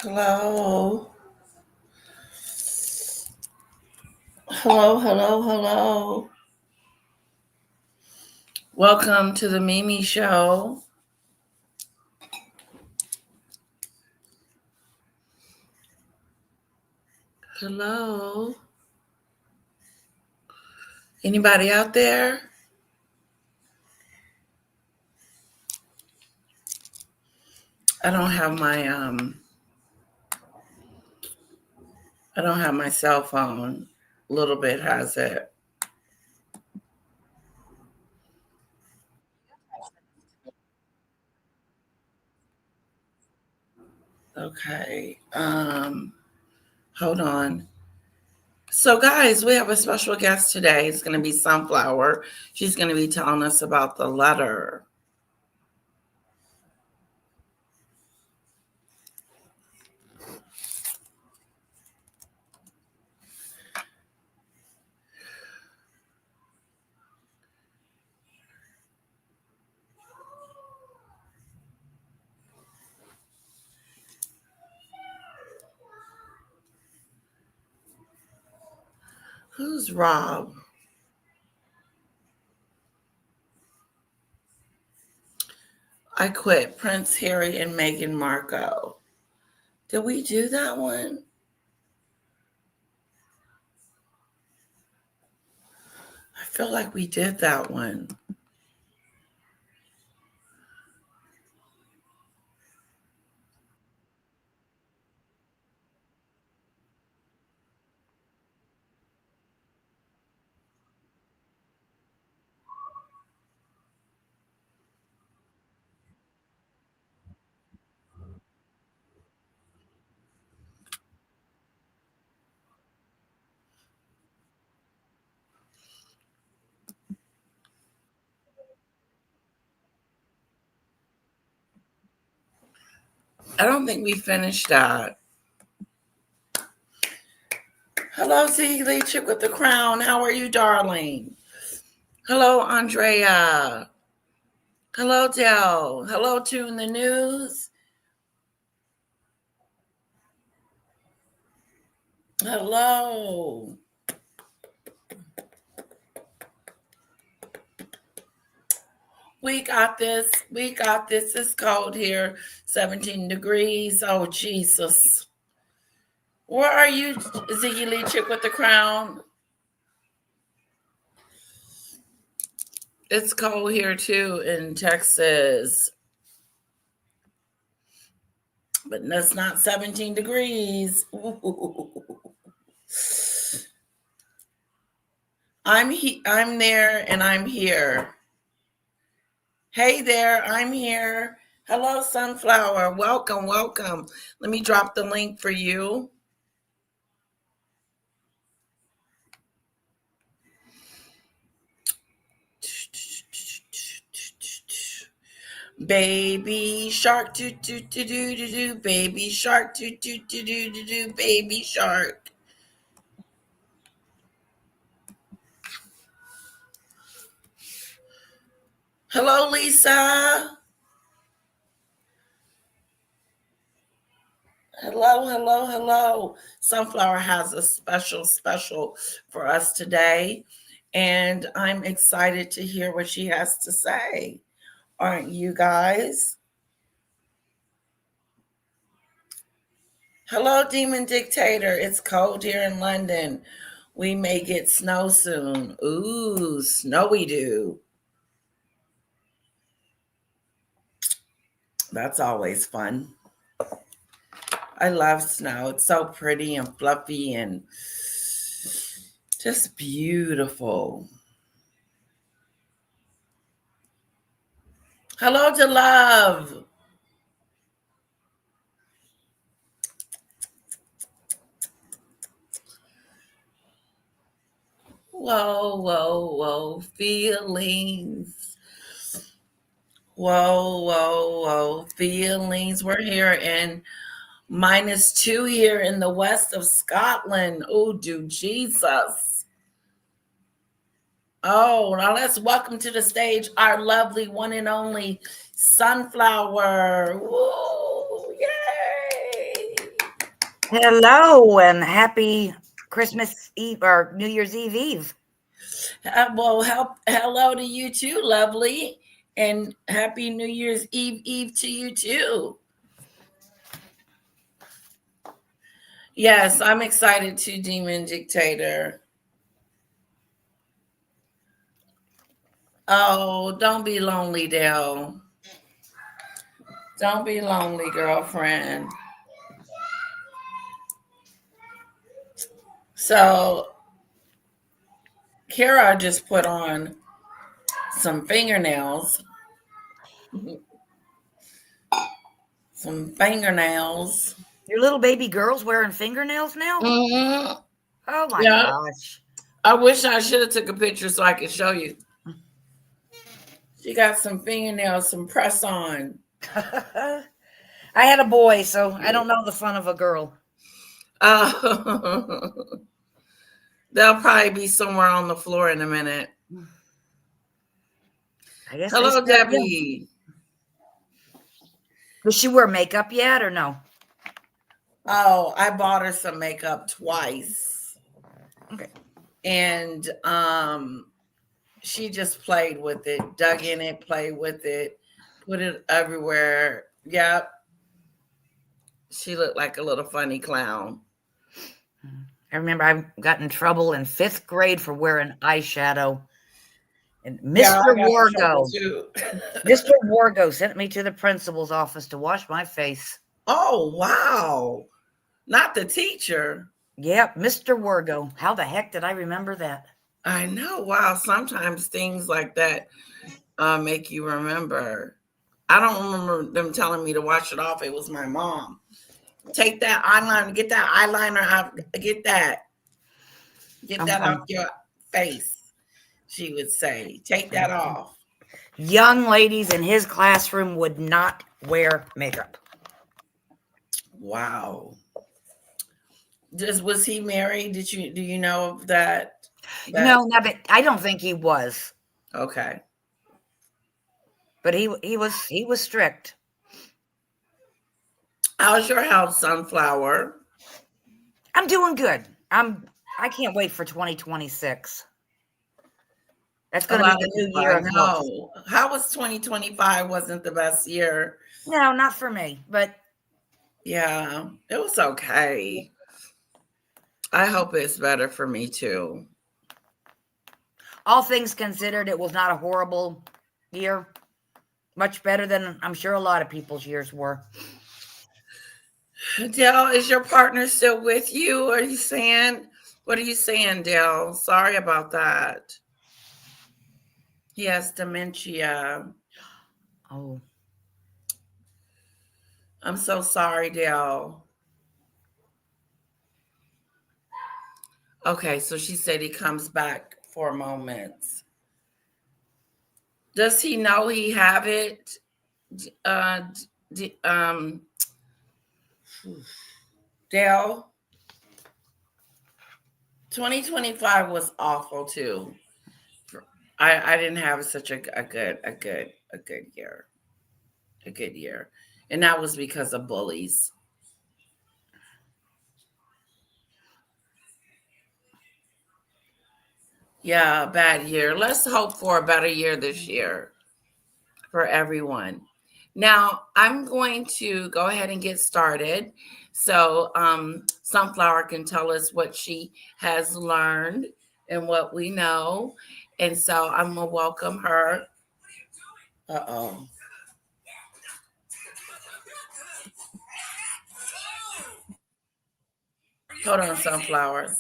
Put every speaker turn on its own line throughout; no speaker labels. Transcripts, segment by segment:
Hello. Hello, hello, hello. Welcome to the Mimi Show. Hello. Anybody out there? I don't have my cell phone. A little bit has it. Okay. Hold on. So guys, we have a special guest today. It's going to be Sunflower. She's going to be telling us about the letter. Who's Rob? I quit. Prince Harry and Meghan Markle. Did we do that one? I feel like we did that one. I don't think we finished that. Hello, Lee Chick with the crown. How are you, darling? Hello, Andrea. Hello, Dell. Hello, Tune the News. Hello. We got this. We got this. It's cold here. 17 degrees. Oh, Jesus. Where are you, Ziggy Lee Chick with the crown? It's cold here too in Texas. But that's not 17 degrees. Ooh. I'm there and I'm here. Hey there, I'm here. Hello, Sunflower. Welcome, welcome. Let me drop the link for you. Baby shark, do do do do do do. Baby shark, do do do do do do. Baby shark. Hello, Lisa. Hello, hello, hello. Sunflower has a special for us today, and I'm excited to hear what she has to say. Aren't you guys? Hello, Demon Dictator. It's cold here in London. We may get snow soon. Ooh, snowy do. That's always fun. I love snow. It's so pretty and fluffy and just beautiful. Hello to love. Whoa, whoa, whoa. Feelings. Whoa, whoa, whoa. Feelings. We're here in -2 here in the west of Scotland. Oh, do Jesus. Oh, now let's welcome to the stage our lovely one and only Sunflower. Woo, yay.
Hello and happy Christmas Eve or New Year's Eve.
Well, hello to you too, lovely, and happy New Year's Eve to you too. Yes, I'm excited to Demon Dictator. Oh, don't be lonely, Dale. Don't be lonely, girlfriend. So, Kara just put on some fingernails. Some fingernails.
Your little baby girl's wearing fingernails now?
Hmm.
Oh my
Yeah.
gosh.
I wish I should have took a picture so I could show you. She got some fingernails, some press on.
I had a boy, so I don't know the fun of a girl.
Uh, they'll probably be somewhere on the floor in a minute.
I guess they
Hello,
still do.
Debbie.
Does she wear makeup yet or no?
Oh, I bought her some makeup twice.
Okay.
And she just played with it, dug in it, played with it, put it everywhere. Yep. She looked like a little funny clown.
I remember I got in trouble in 5th grade for wearing eyeshadow. And
Yeah,
Mr.
I got in trouble
Wargo,
too.
Mr. Wargo sent me to the principal's office to wash my face.
Oh, wow. Not the teacher.
Yep, Mr. Wargo. How the heck did I remember that?
I know. Wow. Sometimes things like that make you remember. I don't remember them telling me to wash it off. It was my mom. Take that eyeliner, get that eyeliner out, get that off your face. She would say, take that off.
Young ladies in his classroom would not wear makeup.
Wow. Was he married? Do you know that?
No, but I don't think he was.
Okay.
But he was strict.
How's your health, Sunflower?
I'm doing good. I can't wait for 2026. That's
A
going to
lot
be
of
the new
people
year
I
of health.
know. How was 2025? Wasn't the best year?
No, not for me, but
Yeah, it was okay. I hope it's better for me too.
all things considered, it was not a horrible year. Much better than I'm sure a lot of people's years were.
Dale, is your partner still with you? Are you saying, what are you saying, Dale? Sorry about that. He has dementia.
Oh,
I'm so sorry, Dale. Okay, so she said he comes back for moments. Does he know he have it? Uh, Dale, 2025 was awful too. I didn't have such a good year. A good year. And that was because of bullies. Yeah, bad year. Let's hope for a better year this year for everyone. Now, I'm going to go ahead and get started. So, Sunflower can tell us what she has learned and what we know. And so I'm going to welcome her. Uh oh. Hold on, Sunflower.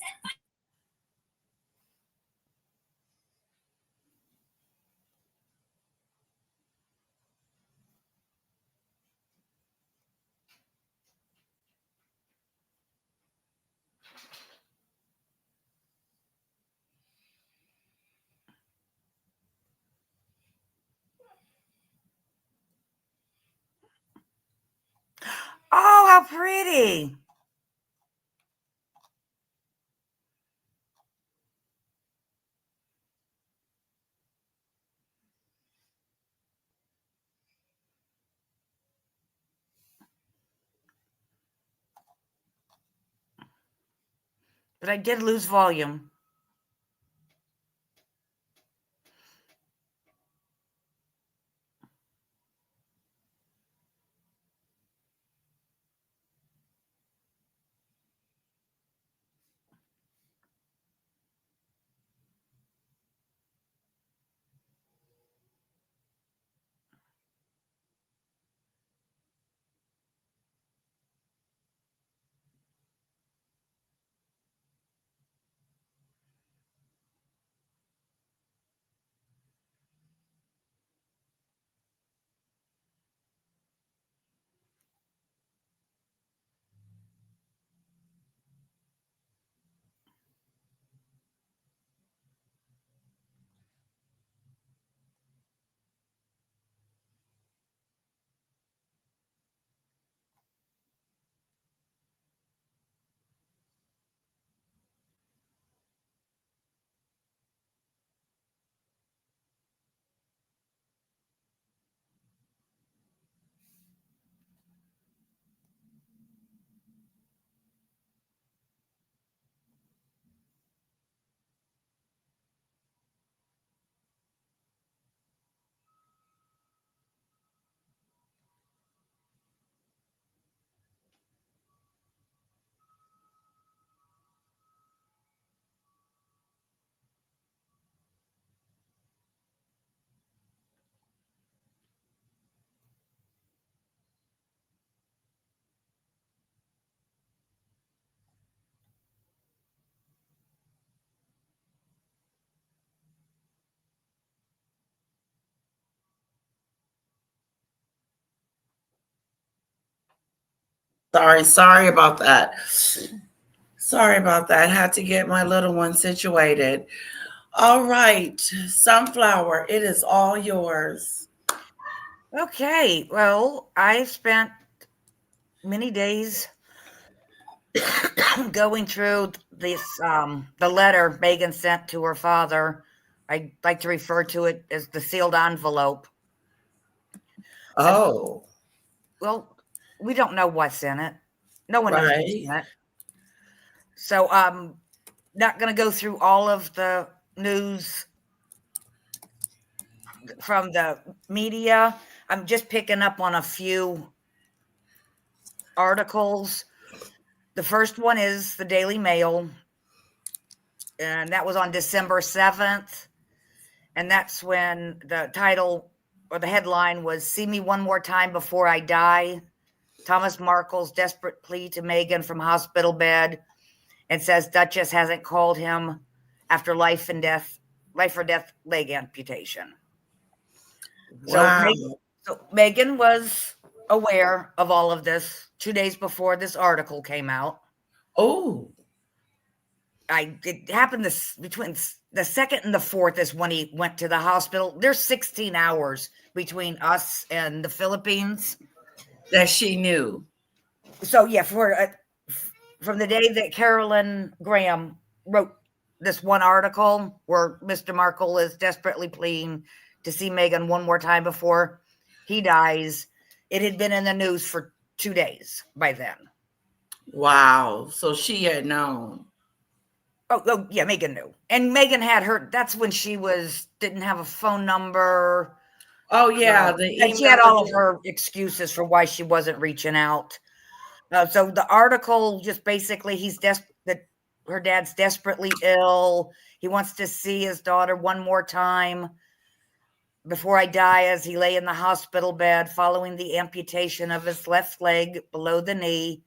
oh, how pretty! But I did lose volume.
Sorry about that. Sorry about that. Had to get my little one situated. All right, Sunflower, it is all yours.
Okay, well, I spent many days going through this the letter Megan sent to her father. I like to refer to it as the sealed envelope.
Oh,
Well, we don't know what's in it. No one knows what's
right.
in it. So not going to go through all of the news from the media. I'm just picking up on a few articles. The first one is the Daily Mail, and that was on December 7th. And that's when the title or the headline was "See Me One More Time Before I Die." Thomas Markle's desperate plea to Megan from hospital bed, and says Duchess hasn't called him after life or death leg amputation. So
Wow.
Megan was aware of all of this 2 days before this article came out.
Oh,
It happened between the 2nd and the 4th is when he went to the hospital. There's 16 hours between us and the Philippines.
that she knew.
So yeah, from the day that Carolyn Graham wrote this one article where Mr. Markle is desperately pleading to see Megan one more time before he dies, it had been in the news for 2 days by then.
Wow. So she had known.
Oh yeah, Megan knew. And Megan had her, that's when she didn't have a phone number.
Oh, yeah.
And she had all of her excuses for why she wasn't reaching out. So the article just basically that her dad's desperately ill. He wants to see his daughter one more time before I die, as he lay in the hospital bed following the amputation of his left leg below the knee.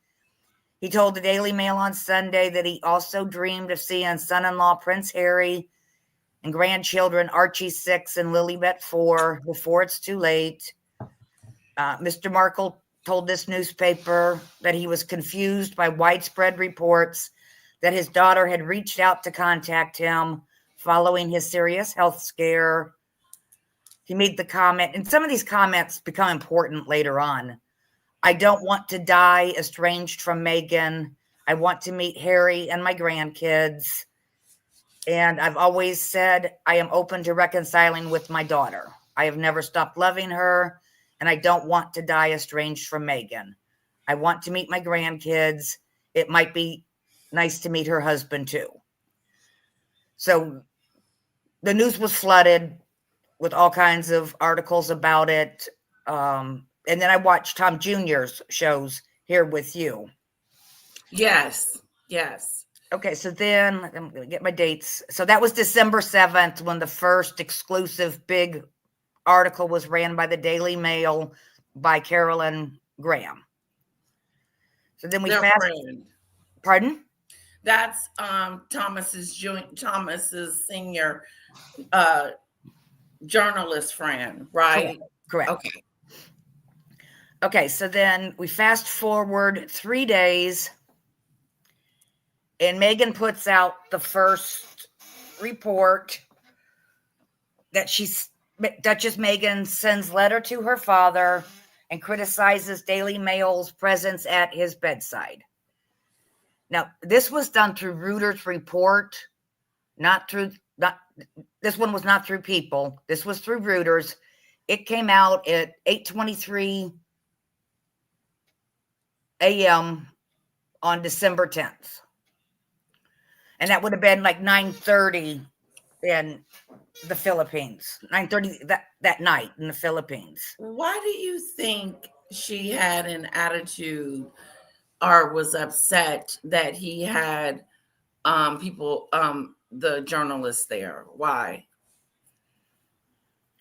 He told the Daily Mail on Sunday that he also dreamed of seeing son-in-law Prince Harry and grandchildren Archie 6 and Lilibet 4 before it's too late. Mr. Markle told this newspaper that he was confused by widespread reports that his daughter had reached out to contact him following his serious health scare. He made the comment, and some of these comments become important later on. I don't want to die estranged from Megan. I want to meet Harry and my grandkids. And I've always said I am open to reconciling with my daughter. I have never stopped loving her, and I don't want to die estranged from Megan. I want to meet my grandkids. It might be nice to meet her husband too. So the news was flooded with all kinds of articles about it. And then I watched Tom Jr.'s shows here with you.
Yes. Yes.
Okay, so then I'm going to get my dates. So that was December 7th when the first exclusive big article was ran by the Daily Mail by Carolyn Graham. So then we
Their
fast.
friend.
Pardon?
That's Thomas's senior journalist friend, right?
Correct.
Okay.
Okay, so then we fast forward 3 days, and Meghan puts out the first report that Duchess Meghan sends letter to her father and criticizes Daily Mail's presence at his bedside. Now, this was done through Reuters report, this one was not through People. This was through Reuters. It came out at 8:23 a.m. on December 10th. And that would have been like 9:30 in the Philippines. 9:30 that night in the Philippines.
Why do you think she had an attitude or was upset that he had people, the journalists there? Why?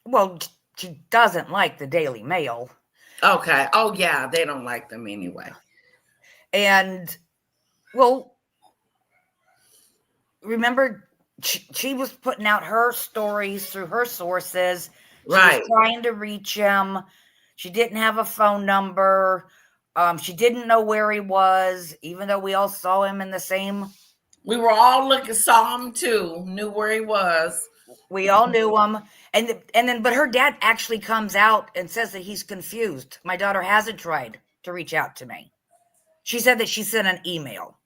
Well, she doesn't like the Daily Mail.
Okay. Oh, yeah. They don't like them anyway.
And, well, remember, she was putting out her stories through her sources. She
Right.
was trying to reach him. She didn't have a phone number. She didn't know where he was, even though we all saw him in the same.
We were all saw him too, knew where he was.
We all knew him. And then, but her dad actually comes out and says that he's confused. My daughter hasn't tried to reach out to me. She said that she sent an email.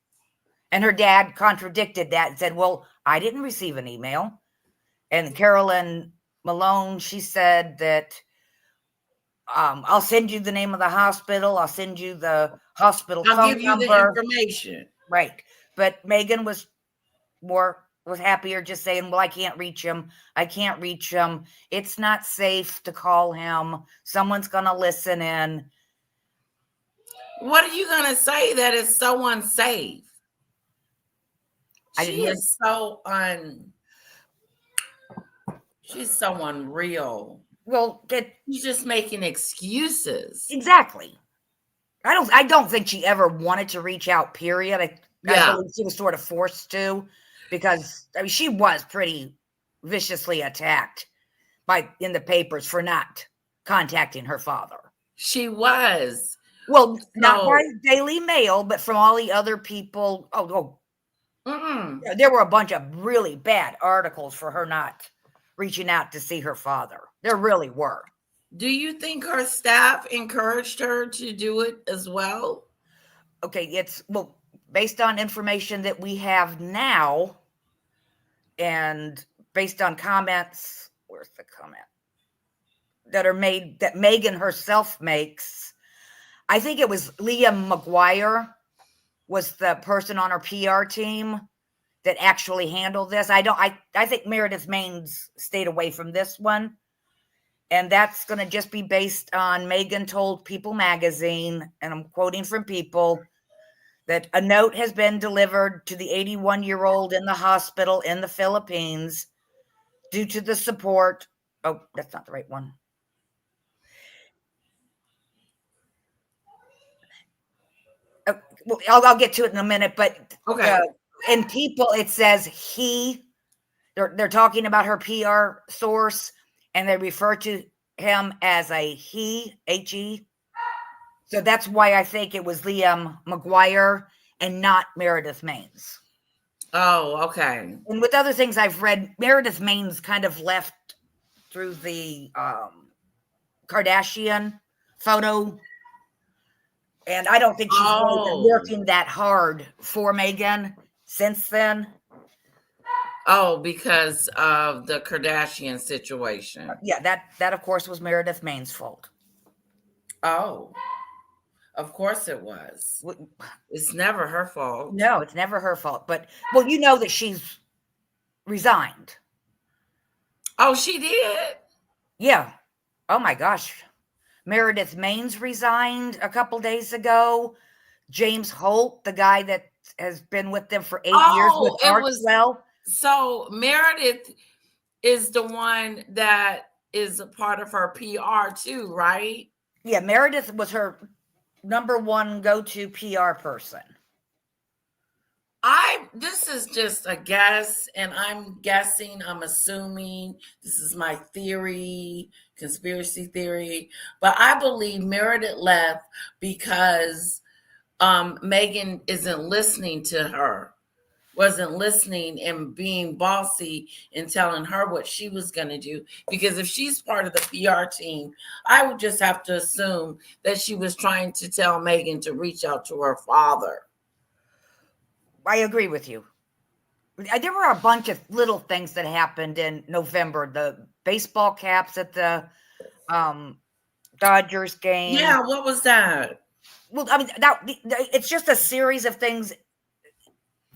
And her dad contradicted that and said, well, I didn't receive an email. And Carolyn Malone, she said that I'll send you the name of the hospital. I'll send you the hospital phone
I'll give you
number.
the information.
Right. But Meghan was happier just saying, well, I can't reach him. I can't reach him. It's not safe to call him. Someone's going to listen in.
What are you going to say that is so unsafe? She's so unreal.
Well,
she's just making excuses.
Exactly. I don't think she ever wanted to reach out, period. I believe she was sort of forced to, because she was pretty viciously attacked in the papers for not contacting her father.
She was.
Well, not by Daily Mail, but from all the other people. There were a bunch of really bad articles for her not reaching out to see her father. There really were.
Do you think her staff encouraged her to do it as well?
Okay, based on information that we have now, and based on comments, where's the comment? That are made, that Meghan herself makes. I think it was Liam McGuire was the person on her PR team that actually handled this. I think Meredith Maines stayed away from this one. And that's going to just be based on Meghan told People magazine, and I'm quoting from People, that a note has been delivered to the 81-year-old in the hospital in the Philippines due to the support. Oh, that's not the right one. Well, I'll get to it in a minute, but
okay.
In People, it says they're talking about her PR source, and they refer to him as a he, H-E. So that's why I think it was Liam McGuire and not Meredith Maines.
Oh, okay.
And with other things I've read, Meredith Maines kind of left through the Kardashian photo. And I don't think she's really been working that hard for Meghan since then.
Oh, because of the Kardashian situation.
Yeah, that of course was Meredith Maines' fault.
Oh, Of course it was.
W-
It's never her fault.
No, it's never her fault. But well, you know that she's resigned.
Oh, she did?
Yeah. Oh my gosh. Meredith Maines resigned a couple days ago. James Holt, the guy that has been with them for 8 years with
Oh, it was
Archwell.
so Meredith is the one that is a part of her PR too, right?
Yeah, Meredith was her number one go-to PR person.
This is just a guess, and I'm guessing, I'm assuming, this is my theory, conspiracy theory, but I believe Meredith left because Megan isn't listening to her, wasn't listening and being bossy and telling her what she was going to do. Because if she's part of the PR team, I would just have to assume that she was trying to tell Megan to reach out to her father.
I agree with you. There were a bunch of little things that happened in November. The baseball caps at the Dodgers game.
Yeah, what was that?
Well, I mean, it's just a series of things.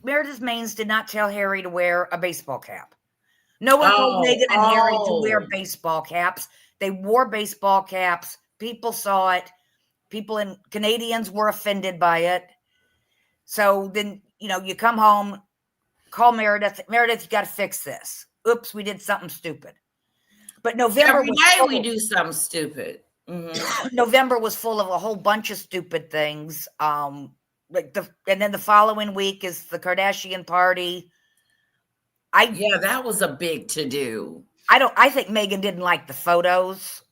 Meredith Maines did not tell Harry to wear a baseball cap. No one told Megan and Harry to wear baseball caps. They wore baseball caps. People saw it. People in Canadians were offended by it. So then, you come home, call Meredith. Meredith, you got to fix this. Oops, we did something stupid. But November
Every day we do something stupid. Mm-hmm.
November was full of a whole bunch of stupid things. And then the following week is the Kardashian party.
Yeah, that was a big to do.
I think Megan didn't like the photos.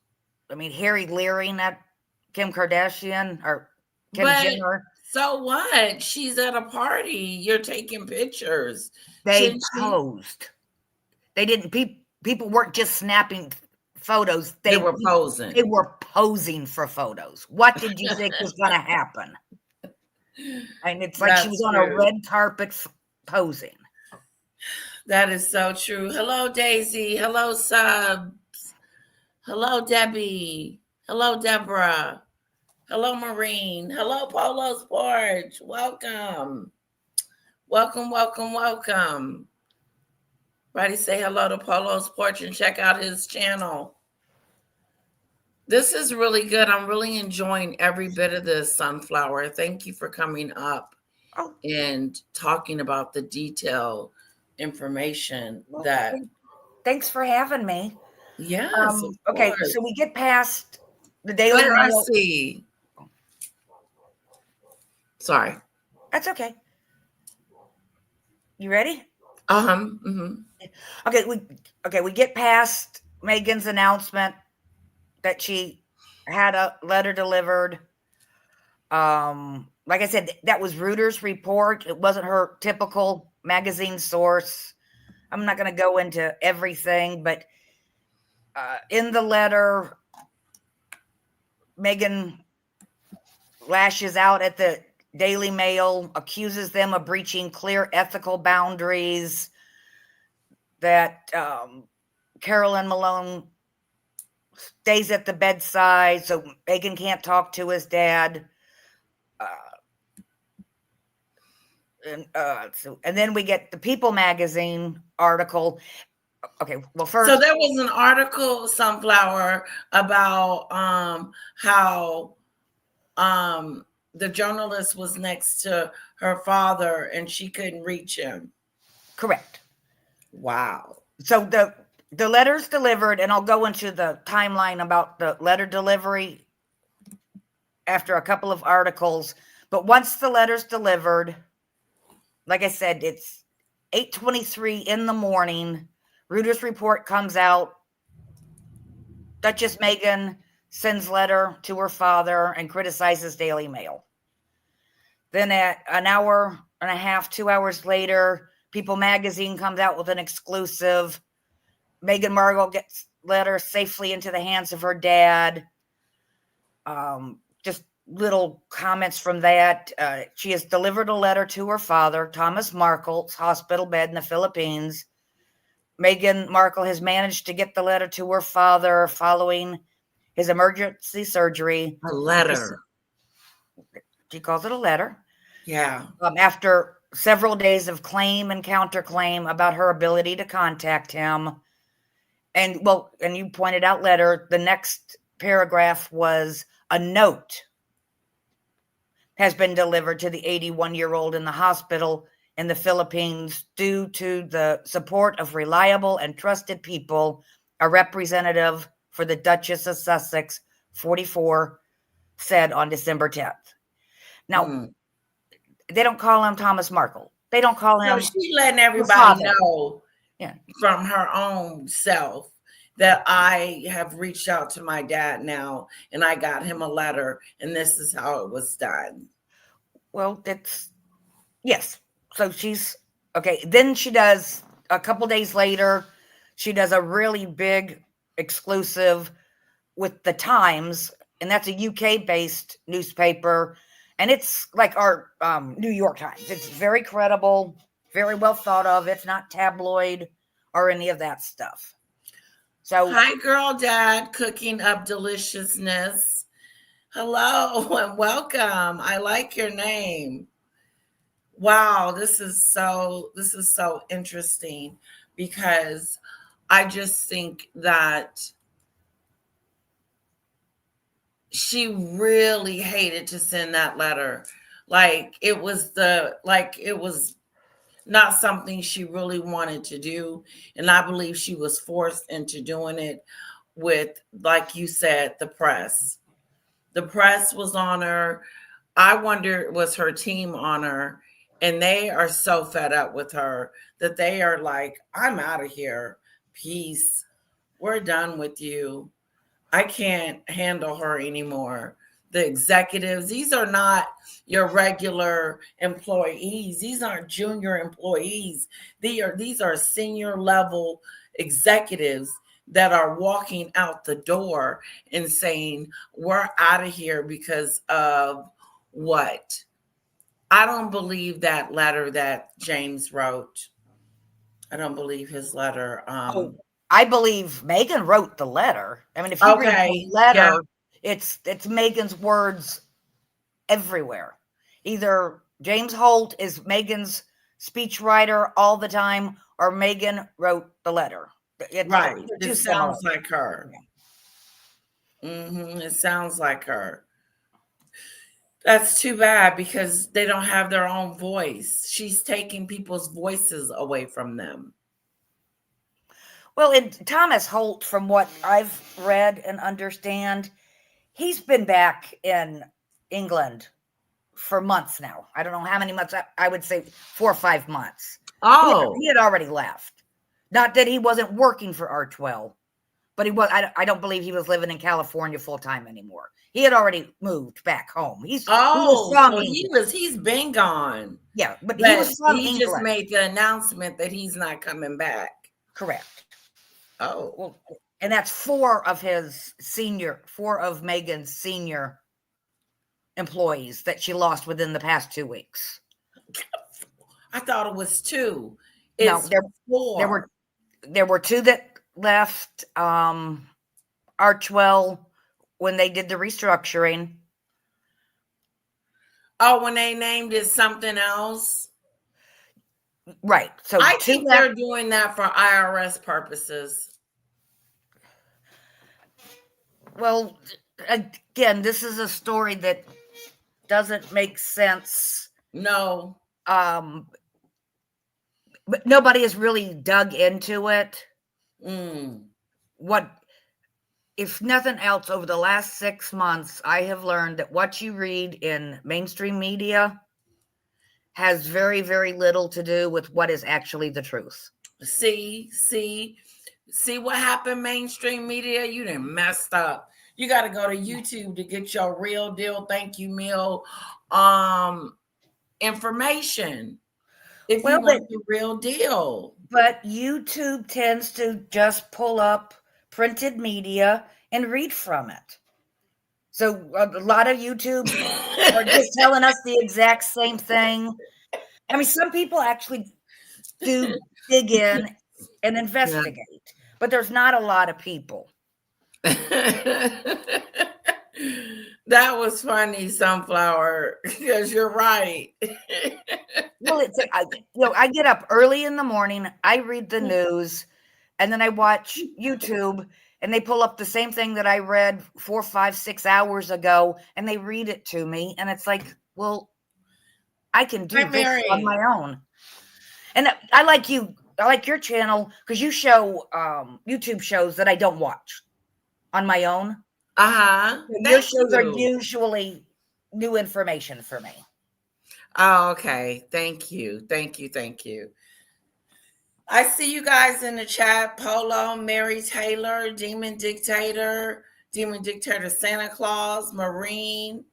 I mean, Harry leering at Kim Kardashian or Kim Jenner.
So what? She's at a party. You're taking pictures.
They posed. They didn't. People weren't just snapping photos.
They were posing.
They were posing for photos. What did you think was going to happen? And it's like she was on a red carpet posing.
That is so true. Hello, Daisy. Hello, Subs. Hello, Debbie. Hello, Deborah. Hello, Maureen. Hello, Polo's Porch. Welcome. Welcome, welcome, welcome. Everybody say hello to Polo's Porch and check out his channel. This is really good. I'm really enjoying every bit of this, Sunflower. Thank you for coming up and talking about the detailed information that.
Thanks for having me.
Yes.
Okay, so we get past the Daily Mail.
I see. Sorry.
That's okay. You ready?
Mm-hmm.
Okay, we get past Megan's announcement that she had a letter delivered. Like I said, that was Reuters report. It wasn't her typical magazine source. I'm not going to go into everything, but in the letter, Megan lashes out at the Daily Mail, accuses them of breaching clear ethical boundaries, that Carolyn Malone stays at the bedside so Megan can't talk to his dad. And then we get the People magazine article. Okay, well, first.
So there was an article, Sunflower, about how the journalist was next to her father and she couldn't reach him.
Correct.
Wow.
So the letter's delivered, and I'll go into the timeline about the letter delivery after a couple of articles. But once the letter's delivered, like I said, it's 8:23 in the morning. Reuters report comes out. Duchess Meghan sends letter to her father and criticizes Daily Mail. Then at an hour and a half, 2 hours later, People magazine comes out with an exclusive. Meghan Markle gets letter safely into the hands of her dad. Just little comments from that. She has delivered a letter to her father, Thomas Markle's hospital bed in the Philippines. Meghan Markle has managed to get the letter to her father following his emergency surgery.
A letter.
She calls it a letter.
Yeah.
After several days of claim and counterclaim about her ability to contact him. And you pointed out letter, the next paragraph was a note has been delivered to the 81-year-old in the hospital in the Philippines due to the support of reliable and trusted people, a representative for the Duchess of Sussex, 44, said on December 10th. Now, they don't call him Thomas Markle. They don't call him.
So she's letting everybody know from her own self that I have reached out to my dad now and I got him a letter and this is how it was done.
Well, yes. So she's okay. Then she does a couple days later, she does a really big exclusive with the Times, and that's a UK-based newspaper. And it's like our New York Times. It's very credible, very well thought of. It's not tabloid or any of that stuff. So,
hi, girl, dad, cooking up deliciousness. Hello and welcome. I like your name. Wow, this is so interesting because I just think that she really hated to send that letter. Like it was not something she really wanted to do. And I believe she was forced into doing it with, like you said, the press. The press was on her. I wonder, was her team on her? And they are so fed up with her that they are like, I'm out of here. Peace. We're done with you. I can't handle her anymore. The executives, these are not your regular employees. These aren't junior employees. These are senior level executives that are walking out the door and saying, we're out of here because of what? I don't believe that letter that James wrote. I don't believe his letter.
I believe Meghan wrote the letter. I mean, if you read the letter, it's Meghan's words everywhere. Either James Holt is Meghan's speechwriter all the time, or Meghan wrote the letter.
Right. It sounds like her. It sounds like her. That's too bad because they don't have their own voice. She's taking people's voices away from them.
Well, and Thomas Holt, from what I've read and understand, he's been back in England for months now. I don't know how many months. I would say 4 or 5 months.
Oh,
he had already left. Not that he wasn't working for Archewell, but he was. I don't believe he was living in California full time anymore. He had already moved back home. He's
been gone.
Yeah, but he was from England.
He just made the announcement that he's not coming back.
Correct.
Oh,
well, and that's 4 of Meghan's senior employees that she lost within the past 2 weeks.
I thought it was 2.
No, there were 2 that left Archewell when they did the restructuring.
Oh, when they named it something else?
Right. So
I think they're doing that for IRS purposes.
Well, again, this is a story that doesn't make sense.
No.
But nobody has really dug into it. What, if nothing else, over the last 6 months, I have learned that what you read in mainstream media has very, very little to do with what is actually the truth.
See what happened, mainstream media? You done messed up. You got to go to YouTube to get your real deal, thank you meal information. If you want the real deal.
But YouTube tends to just pull up printed media and read from it. So a lot of YouTube are just telling us the exact same thing. I mean, some people actually do dig in and investigate, but there's not a lot of people.
That was funny, Sunflower, because you're right.
Well, I get up early in the morning, I read the news, and then I watch YouTube, and they pull up the same thing that I read 4, 5, 6 hours ago, and they read it to me, and it's like, well, I can do
Hi,
this on
Mary.
my own. And I like you. I like your channel because you show YouTube shows that I don't watch on my own.
Uh-huh.
Your
Thank
shows are
you.
usually new information for me.
Oh, okay. Thank you. Thank you. Thank you. I see you guys in the chat. Polo, Mary Taylor, Demon Dictator Santa Claus, Marine.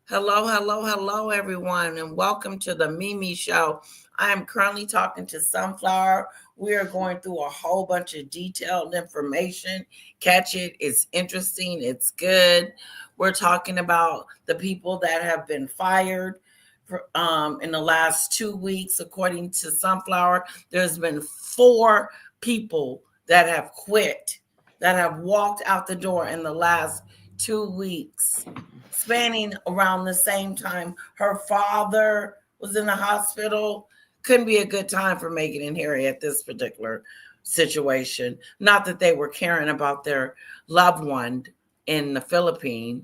Hello, hello, hello, everyone, and welcome to the Mimi Show. I am currently talking to Sunflower. We are going through a whole bunch of detailed information. Catch it. It's interesting. It's good. We're talking about the people that have been fired in the last 2 weeks. According to Sunflower, there's been 4 people that have quit, that have walked out the door in the last 2 weeks, spanning around the same time. Her father was in the hospital. Couldn't be a good time for Meghan and Harry at this particular situation. Not that they were caring about their loved one in the Philippines,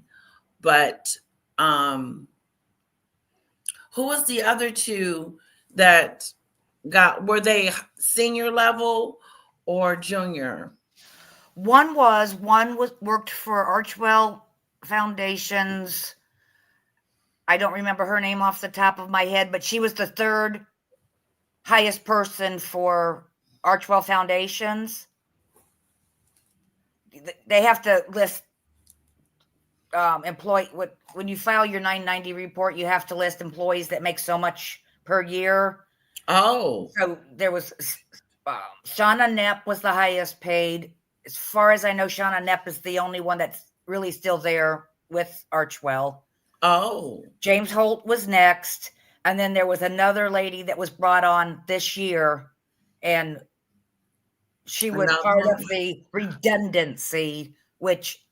but who was the other 2 that were they senior level or junior?
One was worked for Archwell Foundations. I don't remember her name off the top of my head, but she was the 3rd highest person for Archwell Foundations. They have to list when you file your 990 report, you have to list employees that make so much per year.
Oh,
So there was Shauna Knepp was the highest paid. As far as I know, Shauna Knepp is the only one that's really still there with Archwell.
oh,
James Holt was next, and then there was another lady that was brought on this year, and she was part of the redundancy, which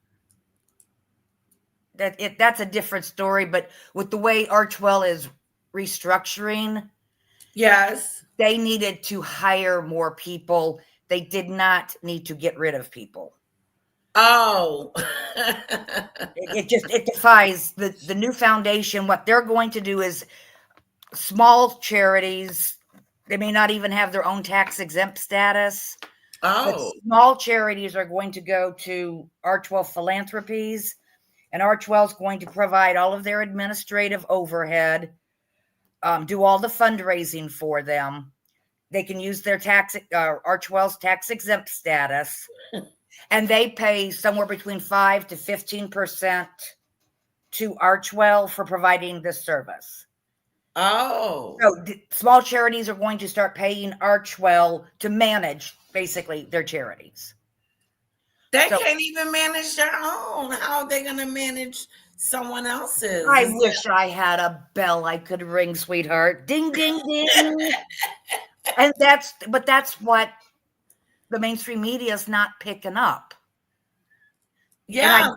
that's a different story. But with the way Archwell is restructuring,
yes,
they needed to hire more people. They did not need to get rid of people.
oh.
It defies the new foundation. What they're going to do is small charities. They may not even have their own tax exempt status. But
Oh,
small charities are going to go to Archwell Philanthropies, and Archwell's going to provide all of their administrative overhead, do all the fundraising for them. They can use their Archwell's tax exempt status, and they pay somewhere between 5 to 15% to Archwell for providing this service.
oh.
So small charities are going to start paying Archwell to manage basically their charities.
They can't even manage their own. How are they going to manage someone else's?
I wish I had a bell I could ring, sweetheart. Ding, ding, ding. And that's what the mainstream media is not picking up.
Yeah,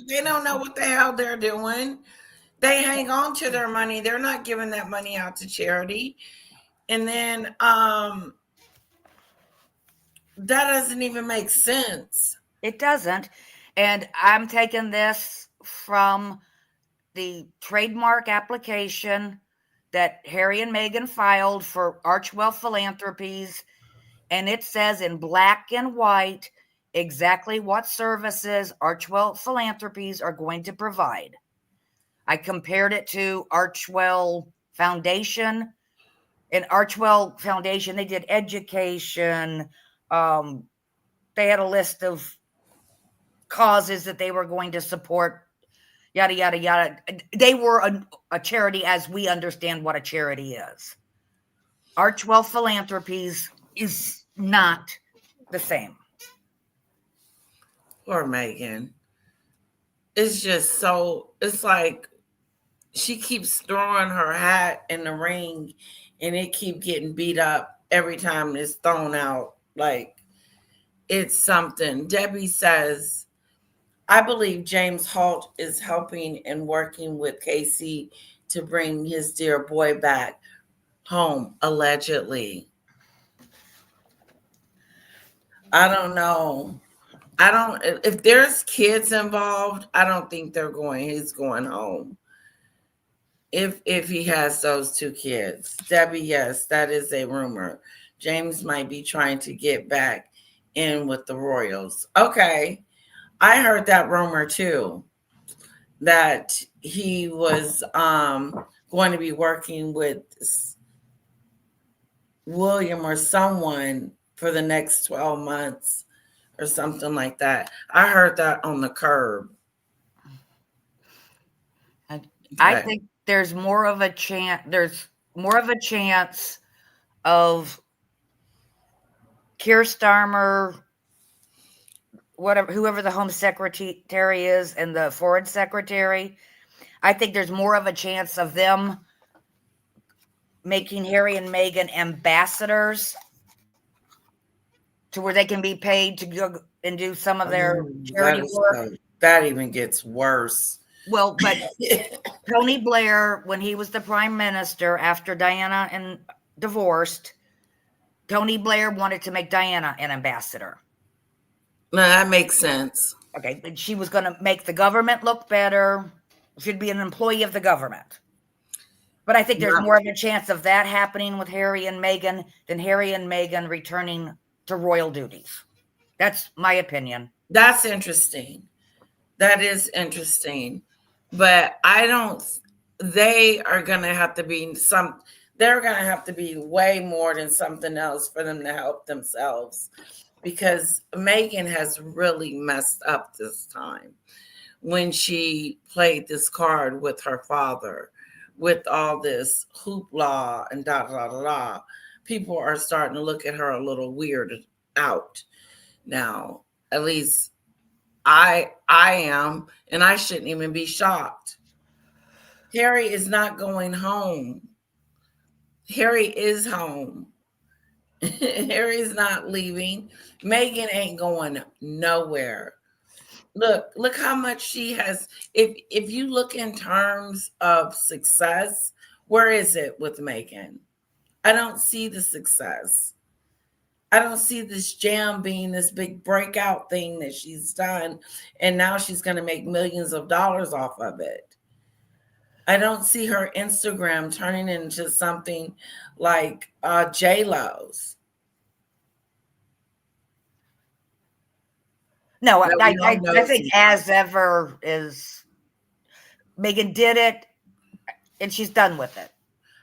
they don't know what the hell they're doing. They hang on to their money. They're not giving that money out to charity. And then that doesn't even make sense.
It doesn't. And I'm taking this from the trademark application that Harry and Meghan filed for Archwell Philanthropies. And it says in black and white exactly what services Archwell Philanthropies are going to provide. I compared it to Archwell Foundation. In Archwell Foundation, they did education. They had a list of causes that they were going to support, yada, yada, yada. They were a charity as we understand what a charity is. Archwell Philanthropies is not the same.
Poor Meghan. It's just so, it's like she keeps throwing her hat in the ring and it keep getting beat up every time it's thrown out. Like, it's something. Debbie says, I believe James Holt is helping and working with Casey to bring his dear boy back home, allegedly. I don't know. I don't, if there's kids involved, I don't think he's going home. If he has those two kids. Debbie, yes, that is a rumor. James might be trying to get back in with the Royals. Okay. I heard that rumor too, that he was going to be working with William or someone for the next 12 months or something like that. I heard that on the curb.
I
But
think there's more of a chance. There's more of a chance of Keir Starmer, whatever, whoever the Home Secretary is, and the Foreign Secretary. I think there's more of a chance of them making Harry and Meghan ambassadors to where they can be paid to go and do some of their charity work.
That even gets worse.
Well, but Tony Blair, when he was the prime minister after Diana and divorced, Tony Blair wanted to make Diana an ambassador.
No, that makes sense.
Okay, but she was going to make the government look better. She'd be an employee of the government. But I think there's more of a chance of that happening with Harry and Meghan than Harry and Meghan returning to royal duties. That's my opinion.
That's interesting. That is interesting. But they are going to have to be they're going to have to be way more than something else for them to help themselves, because Meghan has really messed up this time when she played this card with her father, with all this hoopla and da da da da. People are starting to look at her a little weird out now. At least I am, and I shouldn't even be shocked. Harry is not going home. Harry is home. Harry's not leaving. Meghan ain't going nowhere. Look how much she has. If you look in terms of success, where is it with Meghan? I don't see the success. I don't see this jam being this big breakout thing that she's done, and now she's going to make millions of dollars off of it. I don't see her Instagram turning into something like J-Lo's.
No, I think as ever is Meghan did it, and she's done with it.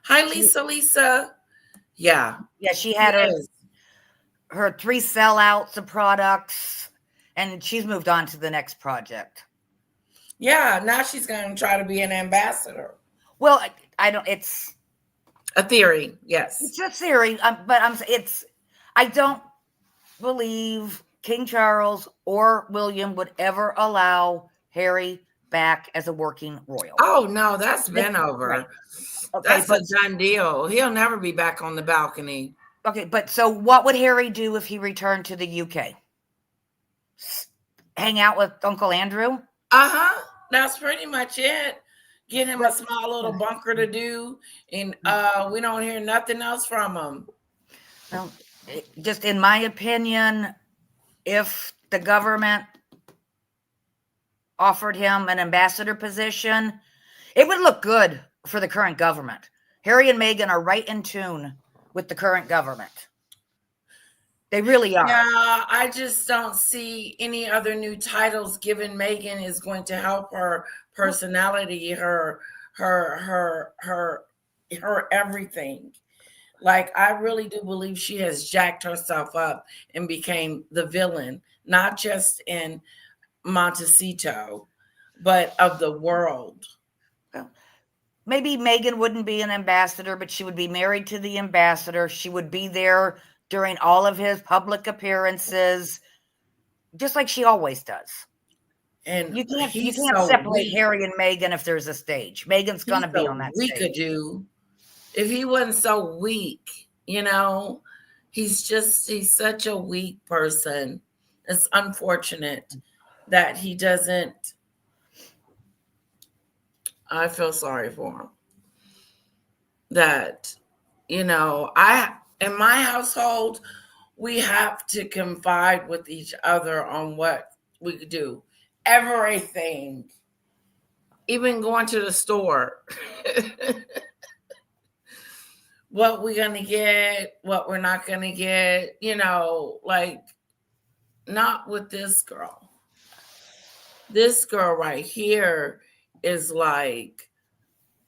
Hi, Lisa. Yeah.
Yeah, she had her 3 sellouts of products, and she's moved on to the next project.
Yeah, now she's going to try to be an ambassador.
Well, I don't. It's
a theory. Yes,
it's a theory. But I don't believe King Charles or William would ever allow Harry back as a working royal.
Oh no, that's been over. Right. Okay, that's a done deal. He'll never be back on the balcony.
Okay, but so what would Harry do if he returned to the UK? Hang out with Uncle Andrew?
That's pretty much it. Get him a small little bunker to do, and we don't hear nothing else from him.
Well, just in my opinion, if the government offered him an ambassador position, it would look good for the current government. Harry and Meghan are right in tune with the current government. They really are.
Yeah, I just don't see any other new titles given. Meghan is going to help her personality, her everything. Like, I really do believe she has jacked herself up and became the villain, not just in Montecito, but of the world.
Maybe Meghan wouldn't be an ambassador, but she would be married to the ambassador. She would be there during all of his public appearances, just like she always does.
And
you can't separate Harry and Meghan if there's a stage. Meghan's going to be on that stage.
Weakadoo. If he wasn't so weak, he's such a weak person. It's unfortunate that he doesn't. I feel sorry for him. That, in my household, we have to confide with each other on what we could do. Everything, even going to the store. What we're going to get, what we're not going to get, like, not with this girl. This girl right here is like,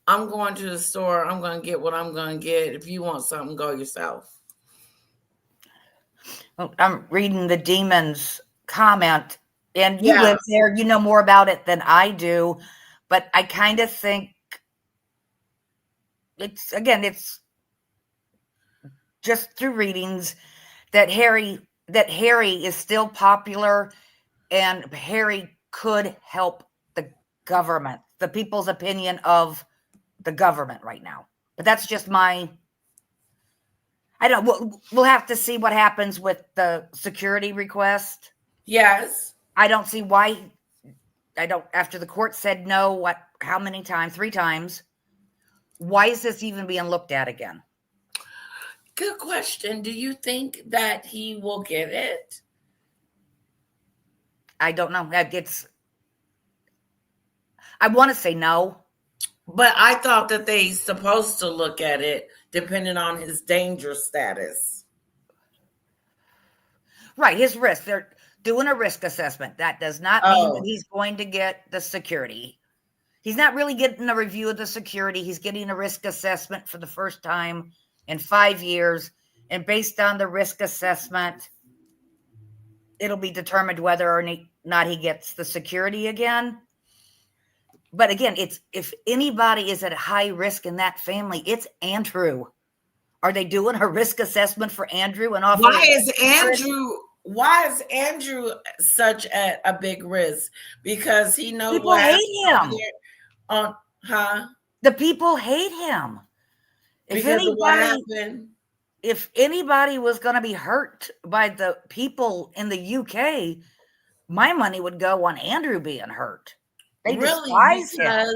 I'm going to the store. I'm going to get what I'm going to get. If you want something, go yourself.
I'm reading the Demon's comment, and you live there. You know more about it than I do, but I kind of think it's just through readings that Harry is still popular, and Harry could help the government, the people's opinion of the government right now. But that's just I don't know. We'll have to see what happens with the security request.
Yes.
I don't see why. After the court said no, how many times? 3 times. Why is this even being looked at again?
Good question. Do you think that he will get it?
I don't know. I want to say no.
But I thought that they supposed to look at it depending on his danger status.
Right, his risk. They're doing a risk assessment. That does not mean that he's going to get the security. He's not really getting a review of the security. He's getting a risk assessment for the first time in 5 years. And based on the risk assessment, it'll be determined whether or not he gets the security again. But again, if anybody is at high risk in that family, it's Andrew. Are they doing a risk assessment for Andrew? And
why is Andrew such a big risk? Because he knows
people hate him. The people hate him. If anybody was going to be hurt by the people in the UK, my money would go on Andrew being hurt. They despise him.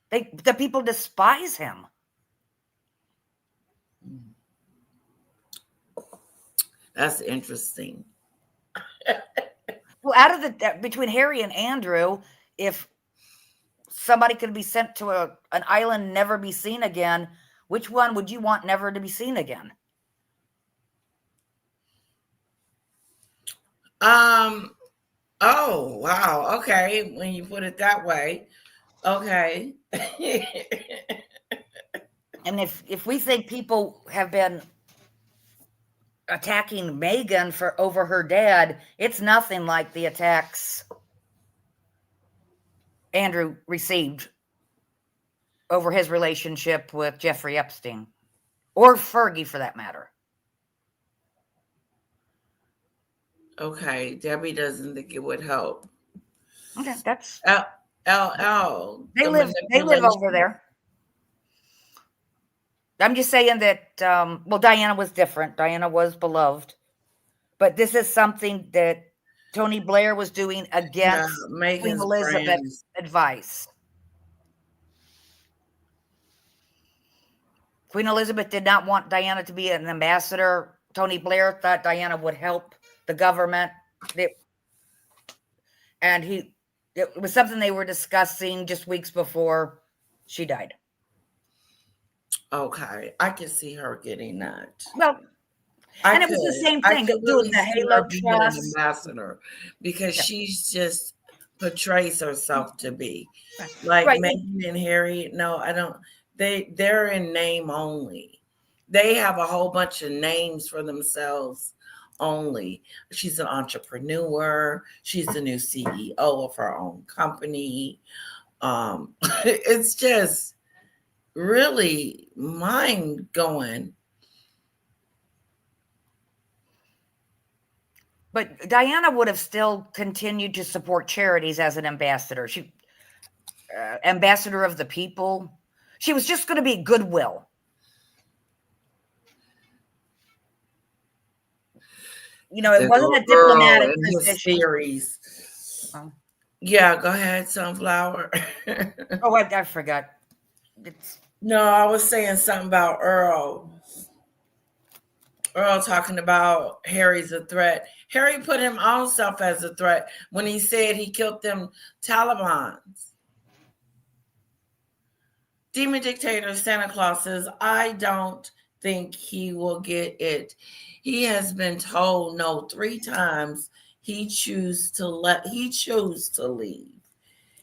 The people despise him.
That's interesting.
Well, out of between Harry and Andrew, if somebody could be sent to an island, never be seen again, which one would you want never to be seen again?
Oh, wow. Okay. When you put it that way. Okay.
And if we think people have been attacking Meghan over her dad, it's nothing like the attacks Andrew received over his relationship with Jeffrey Epstein, or Fergie for that matter.
Okay, Debbie doesn't think it would help.
Okay, that's
LL.
They live over there. I'm just saying that, Diana was different. Diana was beloved. But this is something that Tony Blair was doing against Queen Elizabeth's advice. Queen Elizabeth did not want Diana to be an ambassador. Tony Blair thought Diana would help the government. It was something they were discussing just weeks before she died.
Okay, I can see her getting that.
Well, it was the same thing doing the Halo Trust.
An ambassador, because she's just portrays herself to be like Meghan and Harry. No, I don't. They're in name only. They have a whole bunch of names for themselves only. She's an entrepreneur. She's the new CEO of her own company. It's just really mind going.
But Diana would have still continued to support charities as an ambassador. She ambassador of the people. She was just going to be goodwill. it wasn't a diplomatic
and his
position.
theories.
Oh,
Yeah, go ahead, Sunflower.
I forgot. It's
No, I was saying something about Earl. Earl talking about Harry's a threat. Harry put him own self as a threat when he said he killed them Talibans. Demon dictator Santa Claus says, I don't think he will get it. He has been told no 3 times. He chose to leave.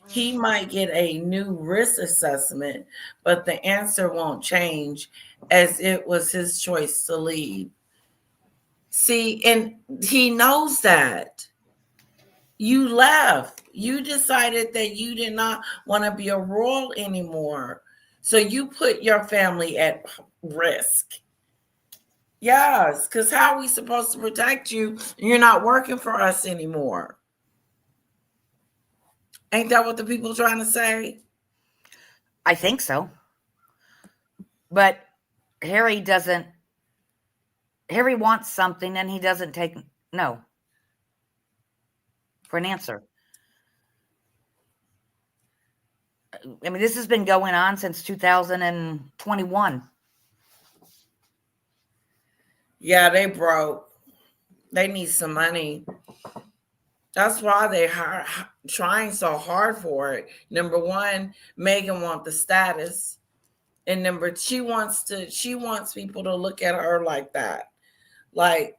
He might get a new risk assessment, but the answer won't change as it was his choice to leave. See, and he knows that. You left. You decided that you did not want to be a royal anymore. So you put your family at risk. Yes, because how are we supposed to protect you? You're not working for us anymore. Ain't that what the people are trying to say?
I think so. But Harry wants something and he doesn't take no for an answer. I mean, this has been going on since 2021.
Yeah, they broke. They need some money. That's why they're trying so hard for it. Number one, Meghan wants the status. And she wants people to look at her like that. Like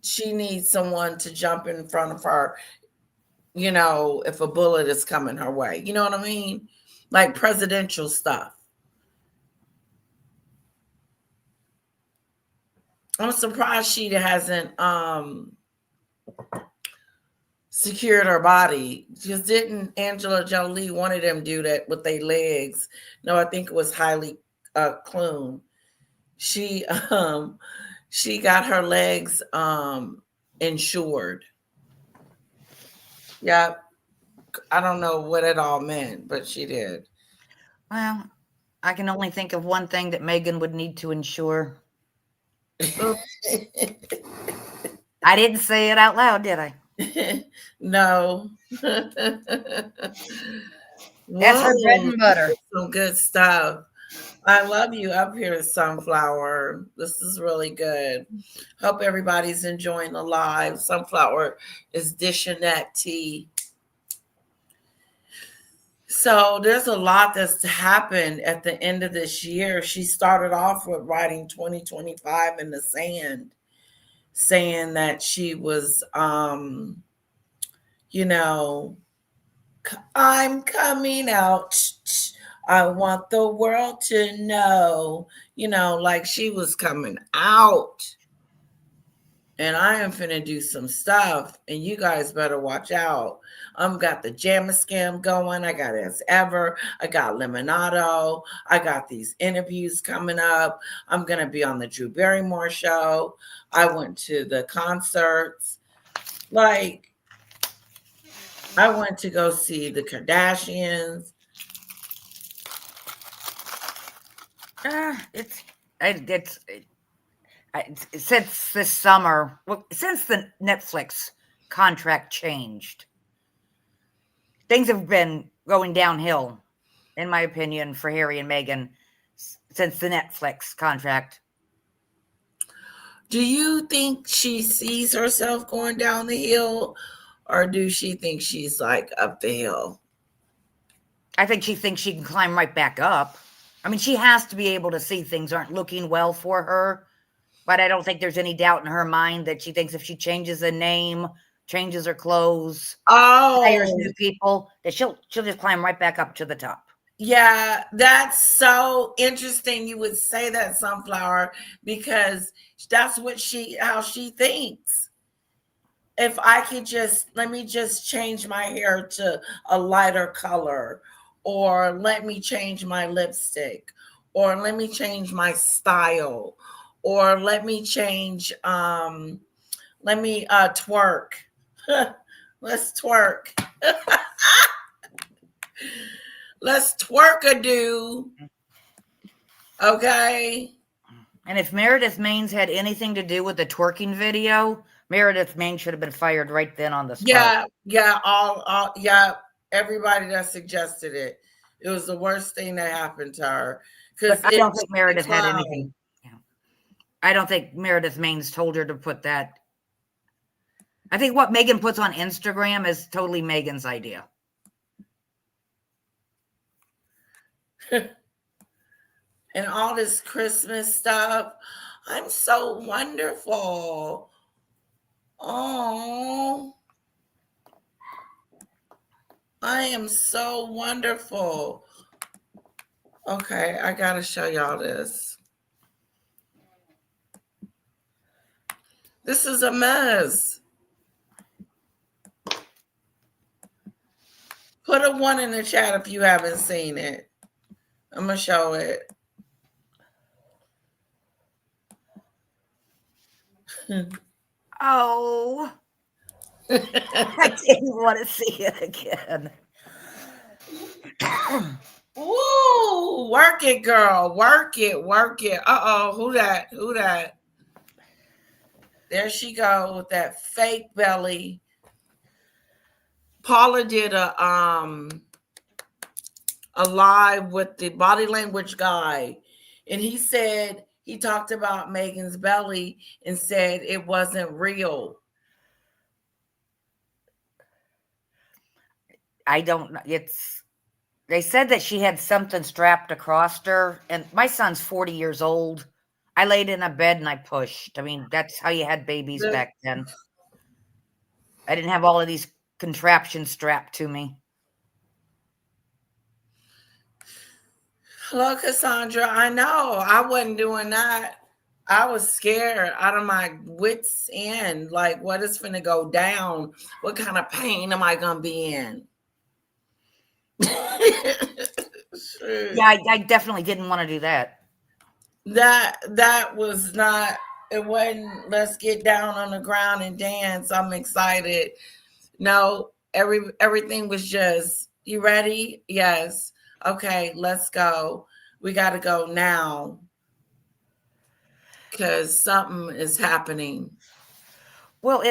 she needs someone to jump in front of her, if a bullet is coming her way. You know what I mean? Like presidential stuff. I'm surprised she hasn't secured her body. Just didn't Angela Jolie wanted them to do that with their legs? No, I think it was Heidi Klum. She got her legs insured. Yeah, I don't know what it all meant, but she did.
Well, I can only think of one thing that Meghan would need to insure. I didn't say it out loud, did I?
No.
That's her bread and butter.
Some good stuff. I love you up here, Sunflower. This is really good. Hope everybody's enjoying the live. Sunflower is dishing that tea. So there's a lot that's happened at the end of this year. She started off with writing 2025 in the sand, saying that she was, I'm coming out. I want the world to know, like she was coming out. And I am finna do some stuff, and you guys better watch out. Got the Jamma Scam going. I got As Ever. I got Lemonado. I got these interviews coming up. I'm gonna be on the Drew Barrymore show. I went to the concerts. Like, I went to go see the Kardashians.
Since this summer, since the Netflix contract changed, things have been going downhill, in my opinion, for Harry and Meghan since the Netflix contract.
Do you think she sees herself going down the hill, or do she think she's like up the hill?
I think she thinks she can climb right back up. I mean, she has to be able to see things aren't looking well for her. But I don't think there's any doubt in her mind that she thinks if she changes the name, changes her clothes, hires new people, that she'll just climb right back up to the top.
Yeah, that's so interesting. You would say that, Sunflower, because that's how she thinks. If I could let me just change my hair to a lighter color, or let me change my lipstick, or let me change my style, or let me change, let me twerk. Let's twerk. Let's twerk-a-do. Okay.
And if Meredith Maines had anything to do with the twerking video, Meredith Main should have been fired right then on the spot.
Yeah, everybody that suggested it. It was the worst thing that happened to her. Because
But I don't think Meredith had
clown.
anything. Yeah. I don't think Meredith Maines told her to put that. I think what Megan puts on Instagram is totally Megan's idea.
And all this Christmas stuff. I'm so wonderful. Oh, I am so wonderful. Okay, I gotta show y'all this. This is a mess. Put a 1 in the chat if you haven't seen it. I'm gonna show it.
Oh, I didn't want to see it again.
Woo! Work it, girl. Work it. Work it. Uh-oh. Who that? Who that? There she go with that fake belly. Paula did a live with the body language guy, and he said he talked about Megan's belly and said it wasn't real.
I don't know. They said that she had something strapped across her, and my son's 40 years old. I laid in a bed and I pushed. I mean, that's how you had babies back then. I didn't have all of these contraptions strapped to me.
Hello, Cassandra. I know. I wasn't doing that. I was scared out of my wits end. Like, what is finna go down? What kind of pain am I gonna be in?
Yeah, I definitely didn't want to do that.
That was not. It wasn't. Let's get down on the ground and dance. I'm excited. No, everything was just. You ready? Yes. Okay, let's go. We got to go now because something is happening.
Well,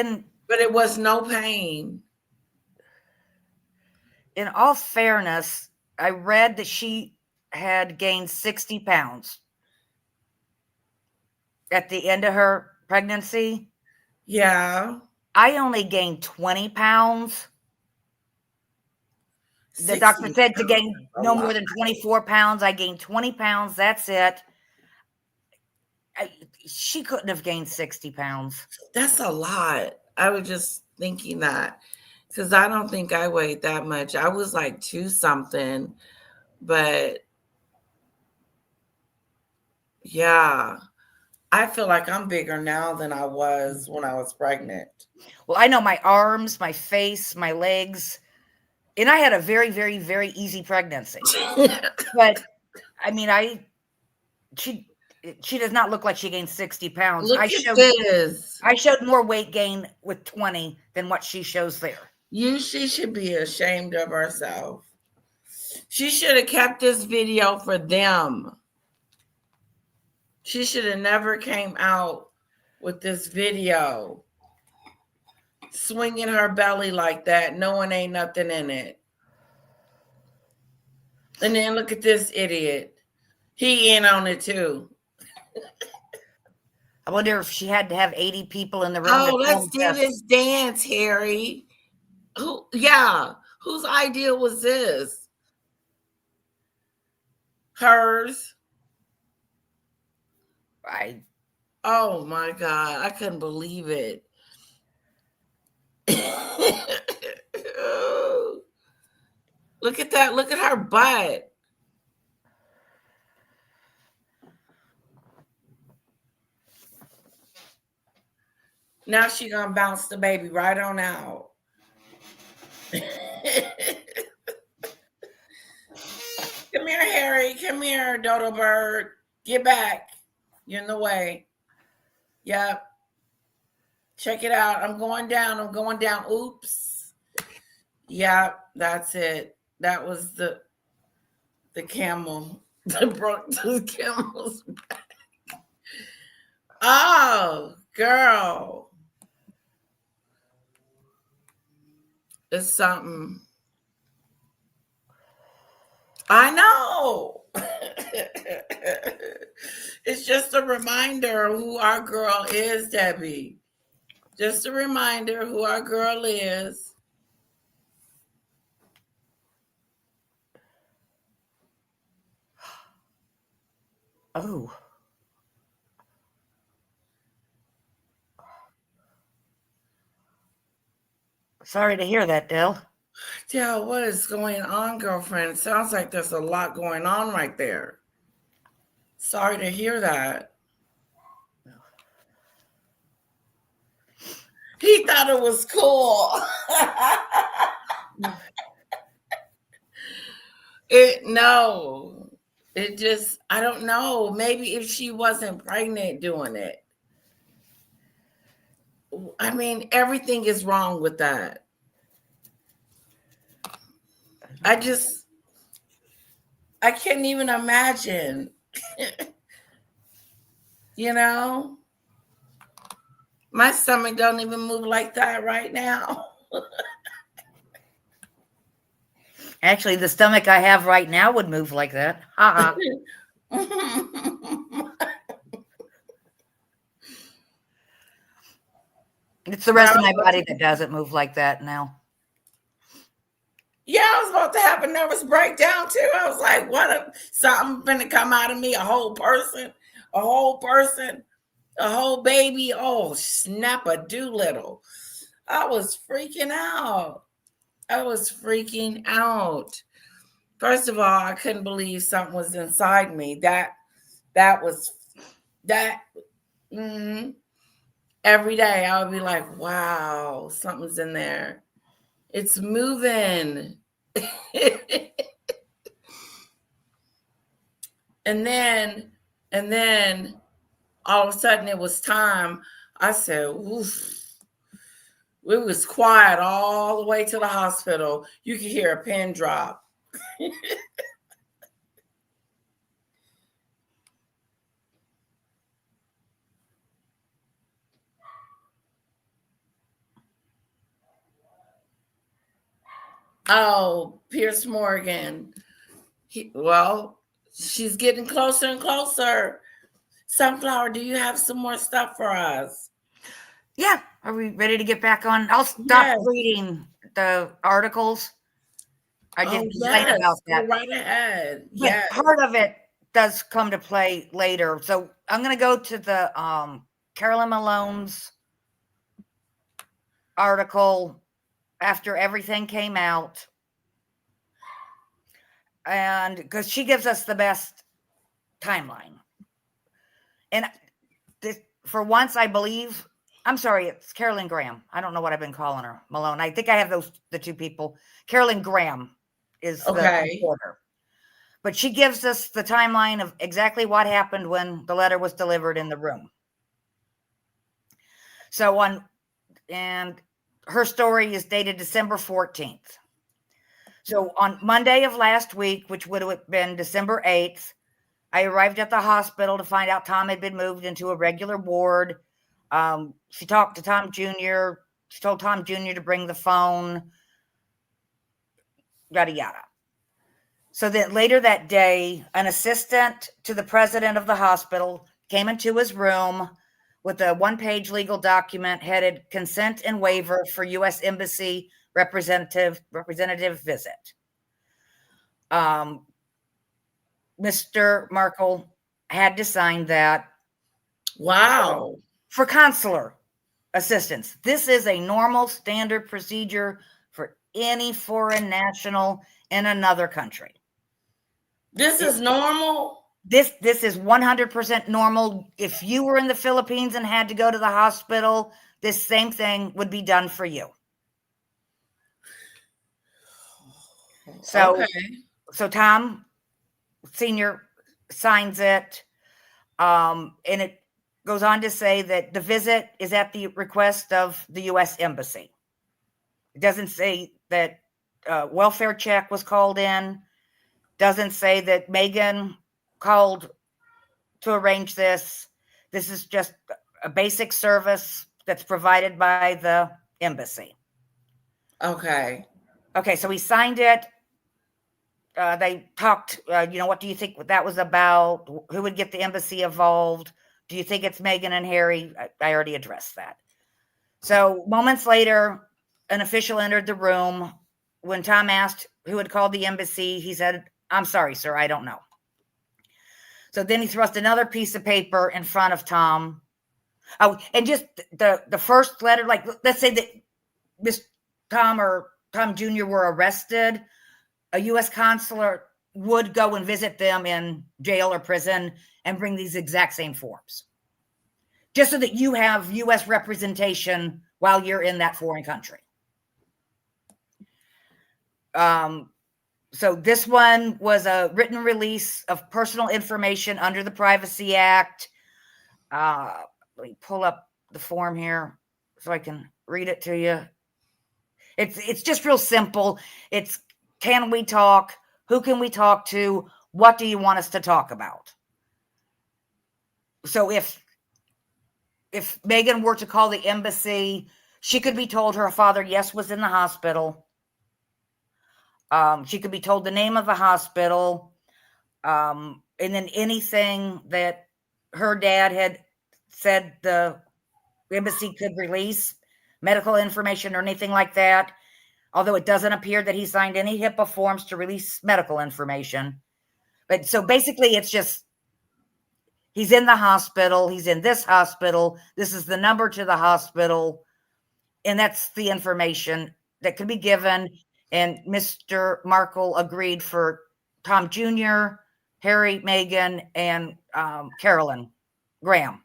but it was no pain.
In all fairness, I read that she had gained 60 pounds at the end of her pregnancy.
Yeah.
I only gained 20 pounds. The doctor said to gain no more than 24 pounds. I gained 20 pounds. That's it. She couldn't have gained 60 pounds.
That's a lot. I was just thinking that because I don't think I weighed that much. I was like 2 something, but yeah, I feel like I'm bigger now than I was when I was pregnant.
Well, I know my arms, my face, my legs, and I had a very, very, very easy pregnancy. But I mean, she does not look like she gained 60 pounds.
Look at this.
I showed more weight gain with 20 than what she shows there.
She should be ashamed of herself. She should have kept this video for them. She should have never came out with this video. Swinging her belly like that, knowing ain't nothing in it. And then look at this idiot. He in on it too.
I wonder if she had to have 80 people in the room.
Oh, let's do this dance, Harry. Whose idea was this? Hers. Oh my God, I couldn't believe it. Look at that. Look at her butt. Now she gonna bounce the baby right on out. Come here, Harry. Come here, Dodo Bird. Get back. You're in the way. Yep. Check it out. I'm going down. I'm going down. Oops. Yep, that's it. That was the camel. Broke the camel's back. Oh, girl. It's something. I know. It's just a reminder who our girl is, Debbie. Just a reminder who our girl is.
Oh. Sorry to hear that, Dill.
Yeah, what is going on, girlfriend? It sounds like there's a lot going on right there. Sorry to hear that. He thought it was cool. It just, I don't know. Maybe if she wasn't pregnant doing it. I mean, everything is wrong with that. I can't even imagine. You know, my stomach don't even move like that right now.
Actually, the stomach I have right now would move like that. Ha It's the rest of my body that doesn't move like that now.
Yeah, I was about to have a nervous breakdown too. I was like, what if something finna come out of me? A whole person, a whole baby. Oh, snap a doolittle. I was freaking out. First of all, I couldn't believe something was inside me. That was that. Every day I would be like, wow, something's in there. It's moving. and then all of a sudden it was time. I said, oof. It was quiet all the way to the hospital. You could hear a pin drop. Oh, Pierce Morgan. She's getting closer and closer. Sunflower, do you have some more stuff for us?
Yeah. Are we ready to get back on? I'll stop reading the articles. I did complain about that.
Go right ahead.
But part of it does come to play later. So I'm going to go to the Carolyn Malone's article after everything came out. And because she gives us the best timeline. And for once, I believe, I'm sorry, it's Carolyn Graham. I don't know what I've been calling her, Malone. I think I have the two people. Carolyn Graham is the reporter. But she gives us the timeline of exactly what happened when the letter was delivered in the room. And her story is dated December 14th. So on Monday of last week, which would have been December 8th, I arrived at the hospital to find out Tom had been moved into a regular ward. She talked to Tom Jr. She told Tom Jr. to bring the phone, yada, yada. So then later that day, an assistant to the president of the hospital came into his room with a one-page legal document headed Consent and Waiver for U.S. Embassy Representative Visit. Mr. Markle had to sign that.
Wow.
For consular assistance. This is a normal standard procedure for any foreign national in another country.
This is normal?
This is 100% normal. If you were in the Philippines and had to go to the hospital, this same thing would be done for you. So Tom Sr. signs it, and it goes on to say that the visit is at the request of the U.S. Embassy. It doesn't say that welfare check was called in. Doesn't say that Megan called to arrange this. This is just a basic service that's provided by the embassy.
Okay.
Okay, so he signed it. They talked, what do you think that was about? Who would get the embassy involved? Do you think it's Meghan and Harry? I already addressed that. So moments later, an official entered the room. When Tom asked who had called the embassy, he said, "I'm sorry, sir, I don't know." So then he thrust another piece of paper in front of Tom. Oh, and just the first letter, like let's say that Miss Tom or Tom Jr. were arrested, a U.S. consular would go and visit them in jail or prison and bring these exact same forms, just so that you have U.S. representation while you're in that foreign country. So this one was a written release of personal information under the Privacy Act. Let me pull up the form here so I can read it to you. It's just real simple. It's, can we talk? Who can we talk to? What do you want us to talk about? So if Meghan were to call the embassy, she could be told her father, yes, was in the hospital. She could be told the name of the hospital. And then anything that her dad had said the embassy could release, medical information or anything like that. Although it doesn't appear that he signed any HIPAA forms to release medical information. But so basically it's just, he's in the hospital. He's in this hospital. This is the number to the hospital. And that's the information that could be given. And Mr. Markle agreed for Tom Jr., Harry, Meghan, and Carolyn Graham.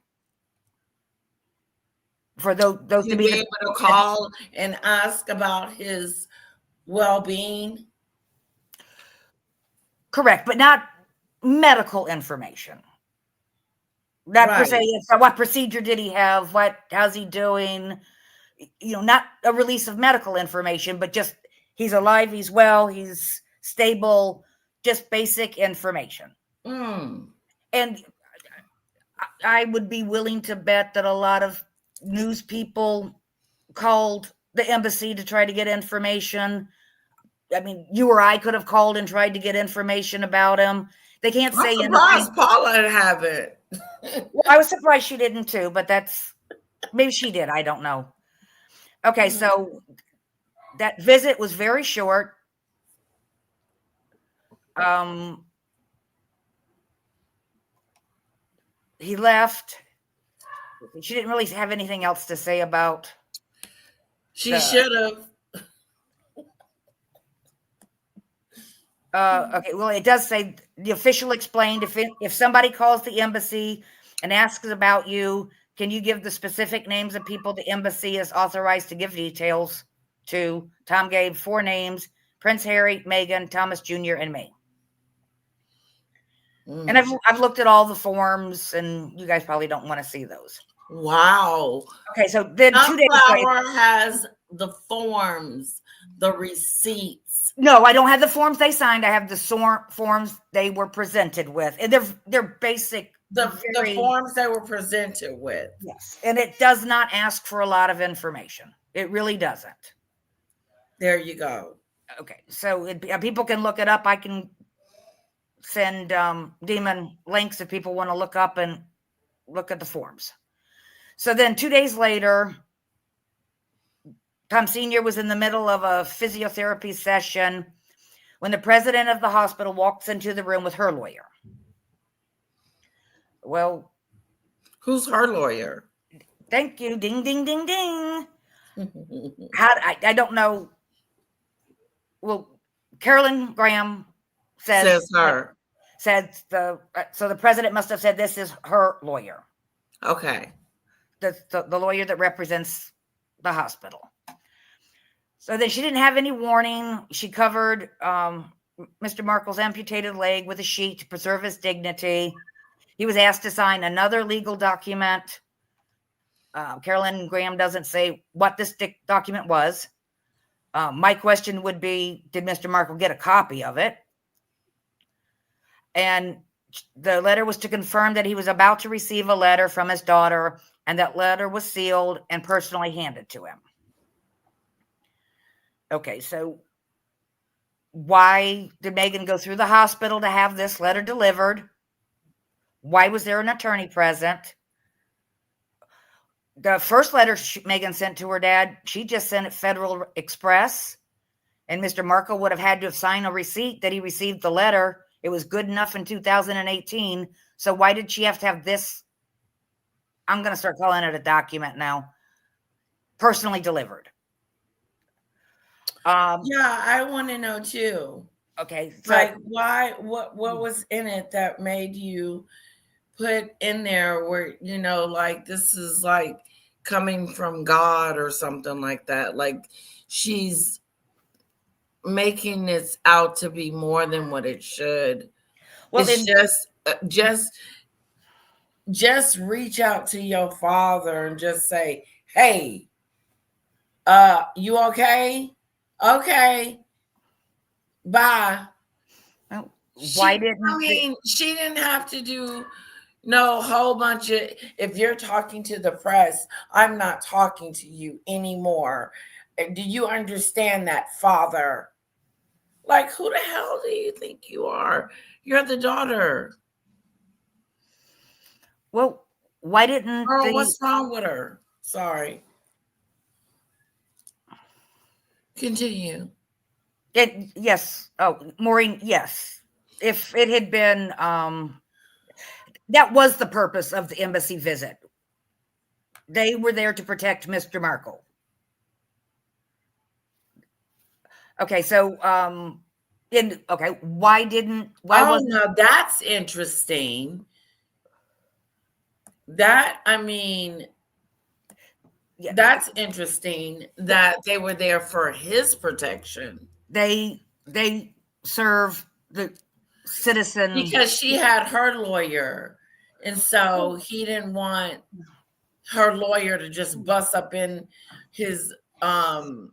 For those to be
able to call and ask about his well-being.
Correct, but not medical information. Not per se. So what procedure did he have? How's he doing? Not a release of medical information, but just he's alive, he's well, he's stable, just basic information. And I would be willing to bet that a lot of news people called the embassy to try to get information. I mean, you or I could have called and tried to get information about him. They can't say anything.
I'm surprised Paula have it.
Well, I was surprised she didn't too, but maybe she did. I don't know. Okay, so that visit was very short. He left. She didn't really have anything else to say about.
She should have.
Okay, well, it does say the official explained if somebody calls the embassy and asks about you, can you give the specific names of people the embassy is authorized to give details to? Tom gave 4 names: Prince Harry, Meghan, Thomas Jr., and me. And I've looked at all the forms, and you guys probably don't want to see those.
Wow.
Okay, so then 2 days
later, has the forms, the receipts.
No, I don't have the forms they signed. I have the forms they were presented with, and they're basic.
The forms they were presented with.
Yes, and it does not ask for a lot of information. It really doesn't.
There you go.
Okay, so people can look it up. I can send Demon links if people want to look up and look at the forms. So then 2 days later, Tom Sr. was in the middle of a physiotherapy session when the president of the hospital walks into the room with her lawyer. Well,
who's her lawyer?
Thank you. Ding, ding, ding, ding. I don't know. Well, Carolyn Graham says her. So the president must have said this is her lawyer.
Okay.
The lawyer that represents the hospital. So then she didn't have any warning. She covered Mr. Markle's amputated leg with a sheet to preserve his dignity. He was asked to sign another legal document. Carolyn Graham doesn't say what this document was. My question would be, did Mr. Markle get a copy of it? And the letter was to confirm that he was about to receive a letter from his daughter, and that letter was sealed and personally handed to him. Okay, so why did Megan go through the hospital to have this letter delivered? Why was there an attorney present? The first letter Megan sent to her dad, she just sent it Federal Express, and Mr. Markle would have had to have signed a receipt that he received the letter. It was good enough in 2018. So why did she have to have this? I'm going to start calling it a document now. Personally delivered.
Yeah, I want to know too.
Okay. So,
Like, why? What was in it that made you put in there where, like, this is like coming from God or something like that? Like, she's making this out to be more than what it should.
well,
It's just reach out to your father and just say, "Hey, you okay? Okay, bye."
why didn't
She didn't have to do no whole bunch of, if you're talking to the press, I'm not talking to you anymore. Do you understand that, father? Like, who the hell do you think you are? You're the daughter.
well, why didn't
Girl,
the
what's wrong with her? Sorry. Continue.
yes. Oh, Maureen, yes. If it had been that was the purpose of the embassy visit. They were there to protect Mr. Markle. Okay, so why
Oh,
wasn't
no, that's interesting.
yeah,
That's interesting that they were there for his protection.
they serve the citizen?
Because she had her lawyer. And so he didn't want her lawyer to just bust up in his um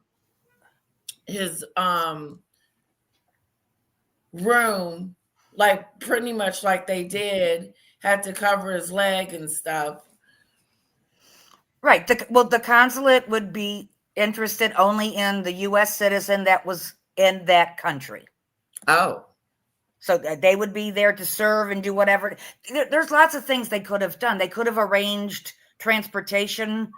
his room, like pretty much like they did, had to cover his leg and stuff.
Right. The consulate would be interested only in the U.S. citizen that was in that country.
Oh.
So they would be there to serve and do whatever. There's lots of things they could have done. They could have arranged transportation,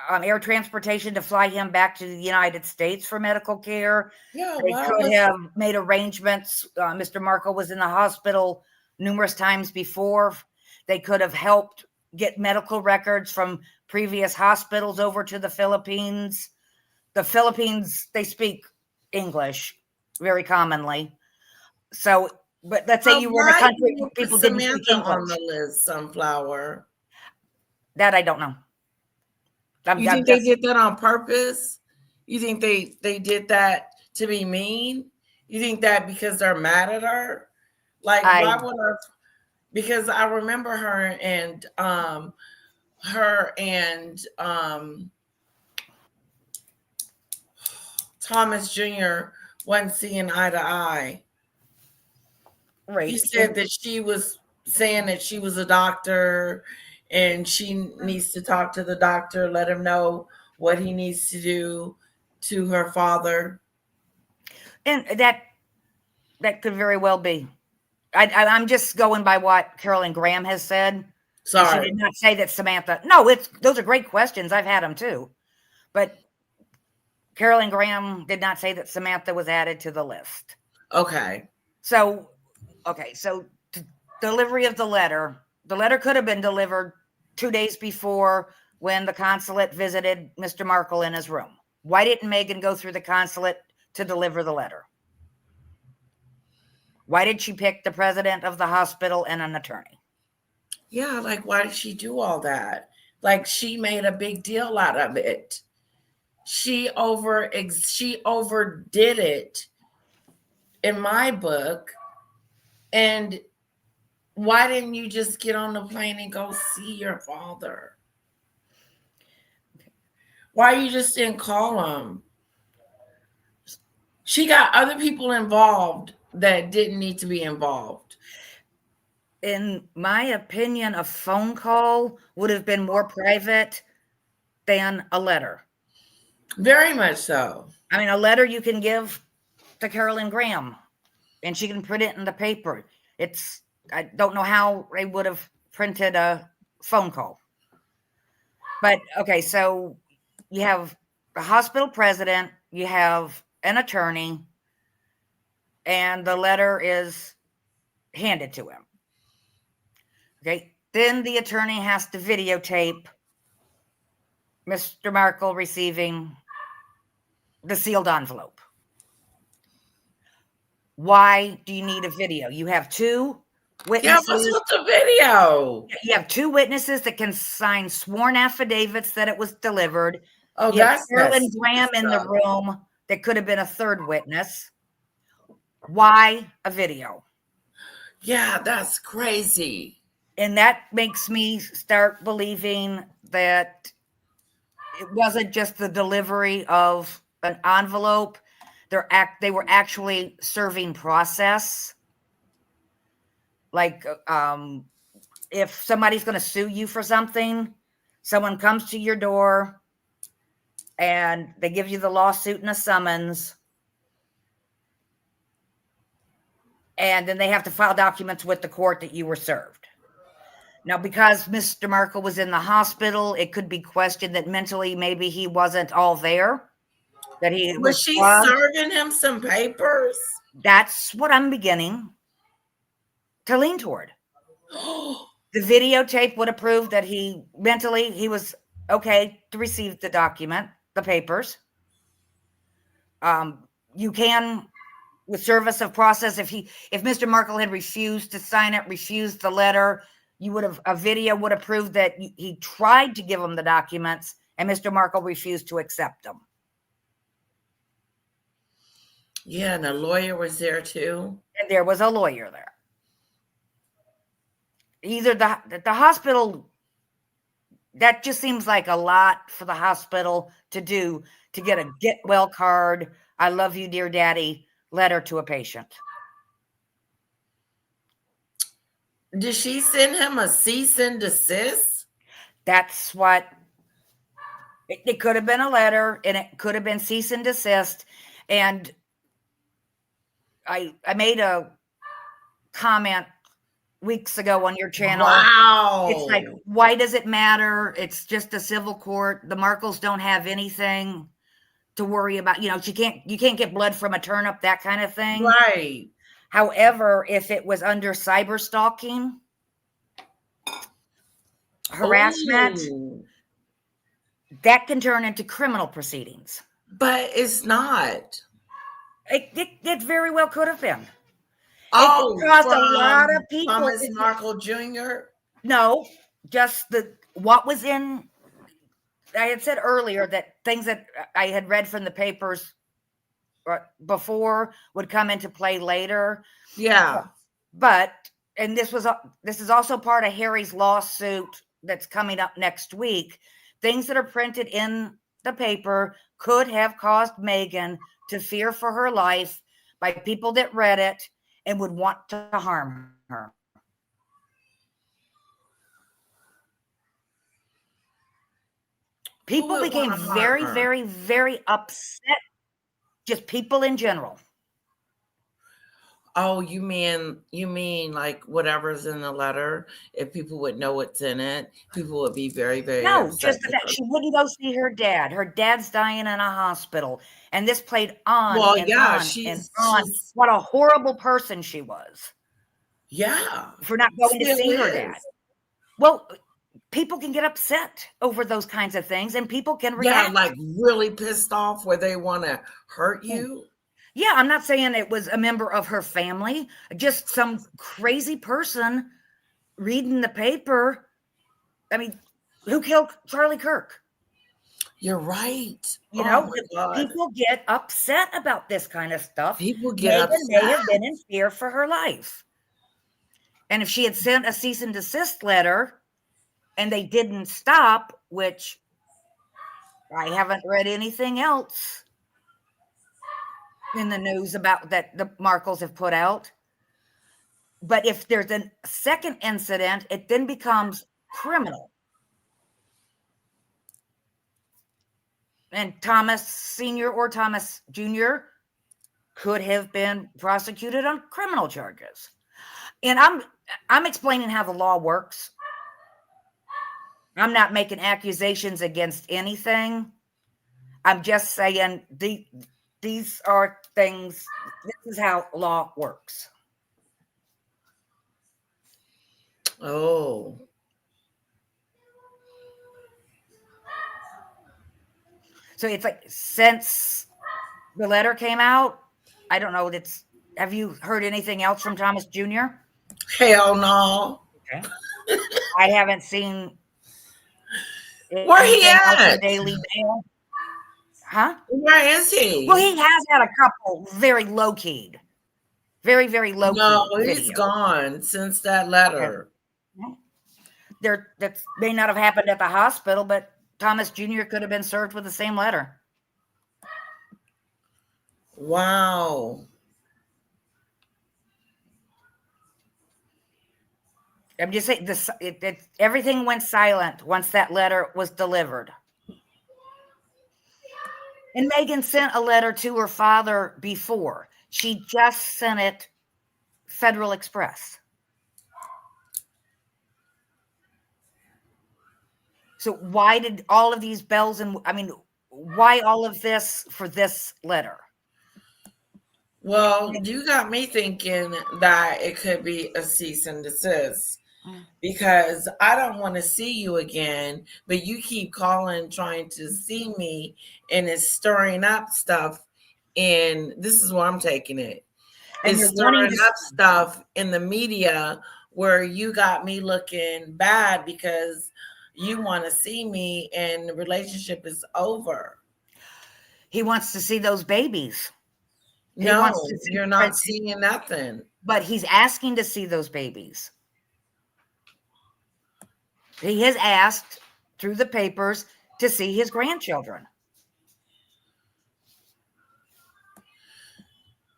air transportation to fly him back to the United States for medical care.
Yeah,
They could have made arrangements. Mr. Markle was in the hospital numerous times before. They could have helped get medical records from previous hospitals over to the Philippines. The Philippines, they speak English very commonly. So, but let's say you were in a country where people didn't speak
Samantha on
English.
the list, Sunflower.
That I don't know.
You think they did that on purpose? You think they did that to be mean? You think that because they're mad at her? Like, why would her? Because I remember her and Thomas Jr. wasn't seeing eye to eye.
Right.
He said that she was saying that she was a doctor and she needs to talk to the doctor, let him know what he needs to do to her father.
And that could very well be. I'm just going by what Carolyn Graham has said.
Sorry.
She did not say that Samantha. No, those are great questions. I've had them too. But Carolyn Graham did not say that Samantha was added to the list.
Okay.
So delivery of the letter. The letter could have been delivered 2 days before when the consulate visited Mr. Markle in his room. Why didn't Megan go through the consulate to deliver the letter? Why did she pick the president of the hospital and an attorney?
Yeah, like, why did she do all that? Like, she made a big deal out of it. She overdid it in my book. And why didn't you just get on the plane and go see your father? Why you just didn't call him? She got other people involved that didn't need to be involved.
In my opinion, a phone call would have been more private than a letter.
Very much so.
I mean, a letter you can give to Carolyn Graham and she can print it in the paper. I don't know how they would have printed a phone call. But okay, so you have the hospital president, you have an attorney, and the letter is handed to him. Okay, then the attorney has to videotape Mr. Markle receiving the sealed envelope. Why do you need a video? You have two
Yeah,
witnesses.
what's with the video?
You have two witnesses that can sign sworn affidavits that it was delivered.
Oh,
You have
that's
Carolyn Graham in the room that could have been a third witness. Why a video?
Yeah, that's crazy.
And that makes me start believing that it wasn't just the delivery of an envelope. They were actually serving process. Like, if somebody's going to sue you for something, someone comes to your door and they give you the lawsuit and a summons, and then they have to file documents with the court that you were served. Now, because Mr. Markle was in the hospital, it could be questioned that mentally maybe he wasn't all there. That he
Was she
drugged.
serving him some papers?
That's what I'm beginning to lean toward. The videotape would have proved that he was okay to receive the document, the papers. You can, with service of process, if Mr. Markle had refused to sign it, refused the letter, a video would have proved that he tried to give him the documents and Mr. Markle refused to accept them.
Yeah, and a lawyer was there too.
And there was a lawyer there. Either the hospital, that just seems like a lot for the hospital to do, to get a get well card, I love you, dear daddy letter to a patient.
Did she send him a cease and desist?
That's what it could have been, a letter, and it could have been cease and desist. And I made a comment weeks ago on your channel.
Wow.
It's like, why does it matter? It's just a civil court. The Markles don't have anything to worry about. You can't get blood from a turnip, that kind of thing.
Right.
However, if it was under cyber stalking, harassment, that can turn into criminal proceedings.
But it's not.
It very well could have been.
Oh,
it caused a lot of people.
Thomas Markle Jr.?
No, just what was in. I had said earlier that things that I had read from the papers before would come into play later.
Yeah.
But, and this is also part of Harry's lawsuit that's coming up next week. Things that are printed in the paper could have caused Meghan to fear for her life by people that read it and would want to harm her. People became very, very, very upset. Just people in general.
Oh, you mean like whatever's in the letter? If people would know what's in it, people would be very, very upset.
Just that she wouldn't go see her dad. Her dad's dying in a hospital, and this played on and on and on. What a horrible person she was.
Yeah,
for not going to see her dad. Well, people can get upset over those kinds of things, and people can react.
Yeah, like really pissed off where they want to hurt you.
Yeah, I'm not saying it was a member of her family, just some crazy person reading the paper. I mean, who killed Charlie Kirk?
You're right.
People get upset about this kind of stuff.
People get upset.
Meghan may have been in fear for her life. And if she had sent a cease and desist letter and they didn't stop, which I haven't read anything else in the news about that the Markles have put out. But if there's a second incident, it then becomes criminal. and Thomas Sr. or Thomas Jr. could have been prosecuted on criminal charges. And I'm explaining how the law works. I'm not making accusations against anything. I'm just saying these are things, this is how law works.
Oh.
So it's like, since the letter came out, I don't know, have you heard anything else from Thomas Jr.?
Hell no.
Okay. I haven't seen
Where he
anything else in
at?
Daily Mail. Huh?
Where is he?
Well, he has had a couple very low-keyed, very, very low-key
No, he's
videos.
gone since that letter.
That may not have happened at the hospital, but Thomas Jr. could have been served with the same letter.
Wow.
I'm just saying, everything went silent once that letter was delivered. And Megan sent a letter to her father before. She just sent it Federal Express. So why did all of these bells and, why all of this for this letter?
Well, you got me thinking that it could be a cease and desist, because I don't want to see you again, but you keep calling, trying to see me, and it's stirring up stuff. And this is where I'm taking it.
And
It's
you're wanting
stirring
to,
up stuff in the media where you got me looking bad because you want to see me and the relationship is over.
he wants to see those babies. He
No,
wants to see
you're not seeing nothing.
But he's asking to see those babies. He has asked through the papers to see his grandchildren.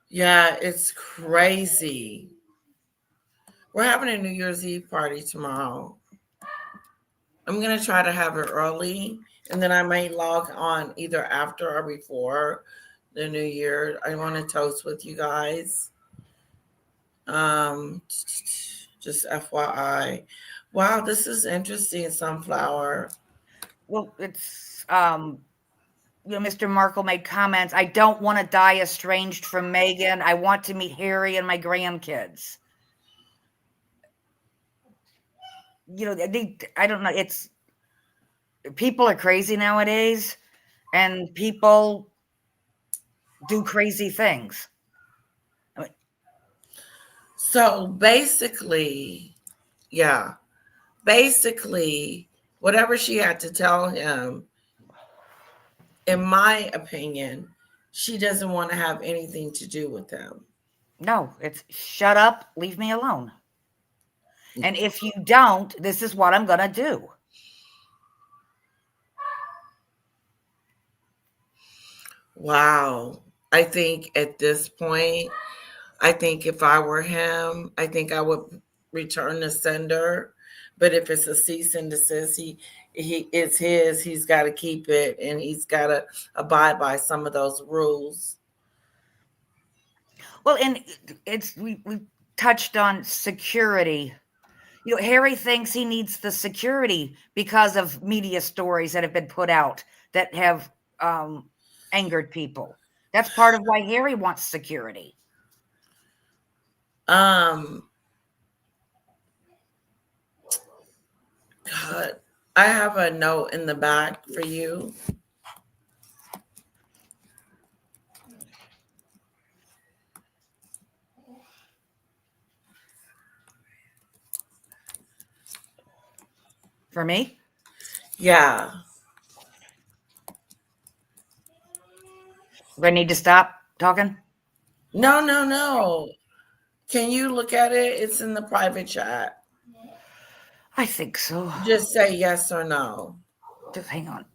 Yeah, it's crazy. We're having a New Year's Eve party tomorrow. I'm going to try to have it early, and then I may log on either after or before the New Year. I want to toast with you guys. Just FYI. Wow, this is interesting, Sunflower.
Well, it's Mr. Markle made comments. I don't want to die estranged from Megan. I want to meet Harry and my grandkids. I don't know. It's people are crazy nowadays, and people do crazy things.
So basically, whatever she had to tell him, in my opinion, she doesn't want to have anything to do with him.
No, it's shut up, leave me alone. And if you don't, this is what I'm going to do.
Wow. I think at this point, if I were him, I think I would return the sender. But if it's a cease and desist, it's his. He's got to keep it, and he's got to abide by some of those rules.
Well, and we touched on security. Harry thinks he needs the security because of media stories that have been put out that have angered people. That's part of why Harry wants security.
God, I have a note in the back for you.
For me?
Yeah.
Do I need to stop talking?
No. Can you look at it? It's in the private chat.
I think so.
Just say yes or no.
Just hang on.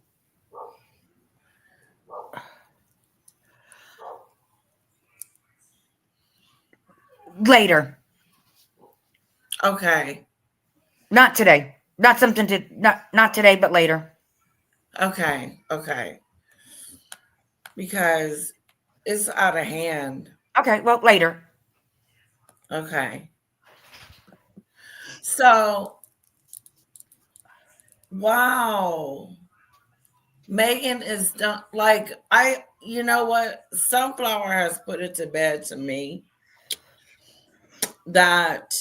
Later.
Okay.
Not today. Not today, but later.
Okay. because it's out of hand.
Okay, well, later.
Okay. So, wow. Megan is done. Like, you know what? Sunflower has put it to bed to me that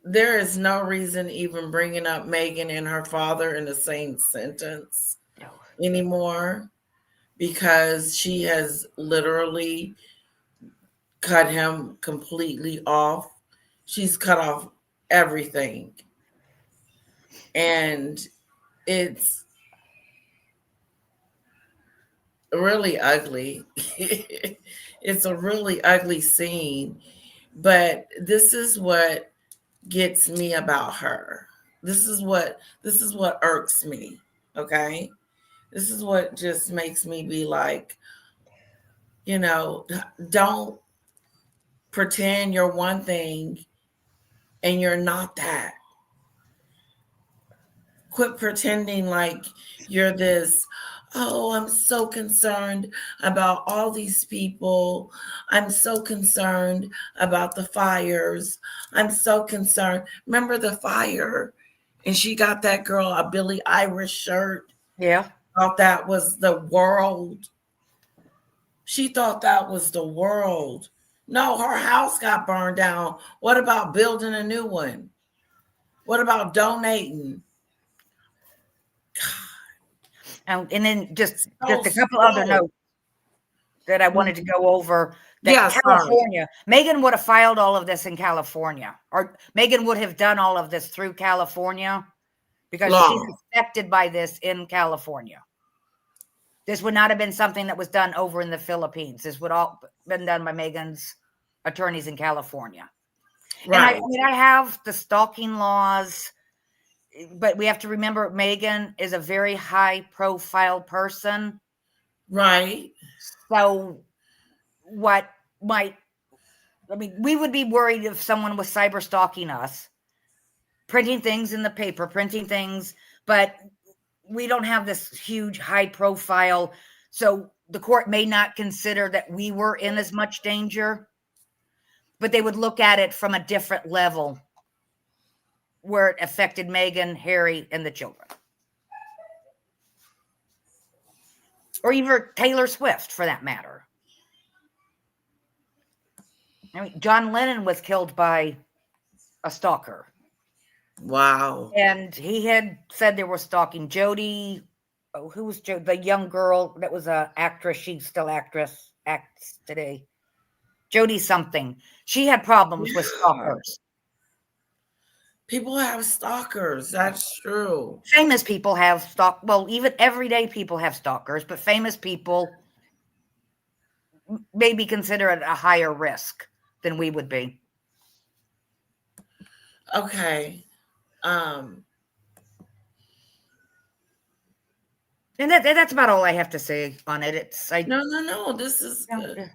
there is no reason even bringing up Megan and her father in the same sentence
No.
anymore, because she has literally cut him completely off. She's cut off everything. And it's really ugly. It's a really ugly scene. But this is what gets me about her. This is what irks me. Okay? This is what just makes me be like, don't pretend you're one thing and you're not that. Quit pretending like you're this. Oh, I'm so concerned about all these people. I'm so concerned about the fires. I'm so concerned. Remember the fire? And she got that girl a Billie Eilish shirt.
Yeah.
Thought that was the world. She thought that was the world. No, her house got burned down. What about building a new one? What about donating?
And then just
So
a couple other
slow.
notes that I wanted to go over. That
Yeah, sorry.
California, Megan would have filed all of this in California, or Megan would have done all of this through California because she's
Law.
affected by this in California. This would not have been something that was done over in the Philippines. This would all been done by Megan's attorneys in California.
Right.
And I have the stalking laws, but we have to remember Megan is a very high profile person.
Right.
So we would be worried if someone was cyber stalking us, printing things in the paper, printing things, but we don't have this huge high profile. So the court may not consider that we were in as much danger, but they would look at it from a different level where it affected Megan, Harry, and the children. Or even Taylor Swift, for that matter. I mean, John Lennon was killed by a stalker.
Wow.
And he had said they were stalking Jodie. Oh, who was the young girl that was an actress? She's still acts today. Jodie something. She had problems with stalkers.
People have stalkers. That's true.
Famous people have well, even everyday people have stalkers, but famous people may be considered a higher risk than we would be.
Okay.
And that's about all I have to say on it.
No. This is good.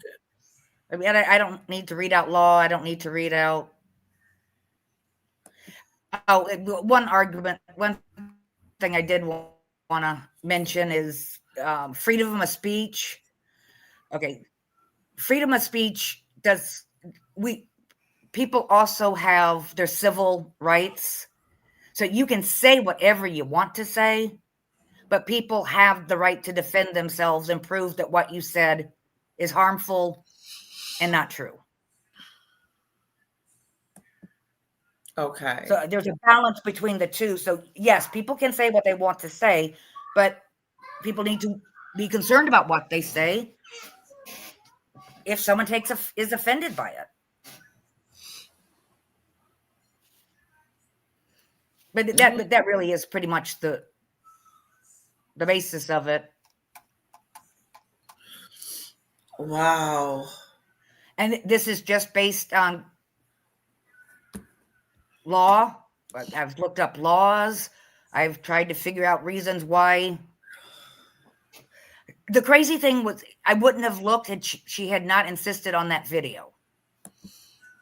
I mean, I don't need to read out law. I don't need to read out. Oh, one thing I did want to mention is freedom of speech. Okay. Freedom of speech people also have their civil rights. So you can say whatever you want to say, but people have the right to defend themselves and prove that what you said is harmful and not true.
Okay.
So there's a balance between the two. So yes, people can say what they want to say, but people need to be concerned about what they say if someone is offended by it. But that really is pretty much the basis of it.
Wow.
And this is just based on law. I've looked up laws. I've tried to figure out reasons why. The crazy thing was, I wouldn't have looked had she had not insisted on that video.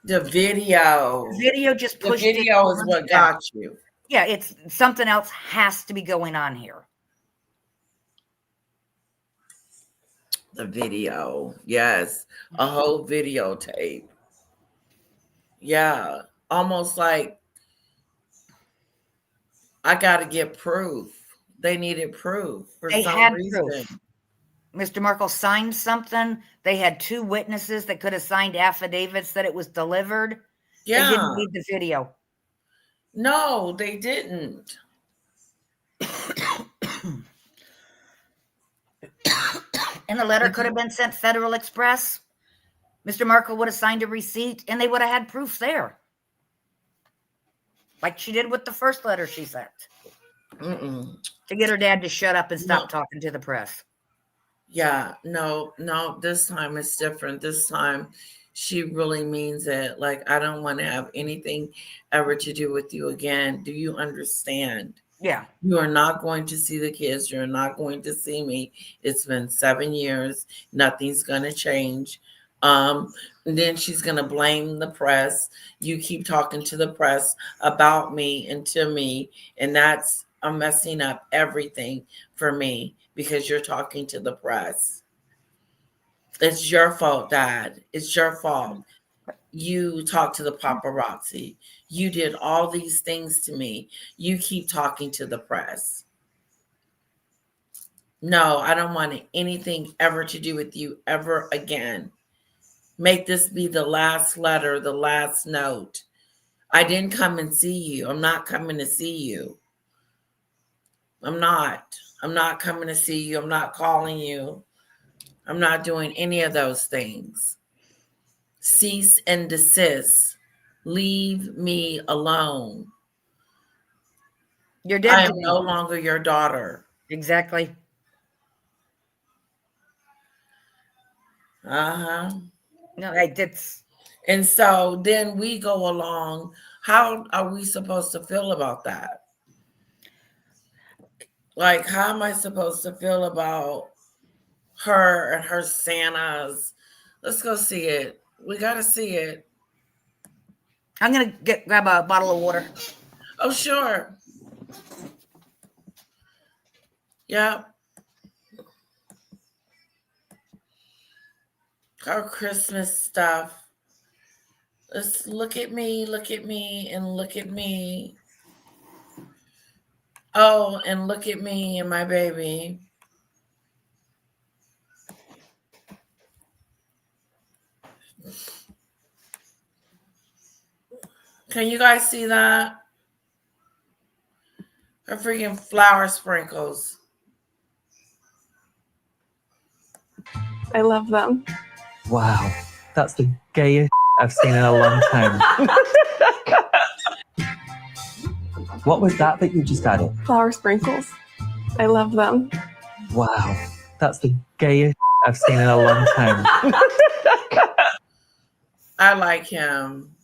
The video.
The video just pushed it.
The video is what got you.
Yeah, it's something else has to be going on here.
The video. Yes. A whole videotape. Yeah. Almost like I got to get proof. They needed proof for
They
some
had proof.
reason.
Mr. Markle signed something. They had 2 witnesses that could have signed affidavits that it was delivered. They didn't
Yeah.
need the video.
No, they didn't.
And the letter could have been sent Federal Express. Mr. Markle would have signed a receipt and they would have had proof there. Like she did with the first letter she sent.
Mm-mm.
To get her dad to shut up and stop
No.
talking to the press.
Yeah, no, this time it's different. This time she really means it. Like, I don't want to have anything ever to do with you again. Do you understand?
Yeah.
You are not going to see the kids. You're not going to see me. It's been 7 years. Nothing's going to change. And then she's going to blame the press. You keep talking to the press about me and to me, and that's messing up everything for me because you're talking to the press. It's your fault, Dad. It's your fault. You talked to the paparazzi. You did all these things to me. You keep talking to the press. No, I don't want anything ever to do with you ever again. Make this be the last letter, the last note. I didn't come and see you. I'm not coming to see you. I'm not. I'm not coming to see you. I'm not calling you. I'm not doing any of those things. Cease and desist. Leave me alone.
You're
I
dead
am
to
no
me.
longer your daughter.
Exactly.
Uh-huh.
No, it's
And so then we go along. How are we supposed to feel about that? Like, how am I supposed to feel about her and her Santas? Let's go see it. We got to see it.
I'm gonna grab a bottle of water.
Oh, sure. Yeah. Our Christmas stuff. Let's look at me, and look at me. Oh, and look at me and my baby. Can you guys see that? Her freaking flower sprinkles.
I love them.
Wow, that's the gayest I've seen in a long time. What was that you just added?
Flower sprinkles. I love them.
Wow, that's the gayest I've seen in a long time.
I like him.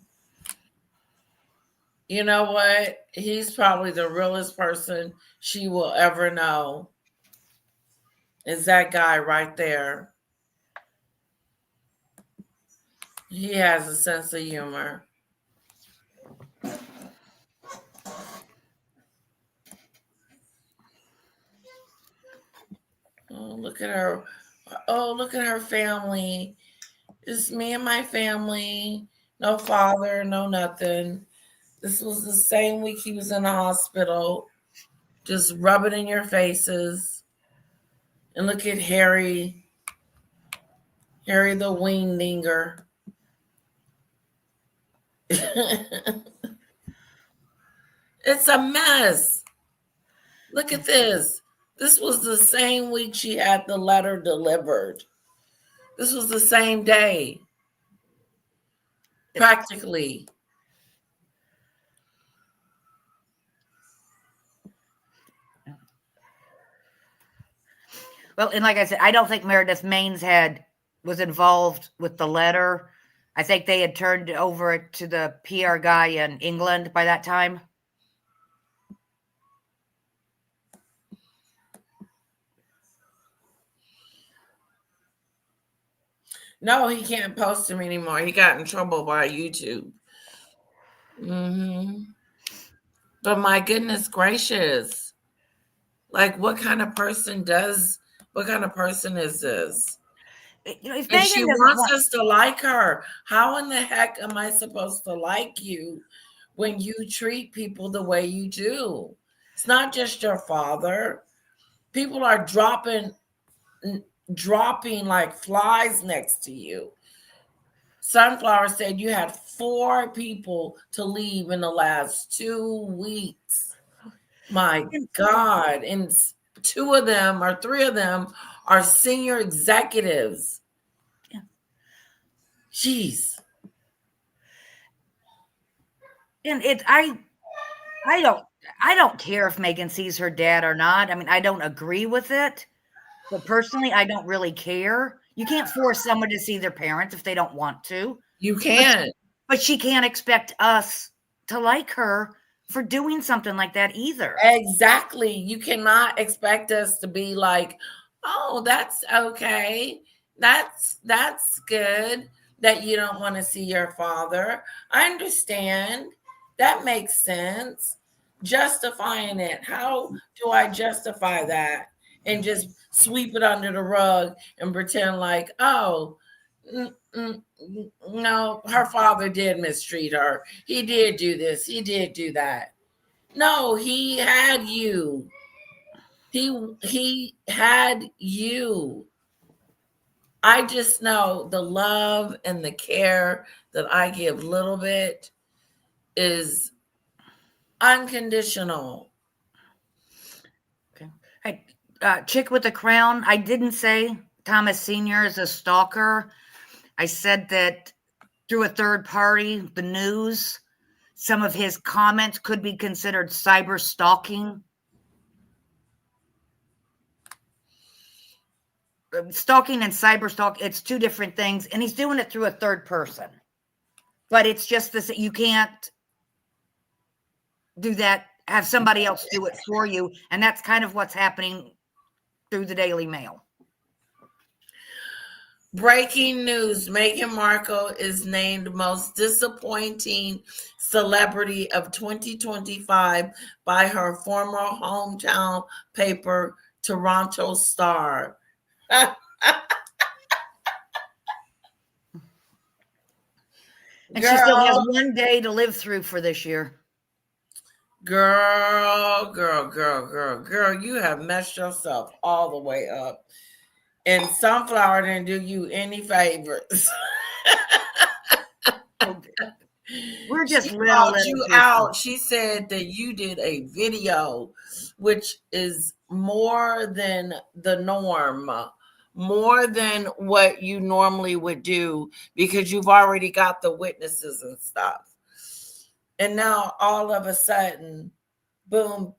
You know what? He's probably the realest person she will ever know. Is that guy right there. He has a sense of humor. Oh, look at her. Oh, look at her family. It's me and my family. No father, no nothing. This was the same week he was in the hospital. Just rub it in your faces. And look at Harry. Harry the Weendinger. It's a mess. Look at this. This was the same week she had the letter delivered. This was the same day. Practically.
Well, and like I said, I don't think Meredith Maines was involved with the letter. I think they had turned over to the PR guy in England by that time.
No, he can't post them anymore. He got in trouble by YouTube. But my goodness gracious. Like, what kind of person is this?
if
And
Megan
she
doesn't
wants
want,
us to like her. How in the heck am I supposed to like you when you treat people the way you do? It's not just your father. People are dropping like flies next to you. Sunflower said you had 4 people to leave in the last 2 weeks. My God. And 2 of them or 3 of them are senior executives.
Yeah.
Jeez.
and I don't care if Megan sees her dad or not. I mean, I don't agree with it, but personally, I don't really care. You can't force someone to see their parents if they don't want to.
You can't.
But she can't expect us to like her for doing something like that either.
Exactly. You cannot expect us to be like, "Oh, that's okay. That's good that you don't want to see your father. I understand. That makes sense." Justifying it. How do I justify that? And just sweep it under the rug and pretend like, "Oh, no, her father did mistreat her. He did do this. He did do that." No, he had you. He had you. I just know the love and the care that I give Little Bit is unconditional.
Okay. Hey, Chick with the Crown, I didn't say Thomas Sr. is a stalker. I said that through a third party, the news, some of his comments could be considered cyber stalking. Stalking and cyber stalk, it's 2 different things, and he's doing it through a third person. But it's just this, you can't do that, have somebody else do it for you, and that's kind of what's happening through the Daily Mail.
Breaking news: Meghan Markle is named most disappointing celebrity of 2025 by her former hometown paper, Toronto Star.
And she still has 1 day to live through for this year.
Girl, you have messed yourself all the way up. And Sunflower didn't do you any favors.
We're just
She
little
called you
people.
out. She said that you did a video, which is more than the norm, more than what you normally would do, because you've already got the witnesses and stuff. And now all of a sudden, boom.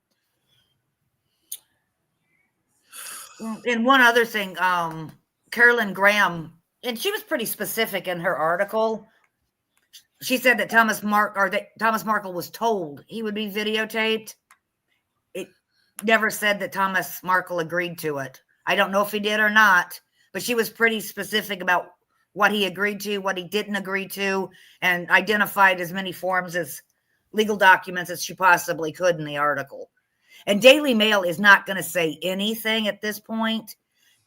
And one other thing, Carolyn Graham, and she was pretty specific in her article. She said that Thomas Markle was told he would be videotaped. It never said that Thomas Markle agreed to it. I don't know if he did or not, but she was pretty specific about what he agreed to, what he didn't agree to, and identified as many forms as legal documents as she possibly could in the article. And Daily Mail is not going to say anything at this point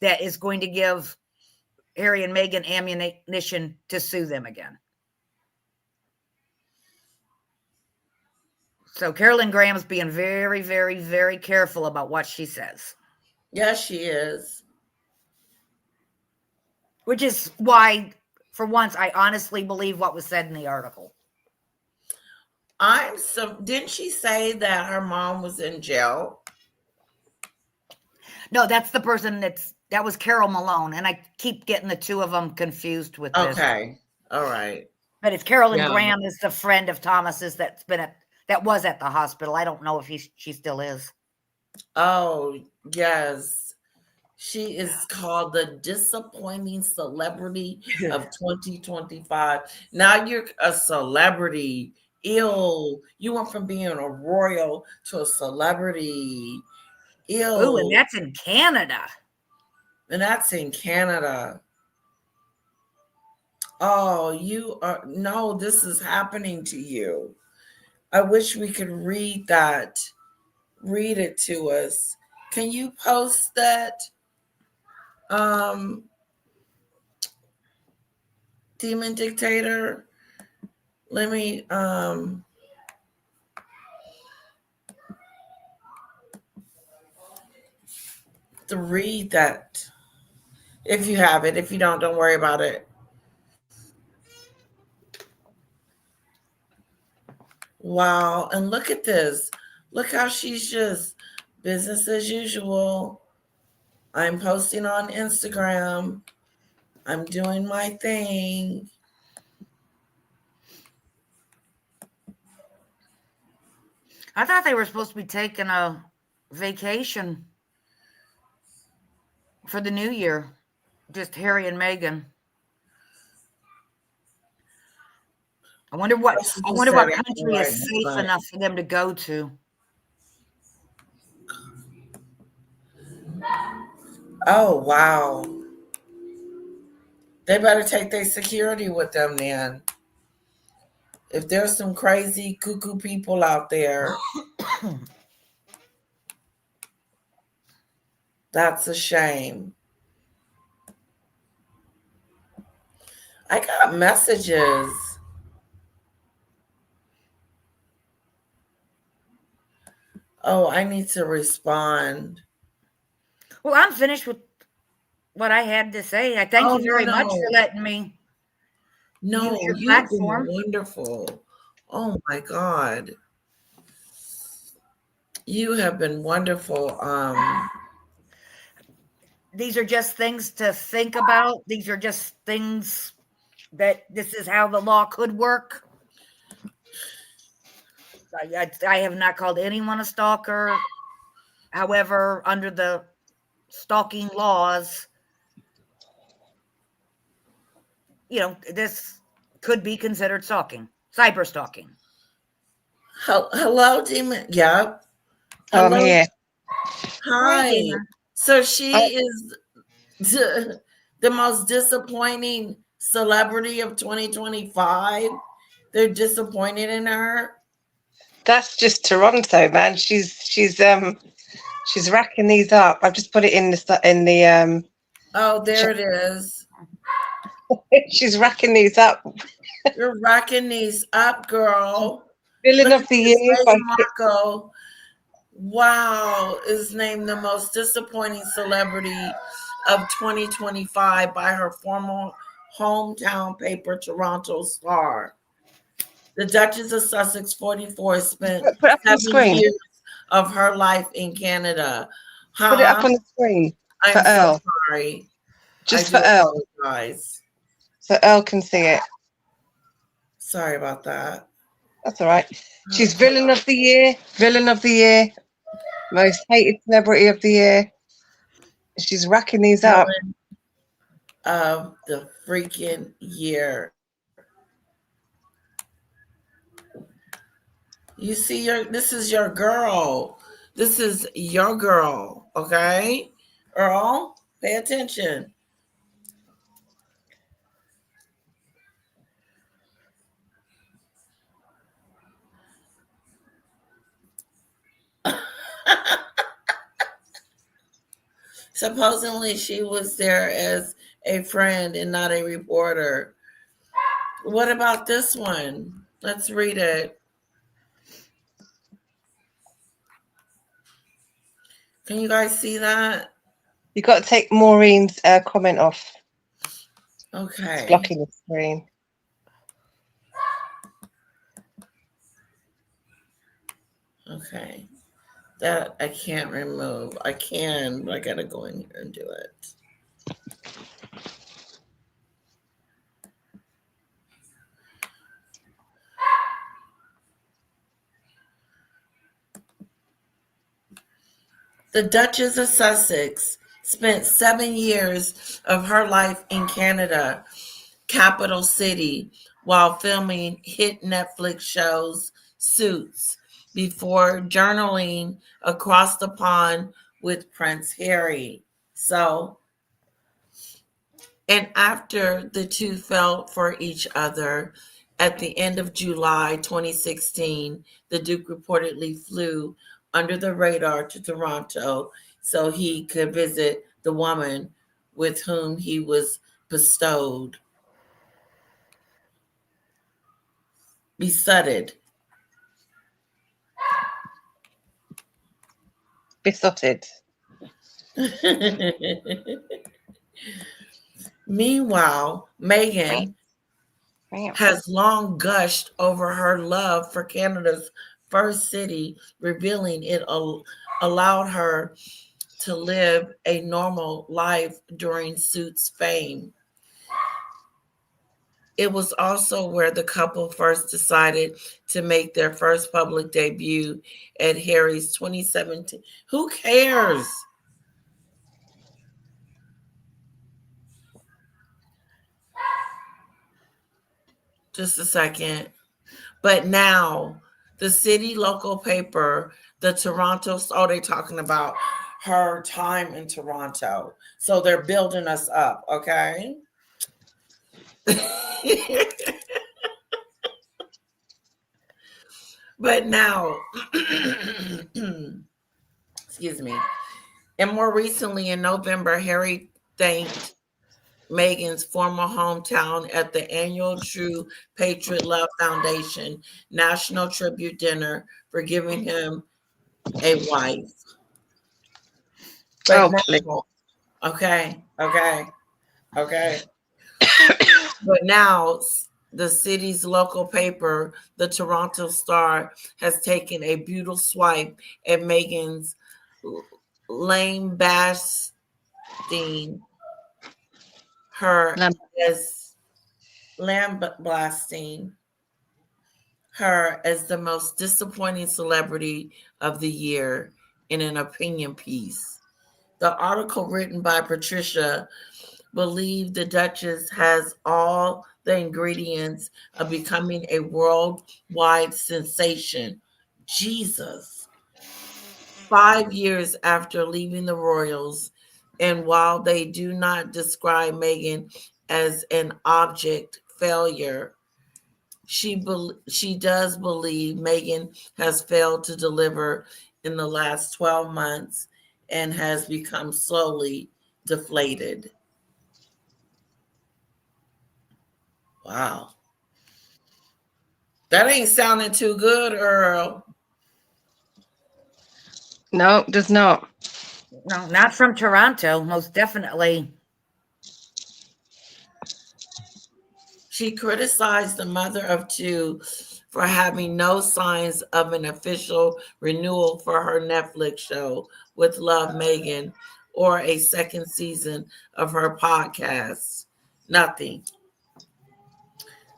that is going to give Harry and Meghan ammunition to sue them again. So Carolyn Graham's being very, very, very careful about what she says.
Yes, she is.
Which is why, for once, I honestly believe what was said in the article.
Didn't she say that her mom was in jail?
No, that's the person that was Carol Malone, and I keep getting the 2 of them confused with this.
Okay, all right.
But it's Carolyn Graham is the friend of Thomas's that was at the hospital. I don't know if she still is.
Oh, yes. She is called the disappointing celebrity of 2025. Now you're a celebrity. Ew. You went from being a royal to a celebrity. Ew.
Ooh, and that's in Canada.
And that's in Canada. Oh, no, this is happening to you. I wish we could read that. Read it to us. Can you post that? Demon Dictator. Let me to read that. If you have it. If you don't worry about it. Wow. And look at this. Look how she's just business as usual. I'm posting on Instagram. I'm doing my thing.
I thought they were supposed to be taking a vacation for the new year. Just Harry and Meghan. I wonder what country is safe enough for them to go to.
Oh, wow. They better take their security with them then. If there's some crazy cuckoo people out there, that's a shame. I got messages. Oh, I need to respond.
Well, I'm finished with what I had to say. I thank you very much for letting me.
No,
use your
you've
platform.
been wonderful. Oh my God. You have been wonderful.
These are just things to think about. These are just things that this is how the law could work. I have not called anyone a stalker. However, under the stalking laws, this could be considered stalking, cyber stalking.
Hello, Demon. Yep.
Oh, I'm here.
Hi.
Demon.
So she is the most disappointing celebrity of 2025. They're disappointed in her.
That's just Toronto, man. She's racking these up. I've just put it in the
Oh, there it is.
she's racking these up.
You're racking these up, girl.
Villain of the year.
Marco, wow, is named the most disappointing celebrity of 2025 by her former hometown paper, Toronto Star. The Duchess of Sussex, 44, spent
Put it up on the
7
screen.
years of her life in Canada.
Put it up on the screen.
I'm
for
so
Earl.
sorry.
Just
I
for
do
Earl.
apologize.
So Earl can see it.
Sorry about that.
That's all right. She's villain of the year. Villain of the year. Most hated celebrity of the year. She's racking these up.
Of the freaking year. You see, this is your girl. This is your girl, okay? Earl, pay attention. Supposedly she was there as a friend and not a reporter. What about this one? Let's read it. Can you guys see that?
You've got to take Maureen's comment off.
Okay.
It's blocking the screen.
Okay. That I can't remove. I can, but I gotta go in here and do it. The Duchess of Sussex spent 7 years of her life in Canada, capital city, while filming hit Netflix shows Suits before journaling across the pond with Prince Harry. So, and after the two fell for each other at the end of July 2016, the Duke reportedly flew under the radar to Toronto so he could visit the woman with whom he was bestowed. besotted.
Besotted.
Meanwhile, Megan has long gushed over her love for Canada's first city, revealing it allowed her to live a normal life during Suits' fame. It was also where the couple first decided to make their first public debut at Harry's 2017. Who cares? Just a second. But now, the city local paper, the Toronto, oh, they're talking about her time in Toronto. So they're building us up, okay? But now, excuse me. And more recently, in November, Harry thanked Meghan's former hometown at the annual True Patriot Love Foundation National Tribute Dinner for giving him a wife. But now, okay. But now the city's local paper, the Toronto Star, has taken a brutal swipe at Meghan's lambasting her as the most disappointing celebrity of the year in an opinion piece. The article, written by Patricia, believed the Duchess has all the ingredients of becoming a worldwide sensation. Jesus. 5 years after leaving the royals, and while they do not describe Meghan as an object failure, she does believe Meghan has failed to deliver in the last 12 months and has become slowly deflated. Wow. That ain't sounding too good, Earl.
No, does not.
No, not from Toronto, most definitely.
She criticized the mother of two for having no signs of an official renewal for her Netflix show with Love Meghan or a second season of her podcast. Nothing.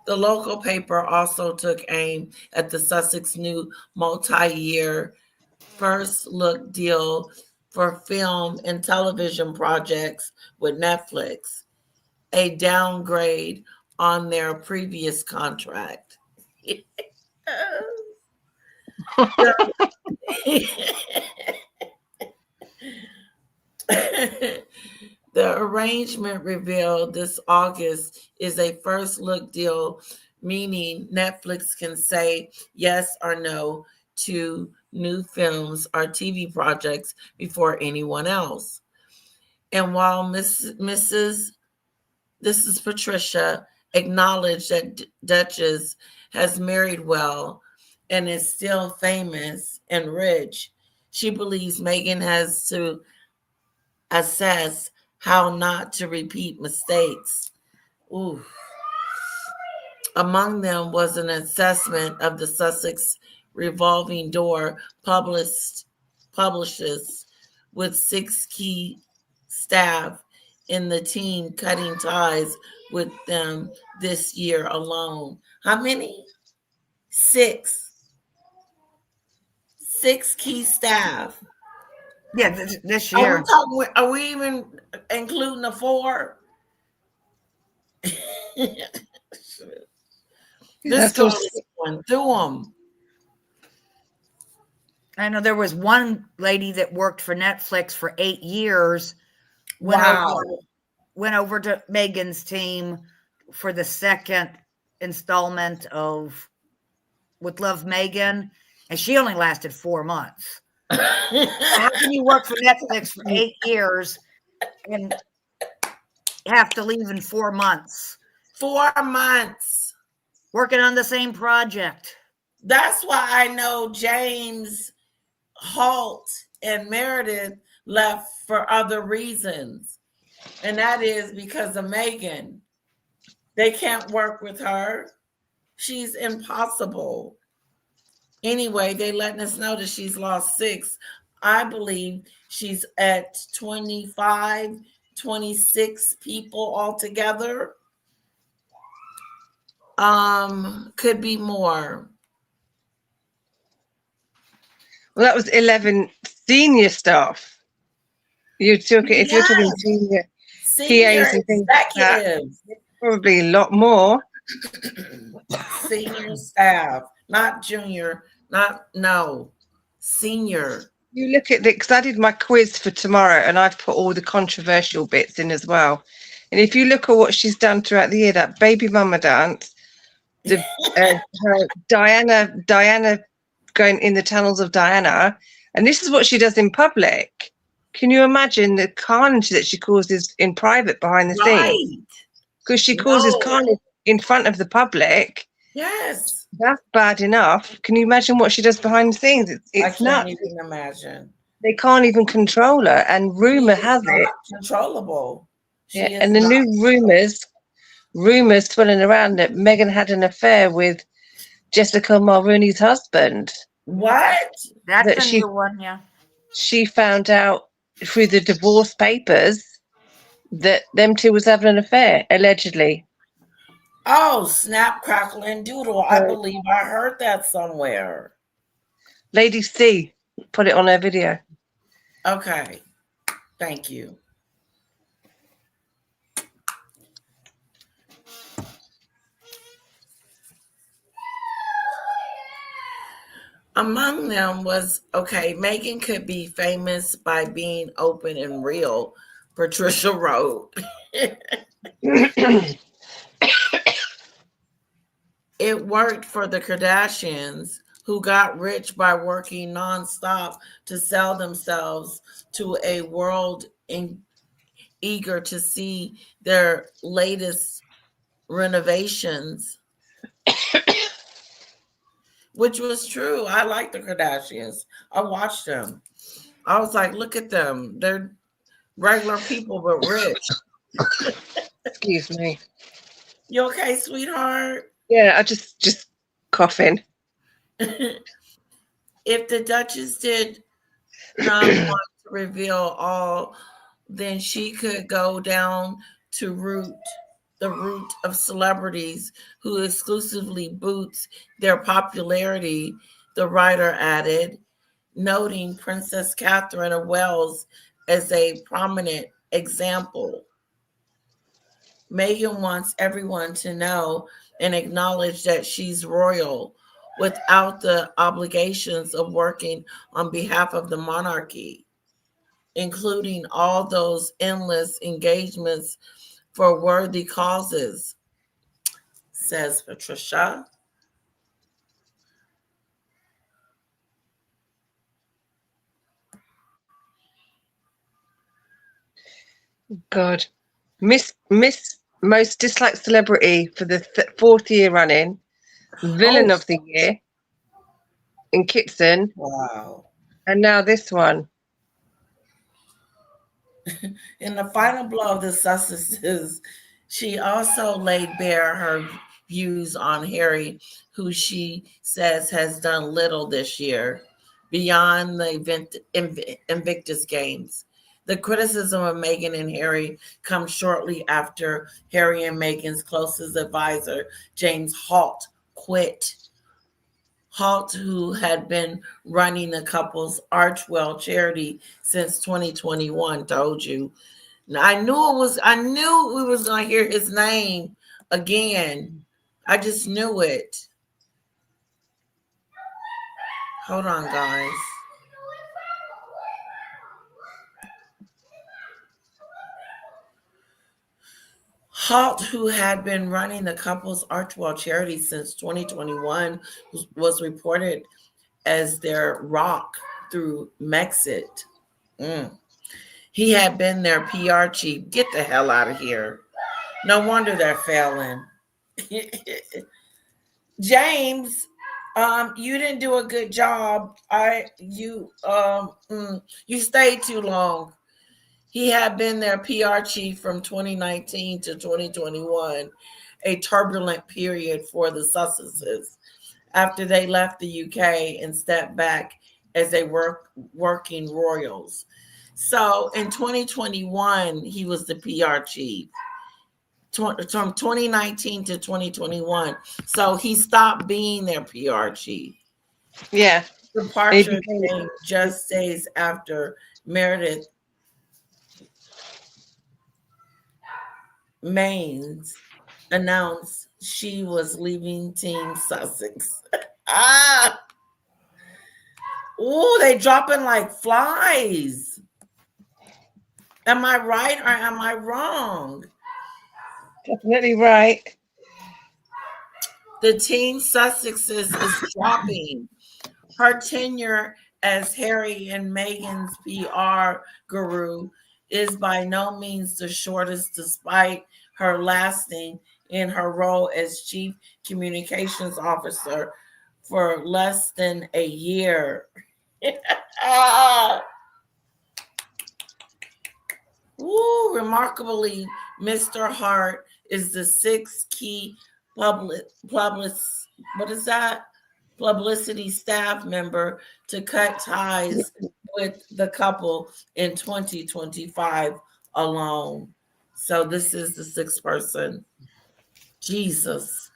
The local paper also took aim at the Sussex new multi-year first look deal for film and television projects with Netflix, a downgrade on their previous contract. The arrangement revealed this August is a first look deal, meaning Netflix can say yes or no to new films or TV projects before anyone else. And while this is Patricia, acknowledged that Duchess has married well and is still famous and rich, she believes Meghan has to assess how not to repeat mistakes. Ooh. Among them was an assessment of the Sussex revolving door publishes with 6 key staff in the team cutting ties with them this year alone. How many? 6. 6 key staff.
Yeah, this year.
Are we even including the 4? This girl is going through them.
I know there was one lady that worked for Netflix for 8 years. Went over to Meghan's team for the second installment of With Love Meghan, and she only lasted 4 months. How can you work for Netflix for 8 years and have to leave in 4 months?
4 months.
Working on the same project.
That's why I know James Holt and Meredith left for other reasons. And that is because of Megan. They can't work with her. She's impossible. Anyway, they letting us know that she's lost 6. I believe she's at 25, 26 people altogether. Could be more.
Well, that was 11 senior staff. You took it, if you're talking senior
Senior
PAs and things like that,
executives,
probably a lot more.
senior staff, not junior, senior.
You look at it, because I did my quiz for tomorrow and I've put all the controversial bits in as well. And if you look at what she's done throughout the year, that baby mama dance, the her Diana going in the tunnels of Diana, and this is what she does in public. Can you imagine the carnage that she causes in private behind the scenes? Because she causes carnage in front of the public.
Yes.
That's bad enough. Can you imagine what she does behind the scenes? It's
I
not.
can't even imagine.
They can't even control her, and rumor
She is
has it.
not controllable. She
Yeah,
is
and the
not.
new rumors swirling around that Meghan had an affair with Jessica Mulrooney's husband.
What?
That's
That
a
she-
new one, yeah.
She found out through the divorce papers that them two was having an affair, allegedly.
Oh, snap, crackle, and doodle. I
Oh.
believe I heard that somewhere.
Lady C put it on her video.
Okay. Thank you. Among them was, okay, Megan could be famous by being open and real, Patricia wrote. It worked for the Kardashians, who got rich by working nonstop to sell themselves to a world eager to see their latest renovations. Which was true. I like the Kardashians. I watched them. I was like, look at them. They're regular people, but rich.
Excuse me.
You okay, sweetheart?
Yeah, I just coughing.
If the Duchess did not want to reveal all, then she could go down to the root of celebrities who exclusively boosts their popularity, the writer added, noting Princess Catherine of Wales as a prominent example. Meghan wants everyone to know and acknowledge that she's royal without the obligations of working on behalf of the monarchy, including all those endless engagements for worthy causes, says Patricia.
God. Miss Most Disliked Celebrity for the 4th year running, Villain of the Year in Kitson,
Wow.
and now this one.
In the final blow of the Sussexes, she also laid bare her views on Harry, who she says has done little this year beyond the Invictus Games. The criticism of Meghan and Harry comes shortly after Harry and Meghan's closest advisor, James Holt, quit. Holt, who had been running the couple's Archewell charity since 2021, told you. Now, I knew we was going to hear his name again. I just knew it. Hold on, guys. Holt, who had been running the couple's Archewell charity since 2021, was reported as their rock through Mexit. He had been their PR chief. Get the hell out of here. No wonder they're failing. James, you didn't do a good job. You stayed too long. He had been their PR chief from 2019 to 2021, a turbulent period for the Sussexes after they left the UK and stepped back as they were working royals. So in 2021, he was the PR chief. From 2019 to 2021. So he stopped being their PR chief.
Yeah.
Departure came just days after Meredith Maines announced she was leaving Team Sussex. Oh, they dropping like flies. Am I right or am I wrong?
Definitely right.
The Team Sussexes is dropping. Her tenure as Harry and Meghan's PR guru is by no means the shortest, despite her lasting in her role as chief communications officer for less than a year. Woo, remarkably, Mr. Hart is the sixth key publicity staff member to cut ties with the couple in 2025 alone. So this is the sixth person. Jesus.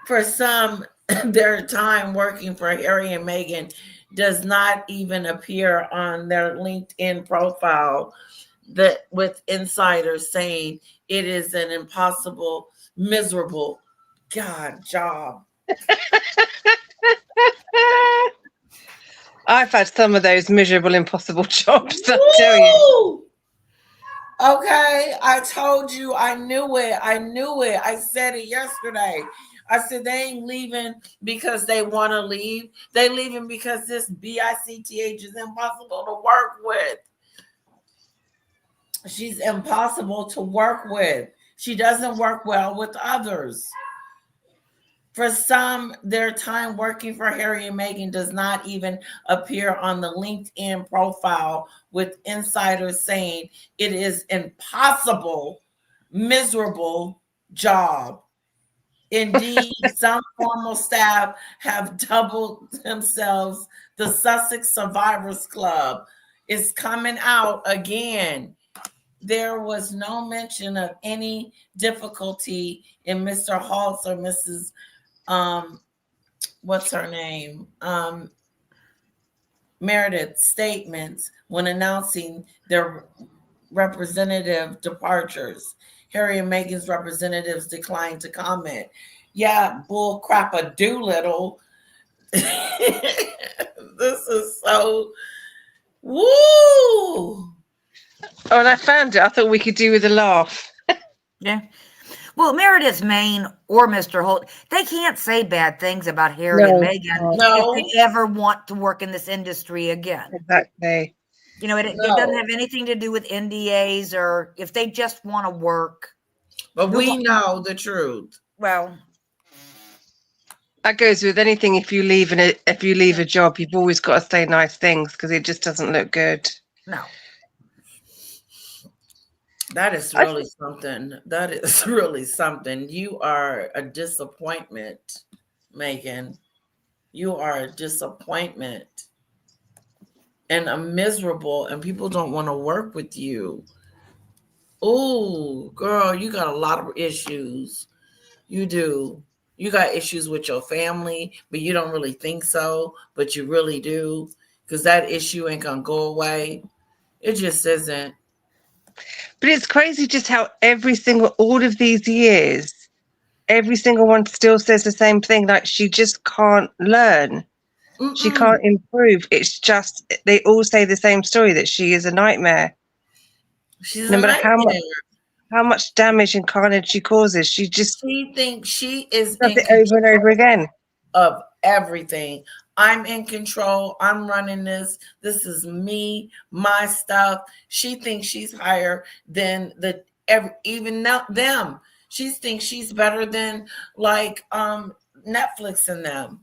For some, their time working for Harry and Meghan does not even appear on their LinkedIn profile, that with insiders saying it is an impossible, miserable job.
I've had some of those miserable, impossible jobs, I'll tell you.
Okay, I told you, I knew it. I said it yesterday. I said they ain't leaving because they want to leave. They leaving because this BICTH is impossible to work with. She's impossible to work with. She doesn't work well with others. For some, their time working for Harry and Meghan does not even appear on the LinkedIn profile, with insiders saying it is impossible, miserable job. Indeed, some formal staff have doubled themselves. The Sussex Survivors Club is coming out again. There was no mention of any difficulty in Mr. Halt's or Mrs. What's her name? Meredith's statements when announcing their representative departures. Harry and Meghan's representatives declined to comment. Yeah, bull crap a doolittle. This is so woo.
Oh, and I found it. I thought we could do with a laugh.
Yeah. Well, Meredith Maine or Mr. Holt, they can't say bad things about Harry and Meghan
No.
if they ever want to work in this industry again.
Exactly.
You know, it doesn't have anything to do with NDAs or if they just want to work.
But we know the truth.
Well,
that goes with anything. If you leave a job, you've always got to say nice things because it just doesn't look good.
no.
That is really something. That is really something. You are a disappointment, Meghan. You are a disappointment and a miserable, and people don't want to work with you. Oh, girl, you got a lot of issues. You do. You got issues with your family, but you don't really think so, but you really do, because that issue ain't gonna go away. It just isn't.
But it's crazy just how all of these years, every single one still says the same thing. Like she just can't learn. Mm-mm. She can't improve. It's just, they all say the same story, that she is a nightmare.
She's
no
a
matter
nightmare.
how much damage and carnage she causes, she thinks
she is
does it over and over again.
Of everything. I'm in control. I'm running this. This is me, my stuff. She thinks she's higher than even them. She thinks she's better than like Netflix and them.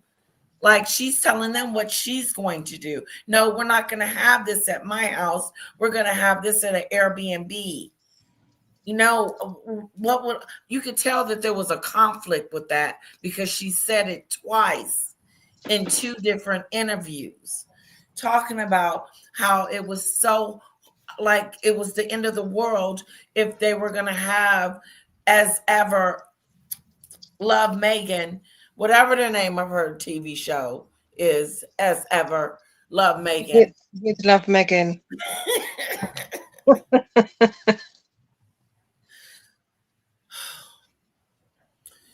Like she's telling them what she's going to do. No, we're not going to have this at my house. We're going to have this at an Airbnb. You know, what would you could tell that there was a conflict with that because she said it twice in 2 different interviews, talking about how it was so like it was the end of the world if they were going to have As Ever Love Megan, whatever the name of her TV show is, As Ever Love Megan.
With Love Megan.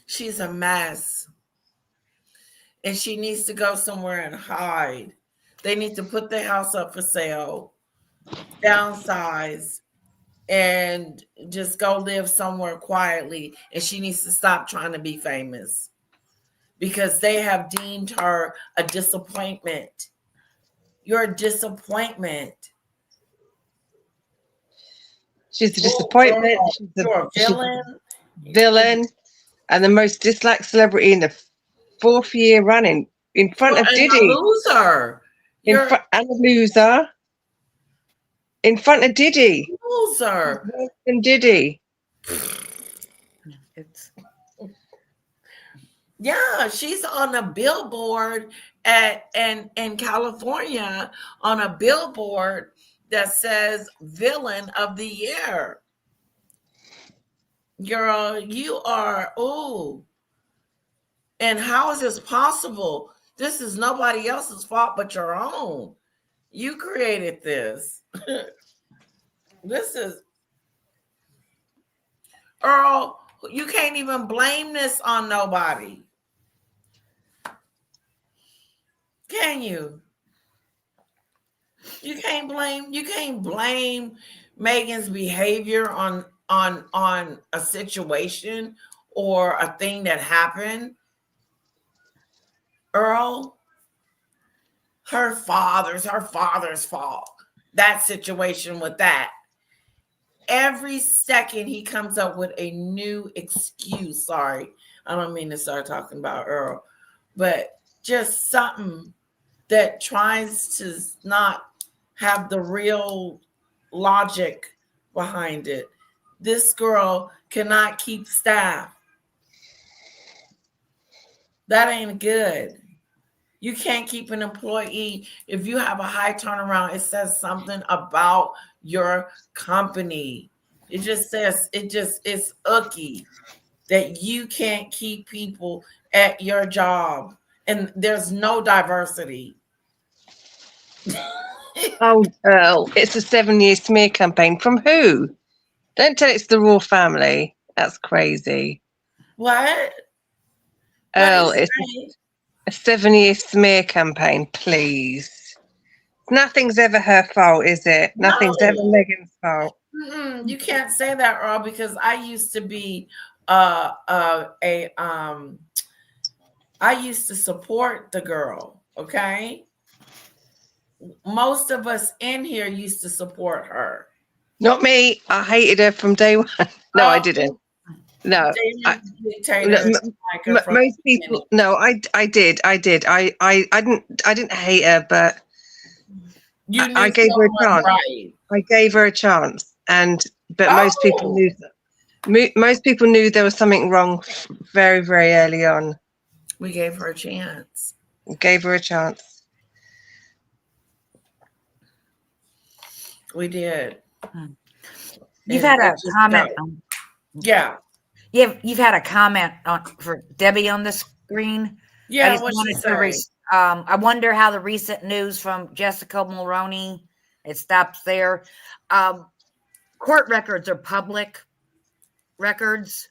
She's a mess. And she needs to go somewhere and hide. They need to put the house up for sale, downsize, and just go live somewhere quietly. And she needs to stop trying to be famous because they have deemed her a disappointment. You're a disappointment.
She's a disappointment.
You're a villain.
Villain. And the most disliked celebrity in the 4th year running, in front of Diddy.
A loser.
And a loser. In front of Diddy.
Loser.
And Diddy.
Yeah, she's on a billboard in California on a billboard that says Villain of the Year. Girl, you are, ooh. And how is this possible? This is nobody else's fault but your own. You created this. This is, Earl, you can't even blame this on nobody. Can you? You can't blame Megan's behavior on a situation or a thing that happened. Earl, her father's fault. That situation with that. Every second he comes up with a new excuse. Sorry, I don't mean to start talking about Earl, but just something that tries to not have the real logic behind it. This girl cannot keep staff. That ain't good. You can't keep an employee. If you have a high turnaround, it says something about your company. It just says, it's icky that you can't keep people at your job and there's no diversity.
Oh, Earl, it's a 7-year smear campaign. From who? Don't tell it's the Raw family. That's crazy.
What?
Earl, it's a 7-year smear campaign, please. Nothing's ever her fault, is it? Nothing's ever Megan's fault.
You can't say that, Earl, because I used to be I used to support the girl, okay? Most of us in here used to support her.
Not me. I hated her from day one. No, I didn't. No, most people. No, I did. I didn't hate her, but I gave her a chance. Right. I gave her a chance, but most people knew. Most people knew there was something wrong very, very early on.
We gave her a chance.
Gave her a chance.
We did.
You've had a comment.
Yeah.
You've had a comment for Debbie on the screen.
Yeah, what she say?
I wonder how the recent news from Jessica Mulroney, it stops there. Court records are public records.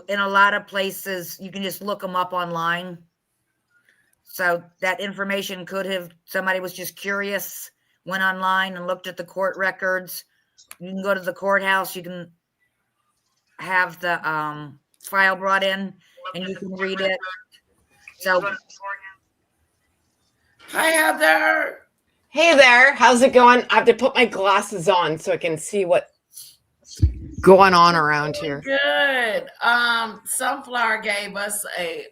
In a lot of places, you can just look them up online. So that information somebody was just curious, went online and looked at the court records. You can go to the courthouse, you can have the file brought in and you can read it. So
Hi, Heather.
Hey there, how's it going? I have to put my glasses on so I can see what's going on around here.
Good. Sunflower gave us a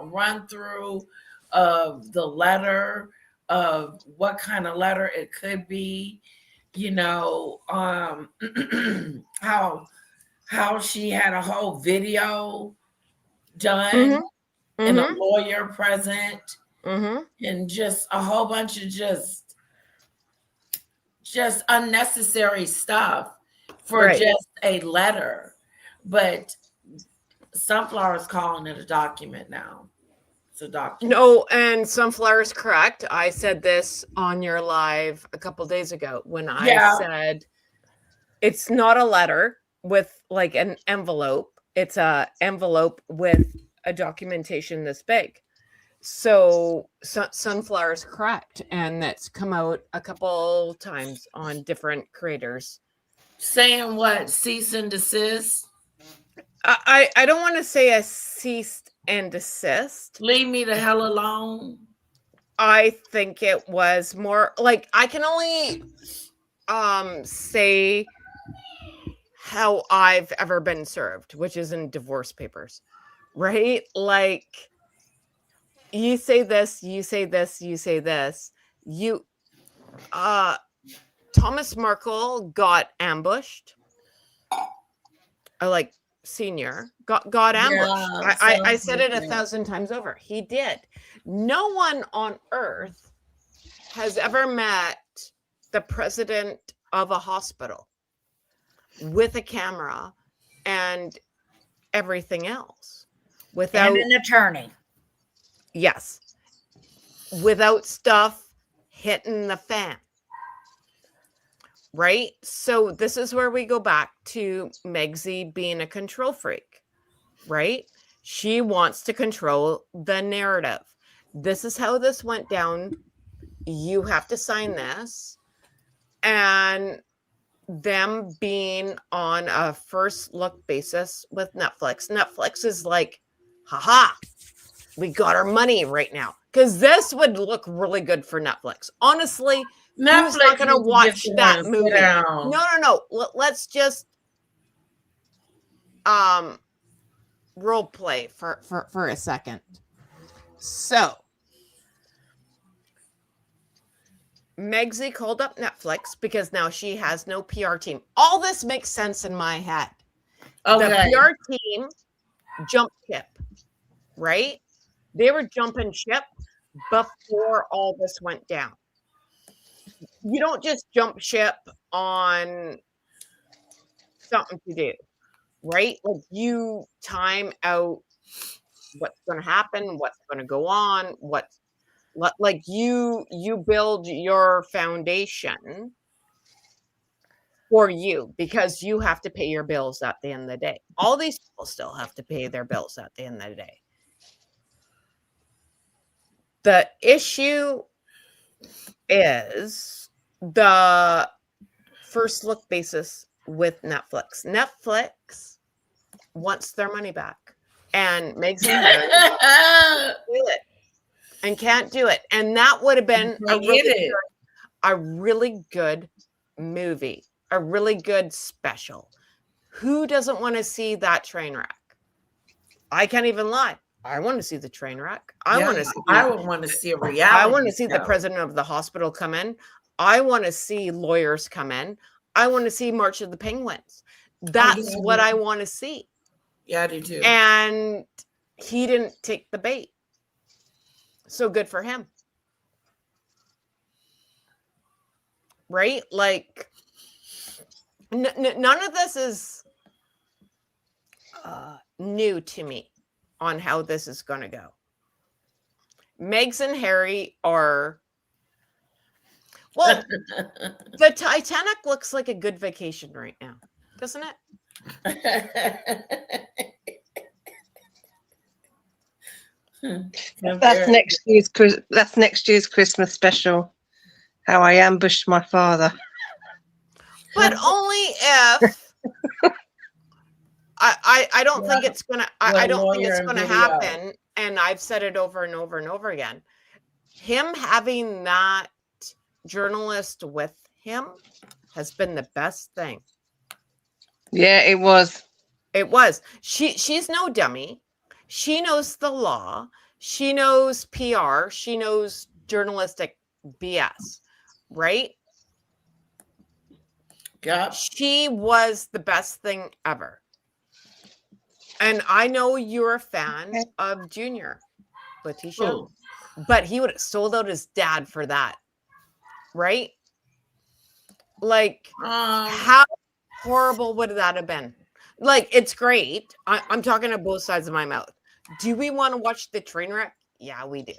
run through of the letter, of what kind of letter it could be. You know, how she had a whole video done
Mhm.
and a
Mhm.
lawyer present,
Mhm.
and just a whole bunch of just unnecessary stuff for
Right.
just a letter. But Sunflower's calling it a document now. It's a document.
No, and Sunflower's correct. I said this on your live a couple days ago when I
Yeah.
said it's not a letter with like an envelope. It's a envelope with a documentation this big. So Sunflower's correct, and that's come out a couple times on different creators.
Saying what? Cease and desist?
I don't want to say a ceased and desist.
Leave me the hell alone.
I think it was more like I can only say how I've ever been served, which is in divorce papers, right? Like you say this, you say this, you say this. You Thomas Markle got ambushed. Like senior got ambushed.
Yeah,
I said it
sounds
1,000 times over. He did. No one on earth has ever met the president of a hospital with a camera and everything else without
And an attorney.
yes, without stuff hitting the fan. Right? So this is where we go back to Megzy being a control freak, right? She wants to control the narrative. This is how this went down. You have to sign this. And them being on a first look basis with Netflix. Netflix is like, haha, we got our money right now. Because this would look really good for Netflix. Honestly, who's not going to watch that movie? No. Let's just role play for a second. So Megzy called up Netflix because now she has no PR team. All this makes sense in my head.
Okay.
The PR team jumped ship, right? They were jumping ship before all this went down. You don't just jump ship on something to do, right? Like you time out what's going to happen, what's going to go on, like you build your foundation for you because you have to pay your bills at the end of the day. All these people still have to pay their bills at the end of the day. The issue is the first look basis with Netflix. Netflix wants their money back and makes it do it and can't do it. And that would have been a really good movie, a really good special. Who doesn't want to see that train wreck? I can't even lie. I want to see the train wreck. I
would want to see a reality.
I want to see the president of the hospital come in. I want to see lawyers come in. I want to see March of the Penguins. That's what I want to see.
Yeah, I do too.
And he didn't take the bait. So good for him. Right? Like, none of this is new to me on how this is going to go. Megs and Harry are, well, the Titanic looks like a good vacation right now, doesn't it?
That's next year's Christmas special. How I ambushed my father.
But only if I don't think it's gonna I don't think it's gonna happen. And I've said it over and over and over again. him having that journalist with him has been the best thing.
Yeah, it was.
It was. She's no dummy. She knows the law. She knows PR. She knows journalistic BS, right?
Yep.
She was the best thing ever. And I know you're a fan of Junior, Letitia,
Ooh.
but he would have sold out his dad for that, right? Like, how horrible would that have been? Like, it's great. I'm talking to both sides of my mouth. Do we want to watch the train wreck? Yeah, we do.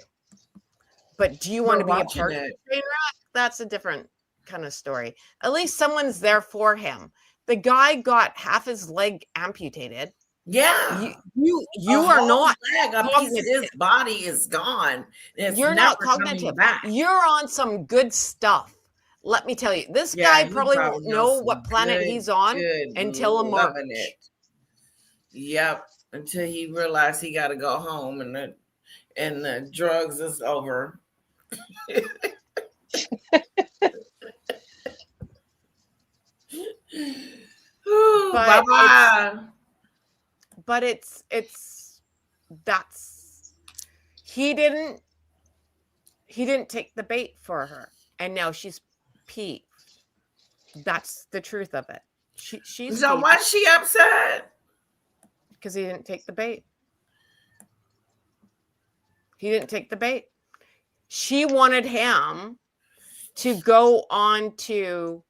But do you want to be a part of the train wreck? That's a different kind of story. At least someone's there for him. The guy got half his leg amputated.
Yeah.
You
A
are
whole
not
leg, a piece of his body is gone. It's
you're not
never coming
cognitive.
back.
You're on some good stuff. Let me tell you, this
Yeah,
guy
he
probably
probably
won't
knows
know
some
what planet
good,
he's on
good,
until a March.
loving it. Yep. Until he realized he got to go home and the drugs is over.
But
bye-bye.
But that's he didn't take the bait for her, and now she's peeved. That's the truth of it. She's
So why is she upset?
because he didn't take the bait. He didn't take the bait. She wanted him to go on to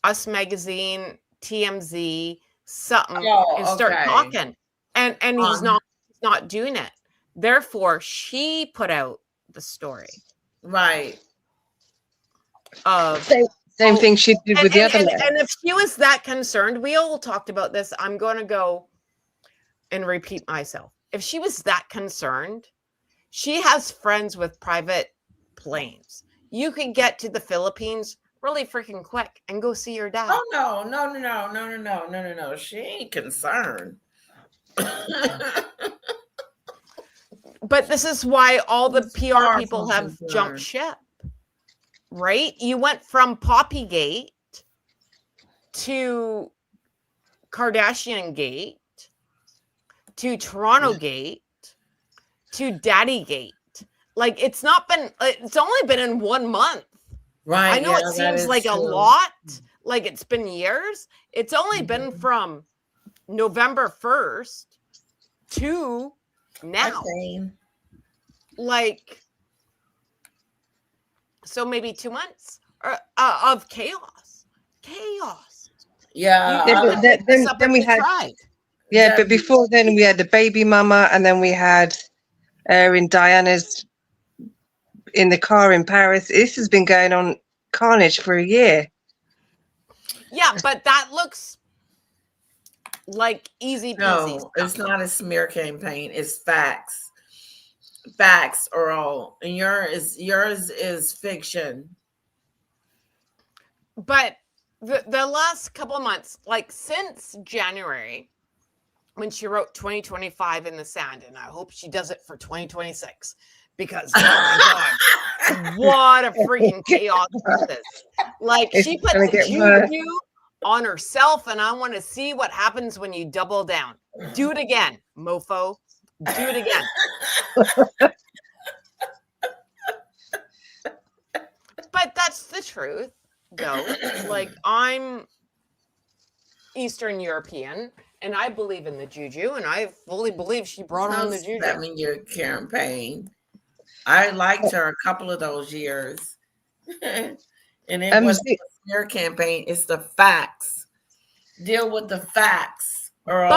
Us Magazine, TMZ, something, and start talking. And he's not doing it. Therefore, she put out the story.
Right.
Of
Same thing she did with the other letter.
And if she was that concerned, we all talked about this. I'm going to go and repeat myself. If she was that concerned, she has friends with private planes. You can get to the Philippines really freaking quick and go see your dad.
Oh no. She ain't concerned.
But this is why all the
It's
PR
far
people
from
have
concerned.
jumped ship. Right? You went from Poppygate to Kardashian Gate to Toronto Gate to Daddy Gate. Like it's only been in 1 month.
Right.
I know it seems like a lot, like it's been years. It's only been from November 1st to now. Like, so maybe 2 months of chaos.
Yeah.
Then we had but before then we had the baby mama, and then we had in Diana's in the car in Paris. This has been going on carnage for a year.
Yeah, but that looks like easy peasy.
No, it's not a smear campaign. It's facts. Facts are all, and yours is fiction.
But the last couple of months, like since January, when she wrote 2025 in the sand, and I hope she does it for 2026, because oh my god, what a freaking chaos this is. Like she put the juju on herself, and I want to see what happens when you double down. Do it again, mofo. Do it again. But that's the truth, though. Like, I'm Eastern European, and I believe in the juju, and I fully believe she brought on the juju.
That means your campaign. I liked her a couple of those years. And it wasn't a smear campaign, it's the facts. Deal with the facts. Or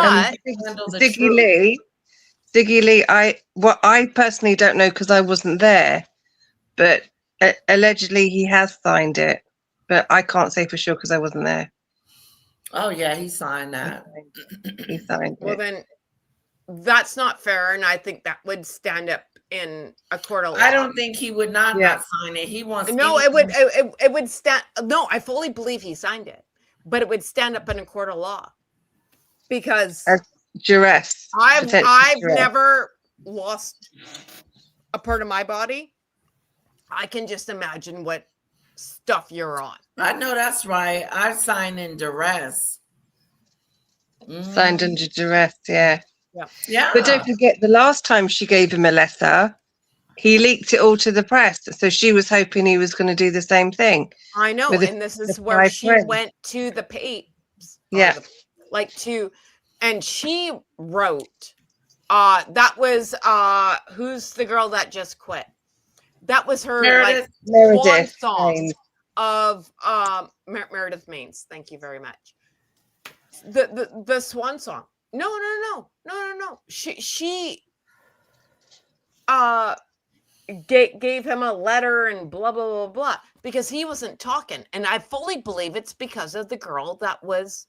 Ziggy Lee, I personally don't know because I wasn't there, but allegedly he has signed it, but I can't say for sure because I wasn't there.
Oh yeah, he signed that.
He signed
well,
it.
then that's not fair, and I think that would stand up in a court of law.
I don't think he would not sign it. He wants
no. It would stand. No, I fully believe he signed it, but it would stand up in a court of law because
duress.
I've never lost a part of my body I can just imagine what stuff you're on.
I know that's right. I signed in duress.
Signed
Mhm.
under duress, yeah.
Yeah.
But don't forget, the last time she gave him a letter, he leaked it all to the press. So she was hoping he was going to do the same thing.
I know,
With
and this is
the
where
5
she
friends.
went to the papes.
Yeah.
And she wrote, that was who's the girl that just quit? That was her
Meredith.
swan
Meredith.
song
Haynes.
of Meredith Maines. Thank you very much. The swan song. No. She gave him a letter and blah blah blah blah because he wasn't talking, and I fully believe it's because of the girl that was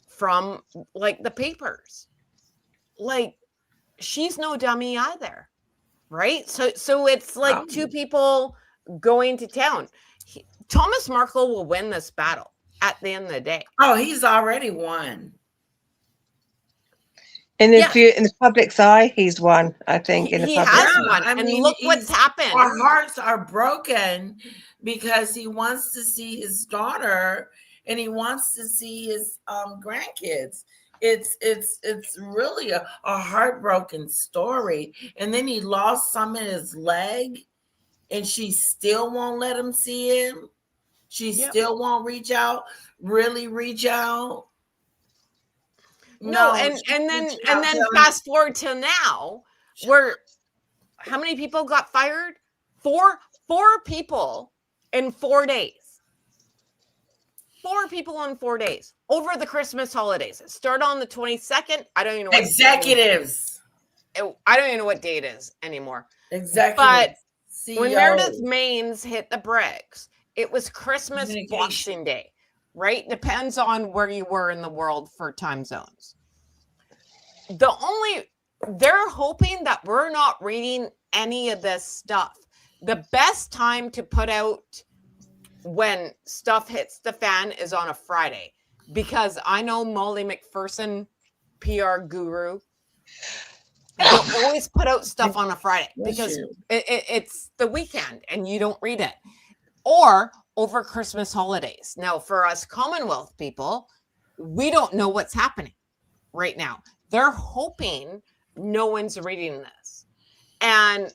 from like the papers. Like, she's no dummy either, right? So it's like two people going to town. Thomas Markle will win this battle at the end of the day.
Oh, he's already won.
And if you're in the public's eye, he's won, I think.
He has won.
I
And
mean,
look what's happened.
Our hearts are broken because he wants to see his daughter and he wants to see his grandkids. It's really a heartbroken story. And then he lost some in his leg and she still won't let him see him. She still won't reach out, really reach out.
No, and then fast forward to now, where how many people got fired? Four people in 4 days. 4 people in 4 days over the Christmas holidays. It started on the 22nd. I don't even know.
Executives.
I don't even know what day it is anymore.
Executives.
But
CEOs.
when Meredith Maines hit the bricks, it was Christmas, Boxing Day, right? Depends on where you were in the world for time zones. They're hoping that we're not reading any of this stuff. The best time to put out when stuff hits the fan is on a Friday, because I know Molly McPherson, PR guru, will always put out stuff on a Friday because it's the weekend and you don't read it. Or over Christmas holidays. Now, for us Commonwealth people, we don't know what's happening right now. They're hoping no one's reading this. And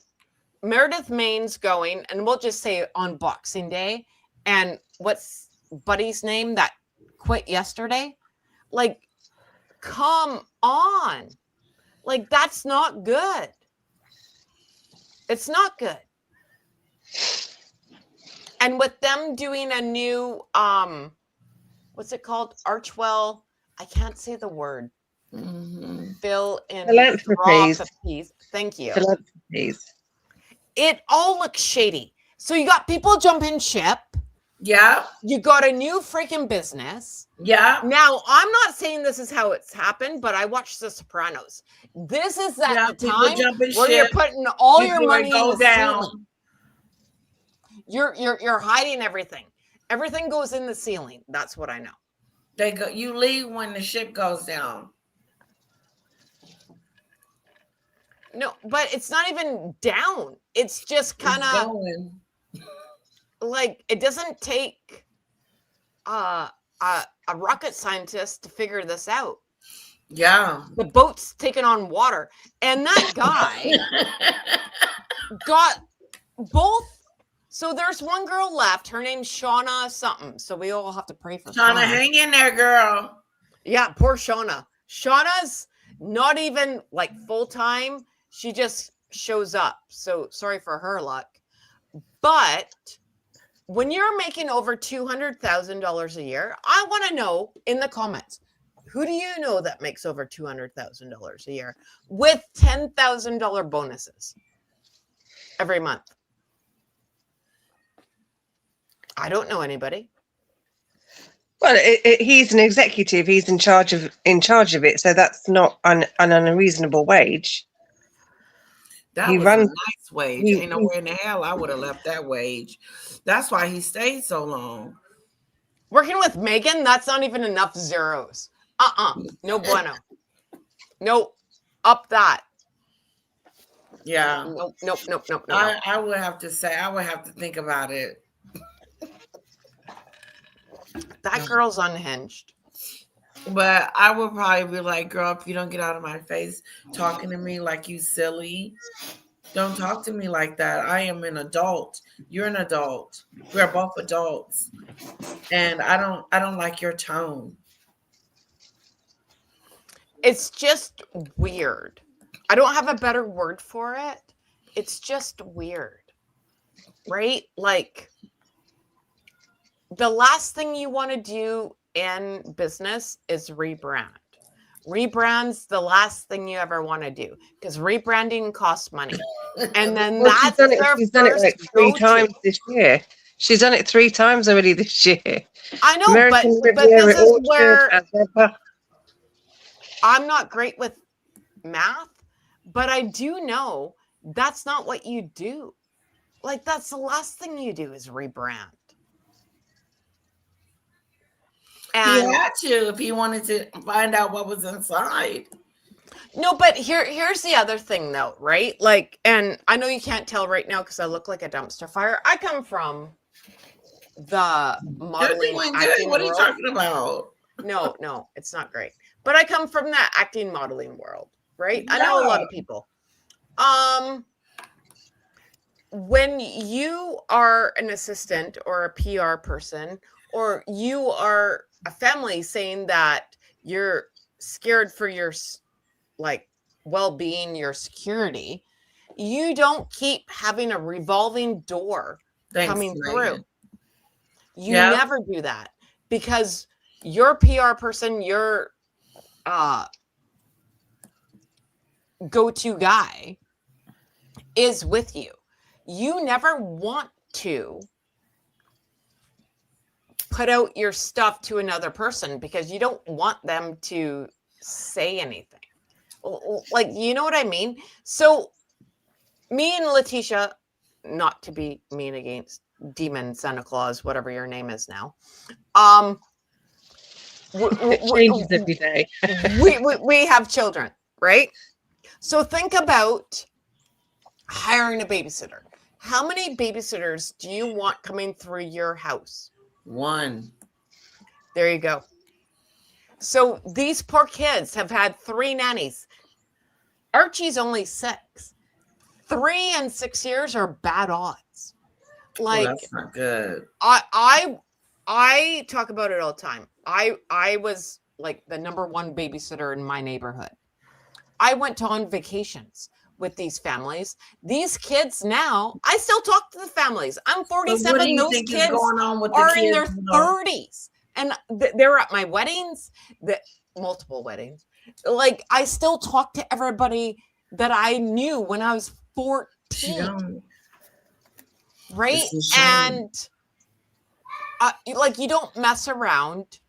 Meredith Maines going, and we'll just say on Boxing Day, and what's Buddy's name that quit yesterday? Like, come on. Like, that's not good. It's not good. And with them doing a new, what's it called? Archwell. I can't say the word. Fill in. Philanthropies. Thank you.
Philanthropies.
It all looks shady. So you got people jumping ship.
Yeah.
You got a new freaking business.
Yeah.
Now, I'm not saying this is how it's happened, but I watched The Sopranos. This is at the time where you're putting all your money in the ceiling. You're hiding everything. Everything goes in the ceiling. That's what I know.
You leave when the ship goes down.
No, but it's not even down. It's just kind of like, it doesn't take a rocket scientist to figure this out.
Yeah.
The boat's taking on water. And that guy got both. So there's one girl left. Her name's Shauna something. So we all have to pray for
Shauna. Hang in there, girl.
Yeah, poor Shauna. Shauna's not even like full-time. She just shows up. So sorry for her luck. But when you're making over $200,000 a year, I want to know in the comments, who do you know that makes over $200,000 a year with $10,000 bonuses every month? I don't know anybody.
Well, he's an executive. He's in charge of it, so that's not an unreasonable wage.
That was a nice wage. Ain't nowhere in the hell I would have left that wage. That's why he stayed so long.
Working with Megan, that's not even enough zeros. No bueno. No, up that.
Yeah.
Nope.
I would have to say, I would have to think about it.
That girl's unhinged.
But I would probably be like, girl, if you don't get out of my face talking to me like you silly, don't talk to me like that. I am an adult. You're an adult. We're both adults. And I don't like your tone.
It's just weird. I don't have a better word for it. It's just weird. Right? Like, the last thing you want to do in business is rebrand. Rebrand's the last thing you ever want to do because rebranding costs money. And then
Well,
that's
she's done it like three times this year. She's done it 3 times already this year.
I know,
American
but
Riviera
this is
Orchard,
where
Azapa.
I'm not great with math, but I do know that's not what you do. Like, that's the last thing you do is rebrand.
He
And
had to if he wanted to find out what was inside.
no, but here's the other thing though, right? Like, and I know you can't tell right now because I look like a dumpster fire. I come from the
You're
modeling
doing
acting
good. What are you
world.
talking about?
No, it's not great. But I come from that acting modeling world, right? I know a lot of people. When you are an assistant or a PR person, or you are a family saying that you're scared for your like well-being, your security, you don't keep having a revolving door
Thanks,
coming
Megan.
through. You
Yeah.
never do that because your PR person, your go-to guy is with you. You never want to put out your stuff to another person because you don't want them to say anything. Like, you know what I mean? So me and Letitia, not to be mean against Demon Santa Claus, whatever your name is now,
It changes every day.
we have children, right? So think about hiring a babysitter. How many babysitters do you want coming through your house?
1.
There you go. So these poor kids have had 3 nannies. Archie's only 6. 3 and 6 years are bad odds. Like,
that's not good.
I talk about it all the time. I was like the #1 babysitter in my neighborhood. I went on vacations with these families. These kids now, I still talk to the families. I'm 47.
What do you
Those
think is
kids
going on with
are
the
in
kids?
their
now?
30s. And they're at my weddings, multiple weddings. Like, I still talk to everybody that I knew when I was 14.
don't.
Right?
It's a shame.
And like, you don't mess around.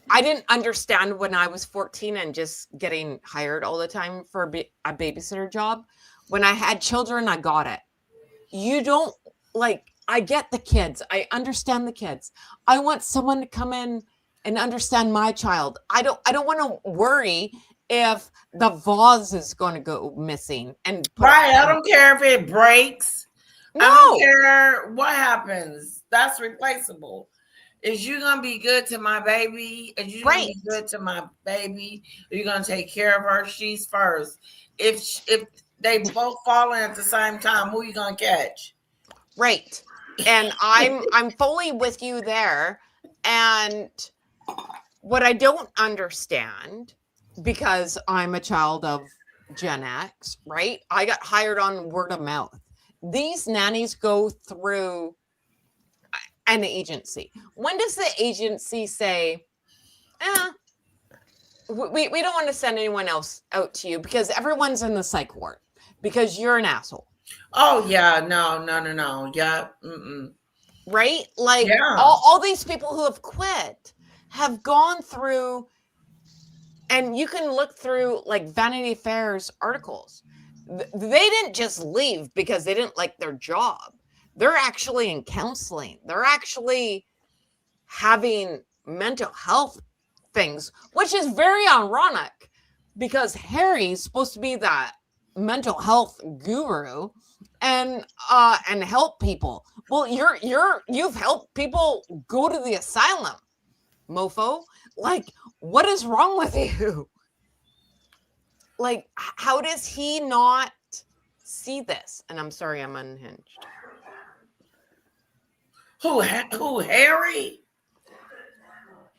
I didn't understand when I was 14 and just getting hired all the time for a babysitter job. When I had children, I got it. You don't, like, I get the kids. I understand the kids. I want someone to come in and understand my child. I don't want to worry if the vase is going to go missing. And
Right. I don't care if it breaks. I don't care what happens. That's replaceable. Is you gonna be good to my baby? Is you gonna be good to my baby? Are you gonna take care of her? She's first. If they both fall in at the same time, who you gonna catch?
Right. And I'm fully with you there. And what I don't understand, because I'm a child of Gen X, right? I got hired on word of mouth. These nannies go through an agency. When does the agency say, we don't want to send anyone else out to you because everyone's in the psych ward because you're an asshole?
Oh yeah, no. Yeah.
Right? Like,
Yeah.
all these people who have quit have gone through, and you can look through like Vanity Fair's articles. They didn't just leave because they didn't like their job. They're actually in counseling. They're actually having mental health things, which is very ironic because Harry's supposed to be that mental health guru and help people. Well, you've helped people go to the asylum, mofo. Like, what is wrong with you? Like, how does he not see this? And I'm sorry, I'm unhinged.
Who, Harry?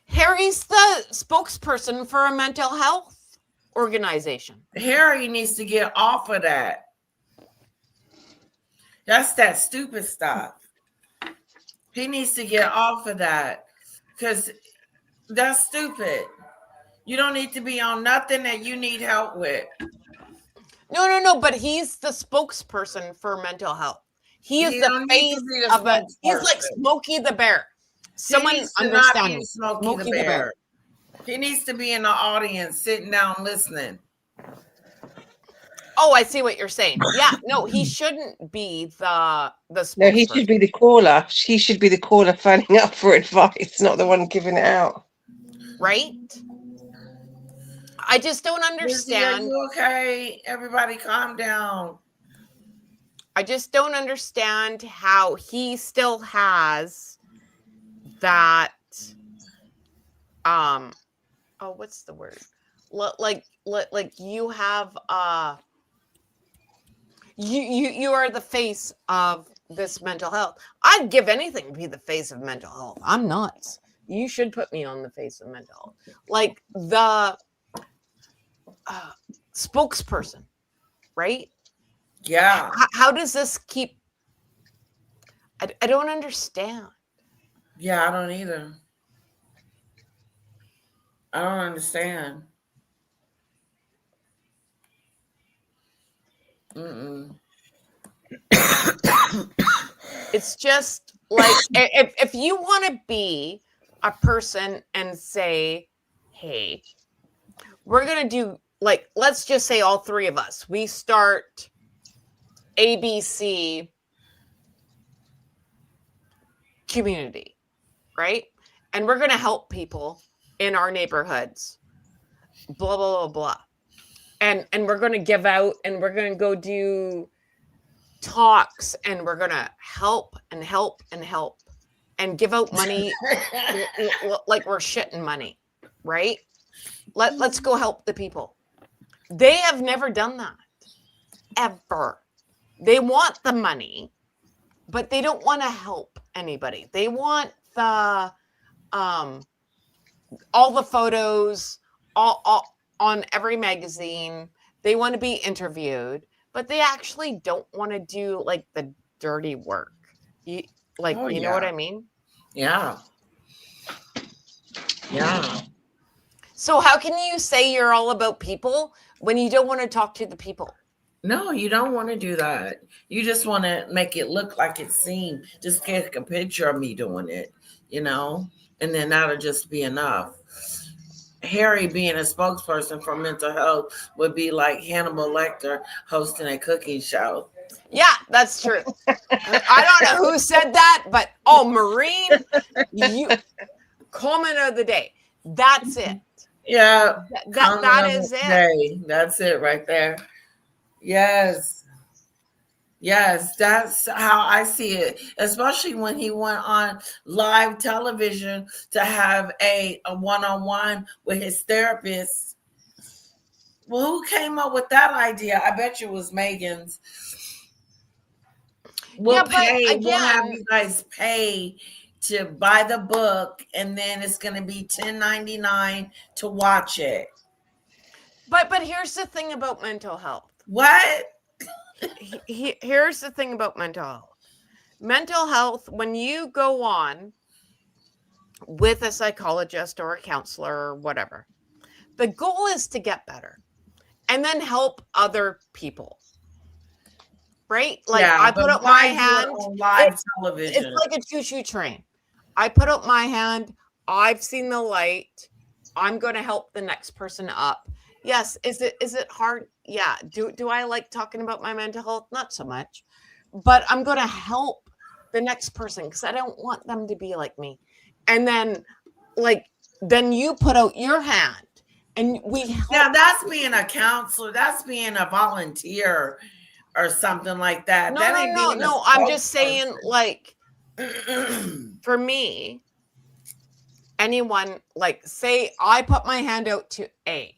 Harry's the spokesperson for a mental health organization.
Harry needs to get off of that. That's that stupid stuff. He needs to get off of that because that's stupid. You don't need to be on nothing that you need help with.
No, but he's the spokesperson for mental health. He is the face of it. He's like Smokey the Bear. Someone understand
Smokey the Bear. He needs to be in the audience, sitting down, listening.
Oh, I see what you're saying. Yeah, no, he shouldn't be the spokesperson.
No, he should be the caller. He should be the caller phoning up for advice, not the one giving it out.
Right? I just don't understand.
Are you okay? Everybody calm down.
I just don't understand how he still has that what's the word? Like you have you are the face of this mental health. I'd give anything to be the face of mental health. I'm nuts. You should put me on the face of mental health. Like the spokesperson, right?
Yeah.
How does this keep? I don't understand.
Yeah, I don't either. I don't understand.
It's just like if you want to be a person and say, hey, we're going to do, like, let's just say all three of us, we start ABC community, right? And we're going to help people in our neighborhoods, blah, blah, blah, blah. And we're going to give out and we're going to go do talks and we're going to help and help and help and give out money like we're shitting money, right? Let's go help the people. They have never done that, ever. They want the money, but they don't want to help anybody. They want the all the photos, all on every magazine. They want to be interviewed, but they actually don't want to do like the dirty work. You know what I mean?
Yeah. Yeah.
So how can you say you're all about people when you don't want to talk to the people?
No, you don't want to do that. You just want to make it look like it seemed. Just take a picture of me doing it, and then that'll just be enough. Harry being a spokesperson for mental health would be like Hannibal Lecter hosting a cooking show.
Yeah, that's true. I don't know who said that, but Maureen, you comment of the day. That's it.
Yeah,
that is it.
Day. That's it right there. Yes, that's how I see it. Especially when he went on live television to have a one-on-one with his therapist. Well, who came up with that idea? I bet you it was Megan's. We'll have you guys pay to buy the book, and then it's going to be $10.99 to watch it.
But here's the thing about mental health.
What?
Here's the thing about mental health. Mental health, when you go on with a psychologist or a counselor or whatever, the goal is to get better and then help other people. Right? Like I put up my hand
on live television.
It's like a choo-choo train. I put up my hand. I've seen the light. I'm going to help the next person up. Yes. Is it hard? Yeah. Do I like talking about my mental health? Not so much, but I'm going to help the next person because I don't want them to be like me. And then you put out your hand And we
Now that's being a counselor. That's being a volunteer or something like that.
no,
That
no,
ain't
no,
being a
no. I'm just saying,
spokesperson.
like, for me, anyone, like, say I put my hand out to A,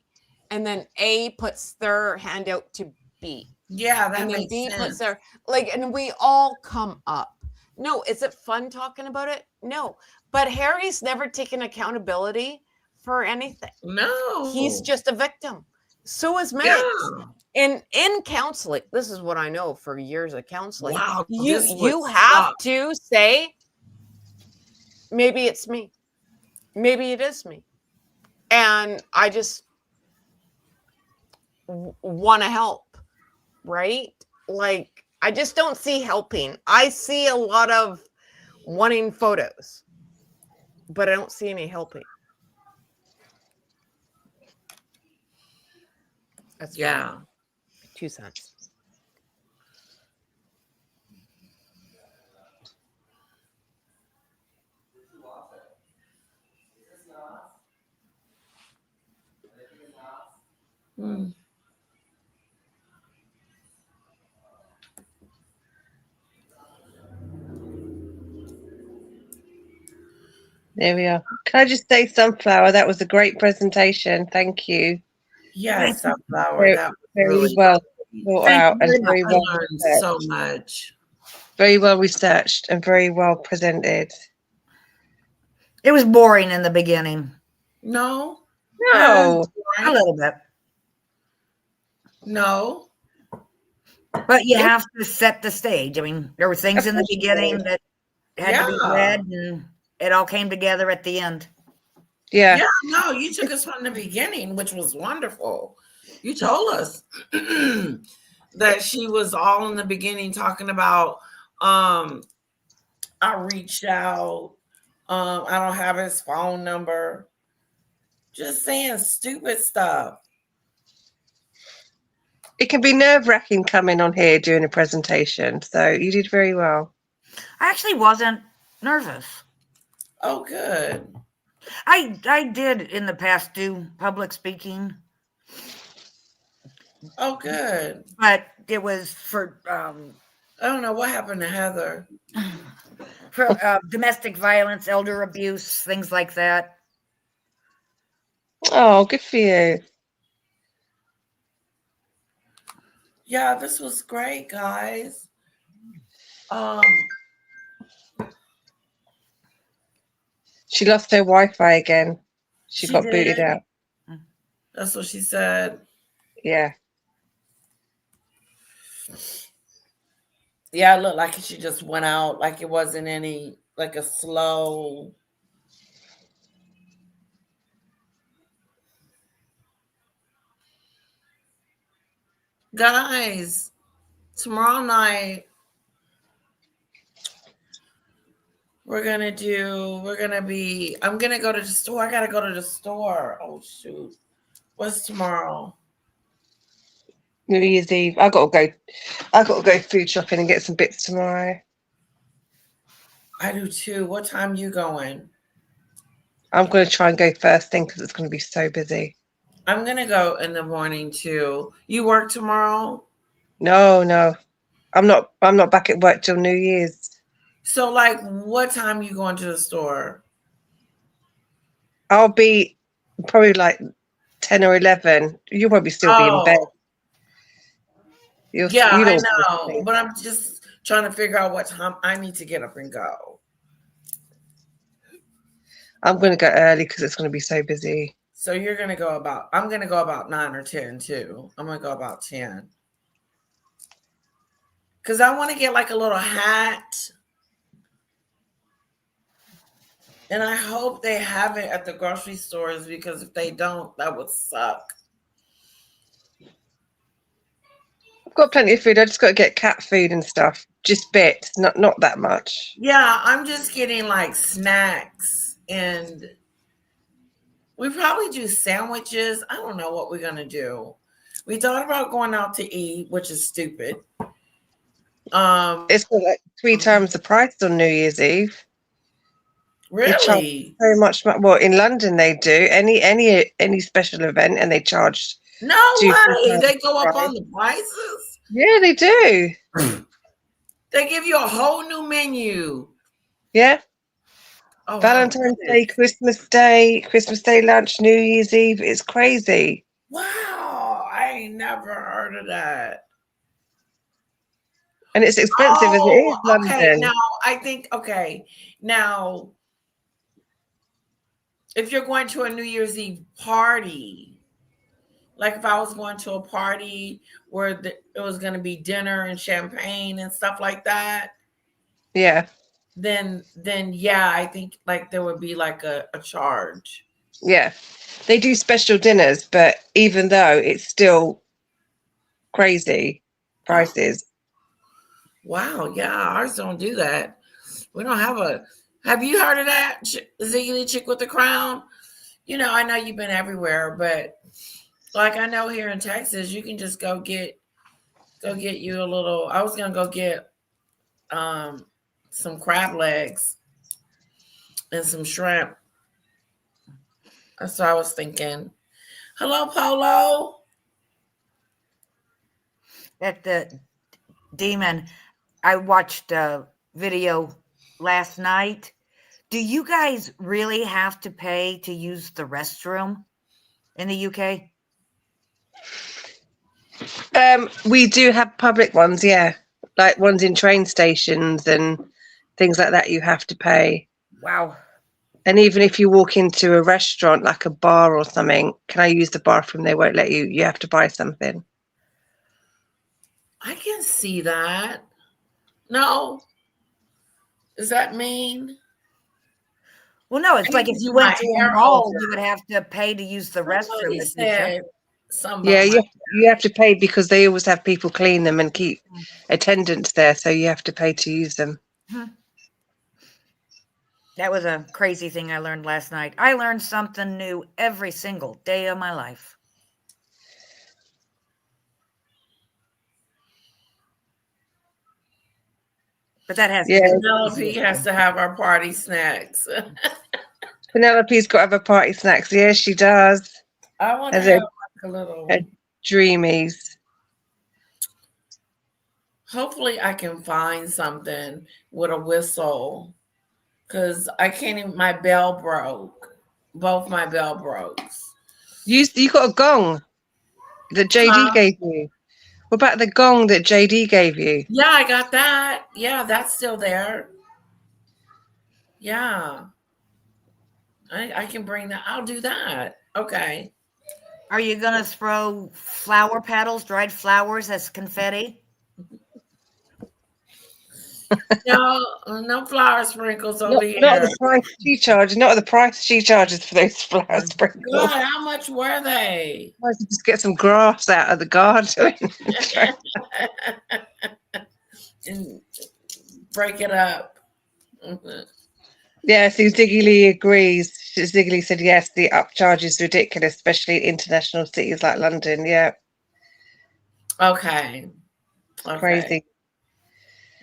and then A puts their hand out to B,
Yeah, that
and then
makes
B puts
sense.
their, like, and we all come up. No, is it fun talking about it? No, but Harry's never taken accountability for anything.
No.
He's just a victim. So is Megs.
Yeah.
In counseling, this is what I know for years of counseling.
Wow.
You
this would
you have
suck.
to say, maybe it's me, maybe it is me, and I just want to help, right? Like, I just don't see helping. I see a lot of wanting photos, but I don't see any helping. That's
Yeah.
2 cents.
Hmm.
There we are. Can I just say, Sunflower, that was a great presentation. Thank you.
Yes, Sunflower.
Very,
That was
very
really
well
great.
thought
Thank
out
you
and
very
very
I
much.
well
learned
researched.
so much.
Very well researched and very well presented.
It was boring in the beginning,
No.
No,
a little bit,
No.
but you have to set the stage. I mean, there were things in the
course you
beginning
do.
that had to be
Yeah.
read, and it all came together at the end.
yeah.
Yeah, no, you took us from the beginning, which was wonderful. You told us that she was all in the beginning talking about I reached out, I don't have his phone number. Just saying stupid stuff.
It can be nerve-wracking coming on here doing a presentation, so you did very well.
I actually wasn't nervous.
Oh, good.
I did in the past do public speaking,
Oh, good.
but it was for
I don't know what happened to Heather.
domestic violence, elder abuse, things like that.
Oh, good for you.
Yeah, this was great, guys.
She lost her Wi-Fi again. She
She
got booted
did?
out.
That's what she said.
Yeah.
Yeah, it looked like she just went out, like it wasn't any, like a slow. Guys, tomorrow night I'm gonna go to the store. I gotta go to the store. Oh shoot. What's tomorrow?
New Year's Eve. I gotta go food shopping and get some bits tomorrow.
I do too. What time you going?
I'm gonna try and go first thing because it's gonna be so busy.
I'm gonna go in the morning too. You work tomorrow?
No. I'm not back at work till New Year's.
So like what time you going to the store?
I'll be probably like 10 or 11. You'll probably still be in bed.
Yeah,
You
I
don't
know. But I'm just trying to figure out what time I need to get up and go.
I'm going to go early because it's going to be so busy.
So you're going to go about, I'm going to go about 9 or 10 too. I'm going to go about 10. Because I want to get like a little hat. And I hope they have it at the grocery stores because if they don't, that would suck.
I've got plenty of food. I just got to get cat food and stuff. Just bits, not that much.
Yeah, I'm just getting like snacks and we probably do sandwiches. I don't know what we're going to do. We thought about going out to eat, which is stupid.
It's like 3 times the price on New Year's Eve. They charge
Really?
so much. Well, in London they do any special event, and they charge
No
two, three
way.
times
They
the
go up
price.
on the prices.
Yeah, they do.
They give you a whole new menu.
Yeah,
Oh, my
Valentine's Day,
goodness.
Christmas Day lunch, New Year's Eve. It's crazy.
Wow. I ain't never heard of that.
And it's expensive as it is,
Oh, okay.
London.
Now, I think, okay. Now, if you're going to a New Year's Eve party, like if I was going to a party where it was going to be dinner and champagne and stuff like that,
Yeah,
then yeah, I think like there would be like a charge.
yeah. They do special dinners, but even though it's still crazy prices.
Wow, yeah, ours don't do that. We don't have a. Have you heard of that Ziggly Chick with the Crown? You know, I know you've been everywhere, but like I know here in Texas, you can just go get you a little. I was gonna go get some crab legs and some shrimp. That's what I was thinking. Hello, Polo.
At the Demon, I watched a video last night. Do you guys really have to pay to use the restroom in the UK?
We do have public ones, yeah, like ones in train stations and things like that. You have to pay.
Wow.
And even if you walk into a restaurant, like a bar or something, can I use the bathroom? They won't let you. You have to buy something.
I can see that. No. Does that mean?
Well, no, it's
I
like
need
if
to
you
do
went
my
to a
hair
mall,
over.
you would have to pay to use the restroom.
Somebody
in the future.
said something
Yeah,
about
you have to pay because they always have people clean them and keep attendants there, so you have to pay to use them.
That was a crazy thing I learned last night. I learned something new every single day of my life. But that has
Yeah.
to do
Penelope has to have our party snacks.
Penelope's got to have a party snacks. Yeah, she does.
I want to
As a-
have like a little.
a- Dreamies.
Hopefully, I can find something with a whistle because I can't even. My bell broke. Both my bell broke.
You got a gong that JD
Huh?
gave you. What about the gong that JD gave you?
Yeah, I got that. Yeah, that's still there. Yeah. I can bring that. I'll do that. Okay.
Are you going to throw flower petals, dried flowers as confetti?
No flower sprinkles over here.
Not the price she charges. Not the price she charges for those flower sprinkles.
God, how much were they?
Might as well just get some grass out of the garden.
And break it up. Mhm.
Yeah, so Ziggy Lee agrees. Ziggy Lee said yes, the upcharge is ridiculous, especially in international cities like London. Yeah,
Okay.
crazy.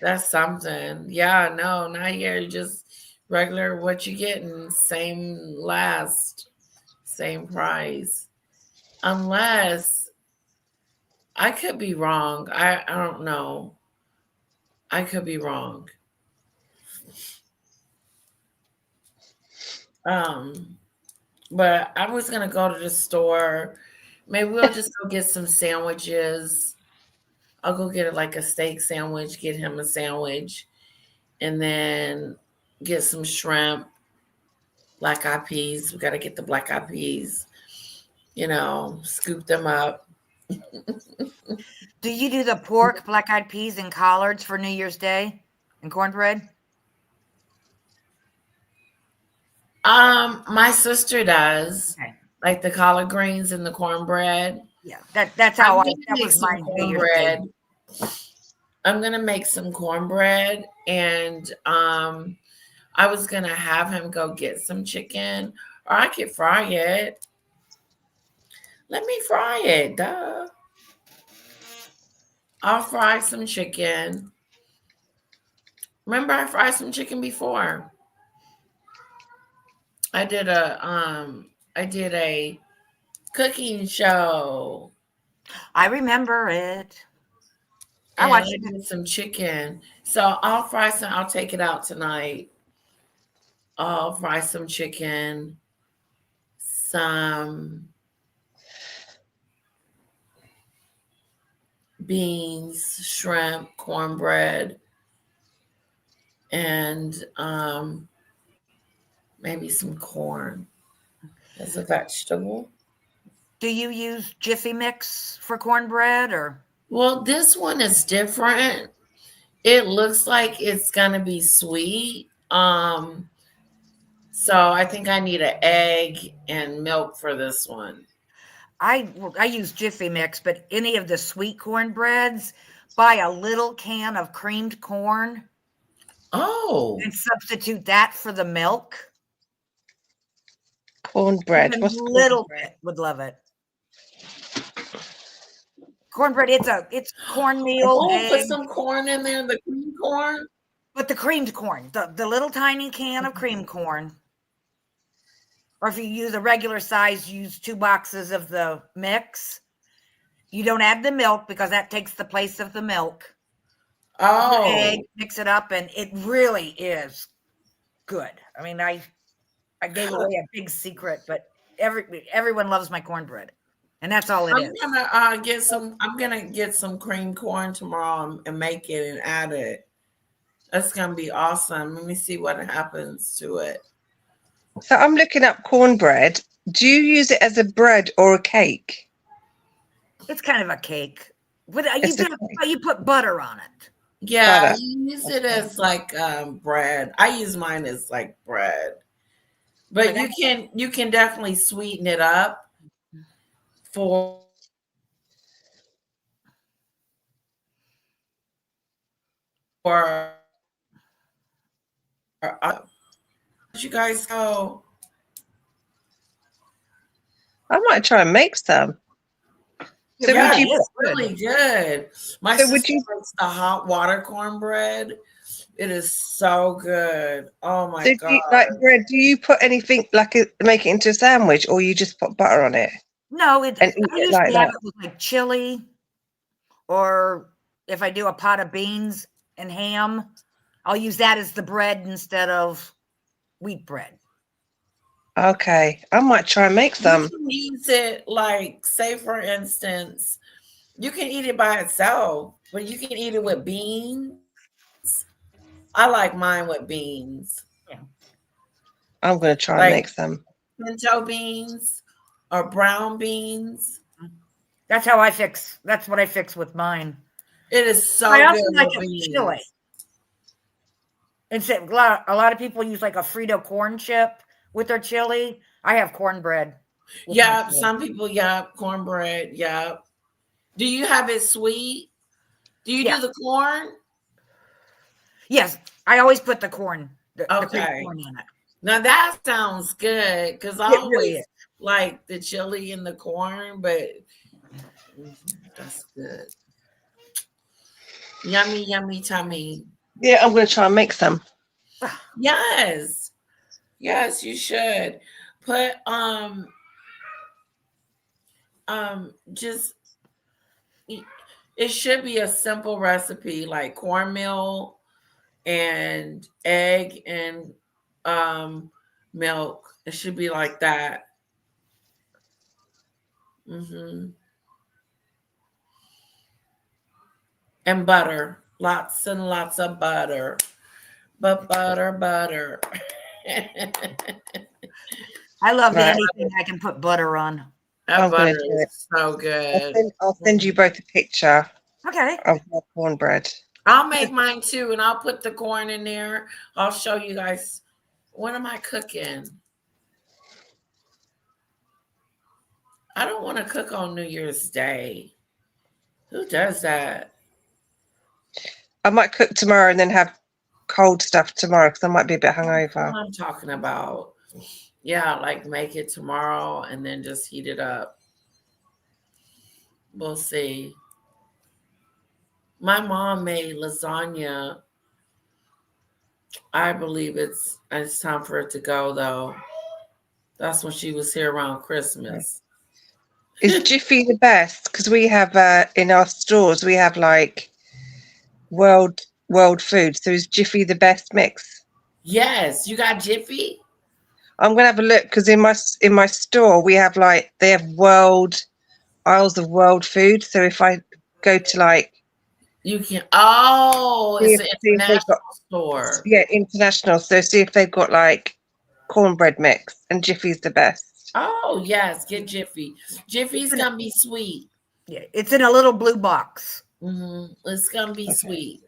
That's something. Yeah, no, not here. Just regular what you getting. Same price. Unless I could be wrong. I don't know. I could be wrong. But I was gonna go to the store. Maybe we'll just go get some sandwiches. I'll go get like a steak sandwich, get him a sandwich, and then get some shrimp, black eyed peas. We gotta get the black eyed peas, scoop them up.
Do you do the pork, black-eyed peas, and collards for New Year's Day and cornbread?
My sister does,
Okay.
like the collard greens and the cornbread.
Yeah, that's how
I'm
I.
gonna
That
make
was
some
my New Year's Day.
cornbread. I'm gonna make some cornbread, and I was gonna have him go get some chicken, or I could fry it. Let me fry it, duh. I'll fry some chicken. Remember, I fried some chicken before. I did a cooking show.
I remember it. I
And
watched
I
it.
did some chicken. So I'll take it out tonight. I'll fry some chicken, some beans, shrimp, cornbread, and maybe some corn as a vegetable.
Do you use Jiffy Mix for cornbread or?
Well, this one is different. It looks like it's gonna be sweet. So I think I need an egg and milk for this one.
I use Jiffy Mix, but any of the sweet cornbreads, buy a little can of creamed corn
Oh,
and substitute that for the milk.
Cornbread.
Even
What's
little
cornbread?
bit would love it. Cornbread, it's cornmeal,
put
egg,
some corn in there, the cream corn.
but the creamed corn, the little tiny can of creamed corn. Or if you use a regular size, use 2 boxes of the mix. You don't add the milk because that takes the place of the milk.
Oh,
Egg, mix it up, and it really is good. I mean, I gave away a big secret, but everyone loves my cornbread, and that's all it is.
I'm gonna get some cream corn tomorrow and make it and add it. That's gonna be awesome. Let me see what happens to it.
So I'm looking up cornbread. Do you use it as a bread or a cake?
It's kind of a cake, but
It's a cake.
you put butter on it.
Yeah,
Butter.
I use it as like bread. I use mine as like bread. But you can definitely sweeten it up for you guys go.
I might try and make some. So
Yeah,
would you
it's really good. My
So
sister
would you-
makes the hot water cornbread. It is so good. Oh my
so do
god!
you, like bread? Do you put anything make it into a sandwich, or you just put butter on it?
No,
And eat
I
it
usually
like
have
that.
it with like chili, or if I do a pot of beans and ham, I'll use that as the bread instead of wheat bread.
Okay, I might try and make some.
You can use it like, say for instance, you can eat it by itself, but you can eat it with beans. I like mine with beans,
I'm going to try and
like
make some.
pinto beans or brown beans.
That's how I fix. That's what I fix with mine.
It is so
I also
good
like
with
it
beans.
chili. Instead, a lot of people use like a Frito corn chip with their chili. I have cornbread. with my
Yeah,
chili.
some people, yeah, cornbread, yeah. Do you have it sweet? Do you
Yeah.
do the corn?
Yes, I always put the corn, the cream
Okay.
corn in it.
Now that sounds good because I
It really
always
is.
like the chili and the corn, but that's good. Yummy, yummy, tummy.
Yeah, I'm going to try and make some.
Yes. Yes, you should. Put just it should be a simple recipe like cornmeal and egg and milk. It should be like that. And butter. Lots and lots of butter. But butter.
I love
Right.
anything I can put butter on.
That
I'm gonna
butter
do
is so good.
I'll send you both a picture
Okay.
of my cornbread.
I'll make mine too, and I'll put the corn in there. I'll show you guys. What am I cooking? I don't want to cook on New Year's Day. Who does that?
I might cook tomorrow and then have cold stuff tomorrow because I might be a bit
That's
hungover.
what I'm talking about. Yeah, like make it tomorrow and then just heat it up. We'll see. My mom made lasagna. I believe it's time for it to go though. That's when she was here around Christmas.
Is Jiffy the best? Because we have in our stores we have like world food. So is Jiffy the best mix?
Yes, you got Jiffy?
I'm gonna have a look because in my store we have like they have aisles of world food. So if I go to like
You can. Oh,
see
it's an
if they've
international
got
store.
international. So see if they've got like cornbread mix and Jiffy's the best.
Oh, yes, get Jiffy. Jiffy's gonna be sweet.
Yeah, it's in a little blue box.
It's gonna be sweet.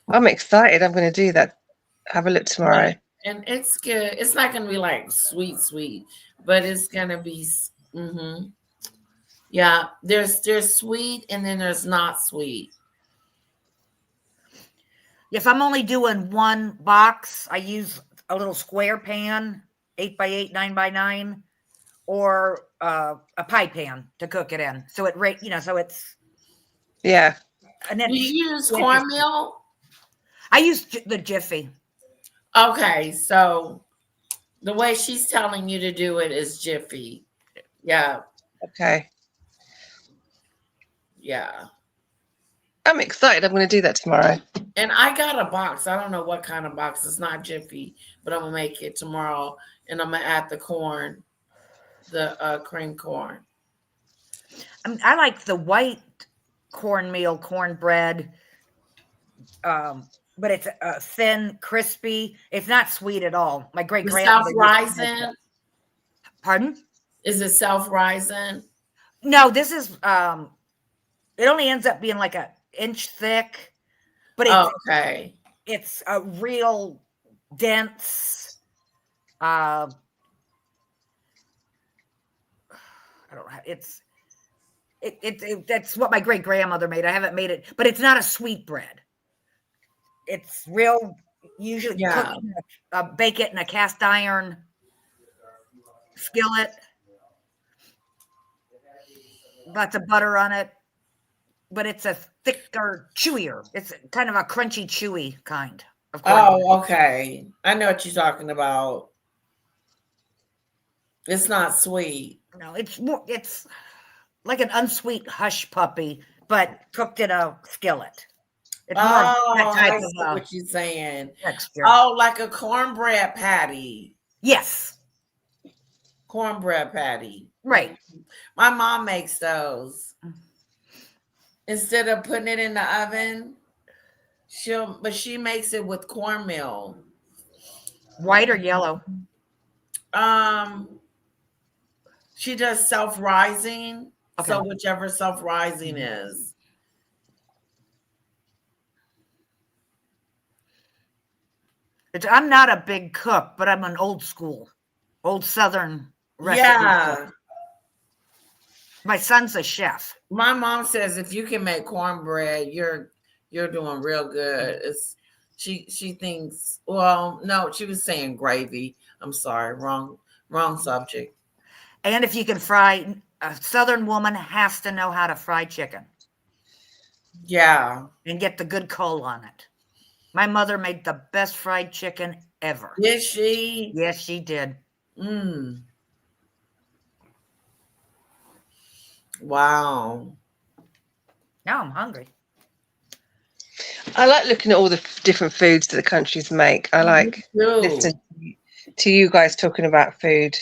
I'm excited. I'm gonna do that. Have a look tomorrow.
And it's good. It's not gonna be like sweet, but it's gonna be. Yeah, there's sweet and then there's not sweet.
If I'm only doing one box, I use a little square pan, 8x8, 9x9, or a pie pan to cook it in. So so it's.
Yeah.
And then
Do you use cornmeal?
I use the Jiffy.
Okay, so the way she's telling you to do it is Jiffy. Yeah,
Okay.
yeah.
I'm excited. I'm gonna do that tomorrow.
And I got a box. I don't know what kind of box. It's not Jiffy, but I'm gonna make it tomorrow, and I'm gonna add the corn, the cream corn.
I like the white cornmeal cornbread, but it's thin, crispy. It's not sweet at all. My great
The
grandmother.
self-rising.
Pardon?
Is it self-rising?
No, this is. It only ends up being like an inch thick, but
Okay.
it's a real dense. I don't know. That's what my great grandmother made. I haven't made it, but it's not a sweet bread. It's real. Usually,
Yeah.
Bake it in a cast iron skillet. Lots of butter on it, but it's a thicker, chewier. It's kind of a crunchy, chewy kind of cornbread.
Oh, okay. I know what you're talking about. It's not sweet.
No, it's more. It's like an unsweet hush puppy, but cooked in a skillet. It's more of that
Oh,
type
I
of
see what you're saying.
texture.
Oh, like a cornbread patty.
Yes,
Cornbread patty.
right.
My mom makes those. Instead of putting it in the oven, she makes it with cornmeal.
White or yellow?
She does self-rising.
Okay.
So whichever self-rising is.
I'm not a big cook, but I'm an old Southern recipe
Yeah.
cook. My son's a chef.
My mom says if you can make cornbread, you're doing real good. She thinks, well, no, she was saying gravy. I'm sorry, wrong subject.
And if you can fry, a Southern woman has to know how to fry chicken
Yeah.
and get the good coal on it. My mother made the best fried chicken ever.
Did she?
Yes, she did.
Wow.
Now I'm hungry.
I like looking at all the different foods that the countries make. I like listening to you guys talking about food.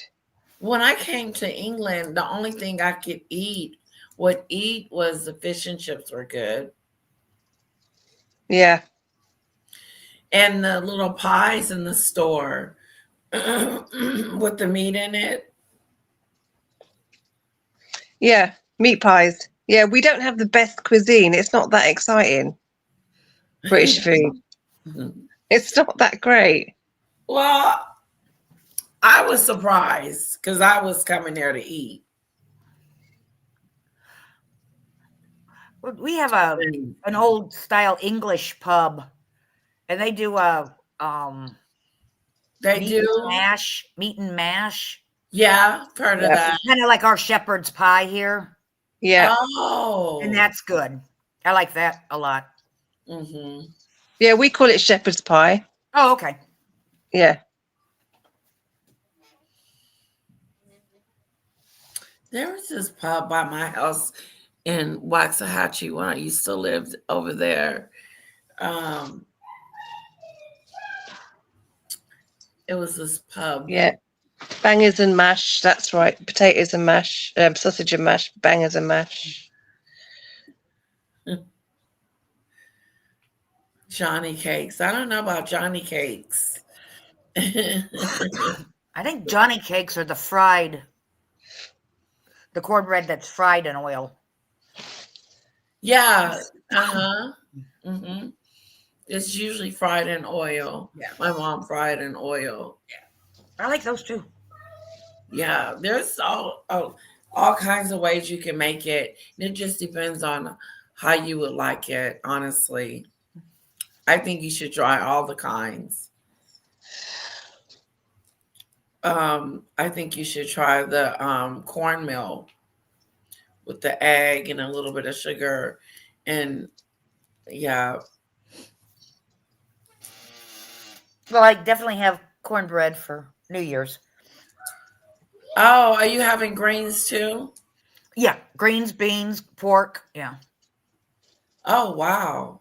When I came to England, the only thing I could would eat was the fish and chips were good.
Yeah.
And the little pies in the store with the meat in it.
Yeah. Meat pies. Yeah, we don't have the best cuisine. It's not that exciting. British food. It's not that great.
Well, I was surprised because I was coming there to eat.
We have an old style English pub, and they do meat and mash.
Yeah, I've heard of that.
Kind of like our shepherd's pie here.
Yeah.
Oh.
And that's good. I like that a lot.
Mm-hmm.
Yeah, we call it shepherd's pie.
Oh, okay.
Yeah.
There was this pub by my house in Waxahachie when I used to live over there. Um, it was this pub.
Yeah. Bangers and mash. That's right. Potatoes and mash. Sausage and mash. Bangers and mash.
Johnny Cakes. I don't know about Johnny Cakes.
I think Johnny cakes are the cornbread that's fried in oil.
Yeah. Uh-huh. Hmm. It's usually fried in oil.
Yeah.
My mom fried in oil.
I like those too.
Yeah. There's all kinds of ways you can make it. It just depends on how you would like it, honestly. I think you should try all the kinds. I think you should try the cornmeal with the egg and a little bit of sugar. And yeah.
Well, I definitely have cornbread for New Year's.
Oh, are you having greens too?
Yeah, greens, beans, pork. Yeah.
Oh, wow.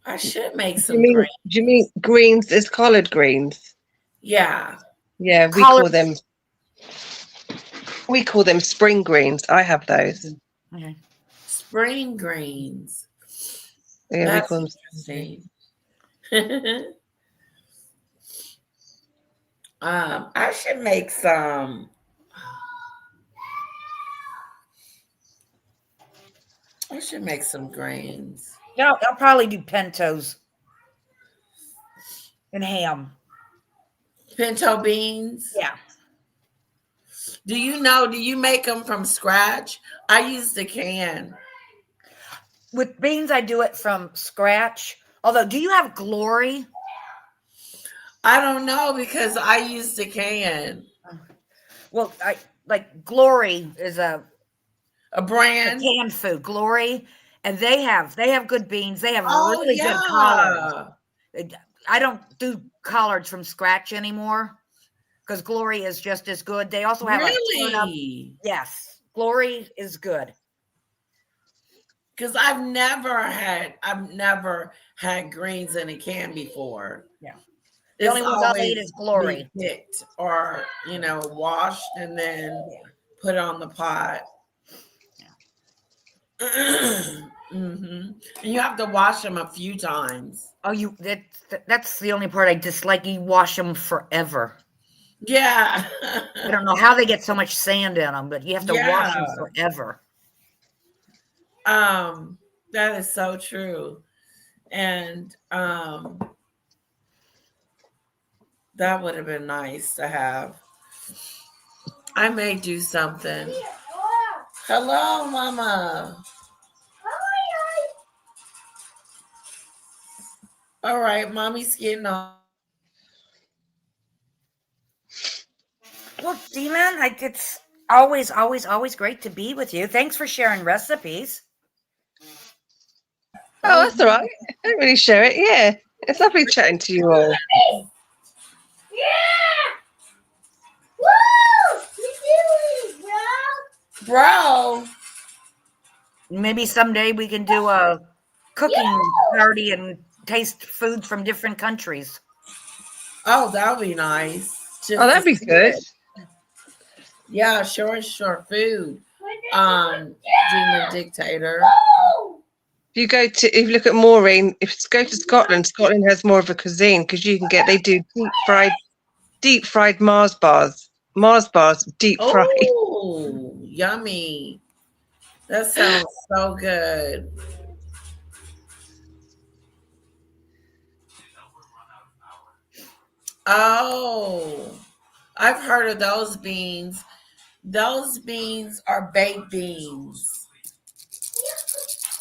I should make
Do
some
you mean,
greens.
do you mean greens is collard greens?
Yeah.
Yeah, we call them spring greens. I have those.
Okay.
Spring greens.
Yeah,
That's
we call them.
interesting. I should make some. I should make some greens.
No, I'll probably do pintos and ham.
Pinto beans.
Yeah.
Do you make them from scratch? I use the can.
With beans, I do it from scratch. Although, do you have Glory?
I don't know because I use the can.
Well, Glory is a
Brand.
canned food. Glory, and they have good beans. They have
Oh,
really good collards.
yeah.
I don't do collards from scratch anymore because Glory is just as good. They also have
Really?
Yes, Glory is good.
Because I've never had greens in a can before.
Yeah.
The
The only ones I'll eat is Glory.
Picked or washed and then put on the pot. And you have to wash them a few times.
Oh, that's the only part I dislike. You wash them forever.
Yeah.
I don't know how they get so much sand in them, but you have to wash them
Yeah.
forever.
That is so true. And that would have been nice to have. I may do something. Hello, Mama. All right, Mommy's getting on.
Well, Demon, it's always, always, always great to be with you. Thanks for sharing recipes.
Oh, that's all right. I don't really share it. Yeah, it's lovely chatting to you all.
Bro.
Maybe someday we can do a cooking party and taste foods from different countries.
Oh, that would be nice. Just
Oh, that'd be
to see
good.
it. Yeah, sure food. Demon Dictator.
If you look at Maureen, if you go to Scotland, Scotland has more of a cuisine because they do deep fried Mars bars, deep fried.
Oh, yummy. That sounds so good. Oh, I've heard of those beans. Those beans are baked beans.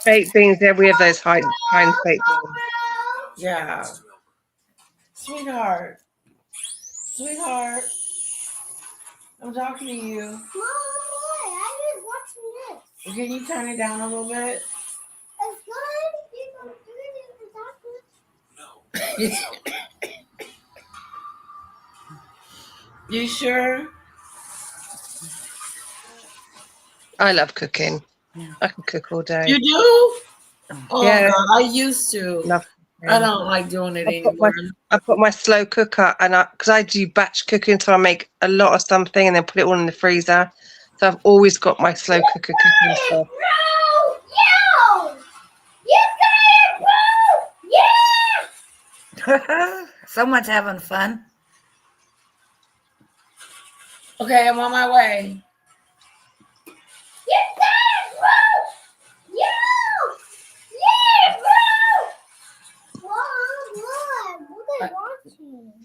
Baked beans. Yeah, we have those Heinz baked beans.
Yeah. Sweetheart. I'm talking to you. Can you turn it down a little bit? You sure?
I love cooking.
Yeah.
I can cook all day.
You do? Oh
Yeah.
God, I used to.
Love
I
cooking.
don't like doing it
I put my-
anymore.
I put my slow cooker and because I do batch cooking, so I make a lot of something and then put it all in the freezer. So I've always got my slow cooker cooking stuff.
Someone's having fun.
Okay, I'm on my way.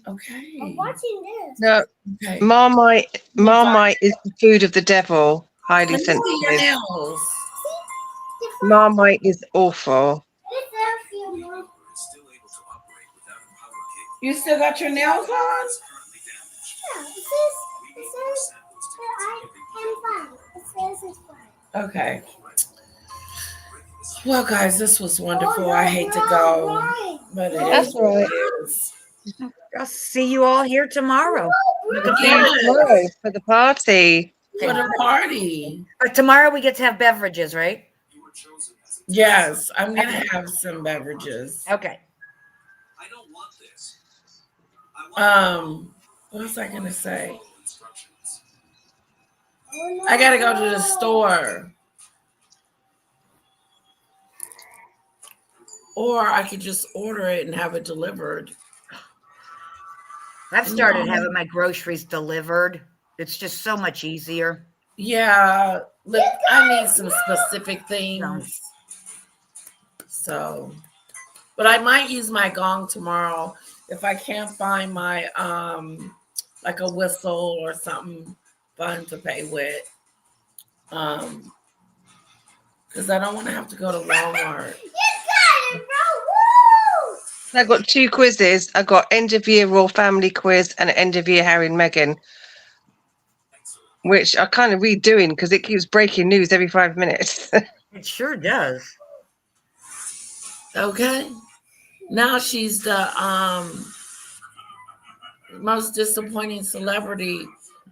Okay.
I'm watching this.
No,
Okay.
Marmite is the food of the devil. Highly
Let me see your
sensitive.
nails.
Marmite is awful.
You still got your nails on? Okay. Well, guys, this was wonderful. I hate to go, but it
That's
is
all right.
what it is.
I'll see you all here tomorrow.
Tomorrow for the party.
For the party.
Tomorrow we get to have beverages, right?
Yes, I'm gonna have some beverages.
Okay.
What was I gonna say? I gotta go to the store. Or I could just order it and have it delivered.
I've started having my groceries delivered. It's just so much easier.
Yeah, look, I need some specific things. So, but I might use my gong tomorrow if I can't find my like a whistle or something fun to pay with. Because I don't want to have to go to Walmart.
I got 2 quizzes. I got end of year Royal Family quiz and end of year Harry and Meghan, which I kind of redoing because it keeps breaking news every 5 minutes.
It sure does.
Okay. Now she's the most disappointing celebrity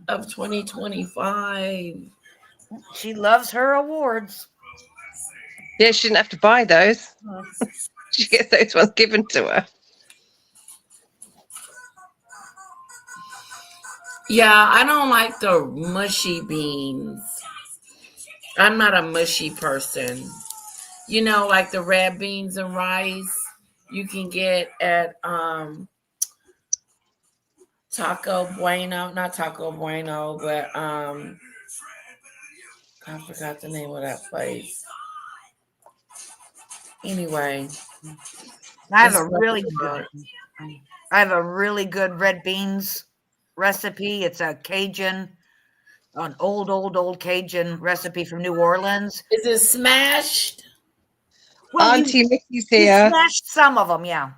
of 2025.
She loves her awards.
Yeah, she didn't have to buy those. She gets those ones given to her.
Yeah, I don't like the mushy beans. I'm not a mushy person. You know, like the red beans and rice you can get at Taco Bueno, not Taco Bueno, but I forgot the name of that place. Anyway,
I have
it's
a really
not-
good. I have a really good red beans recipe. It's a Cajun, an old Cajun recipe from New Orleans.
Is it smashed?
Well,
Auntie Mickey's
you
here.
smashed some of them, yeah,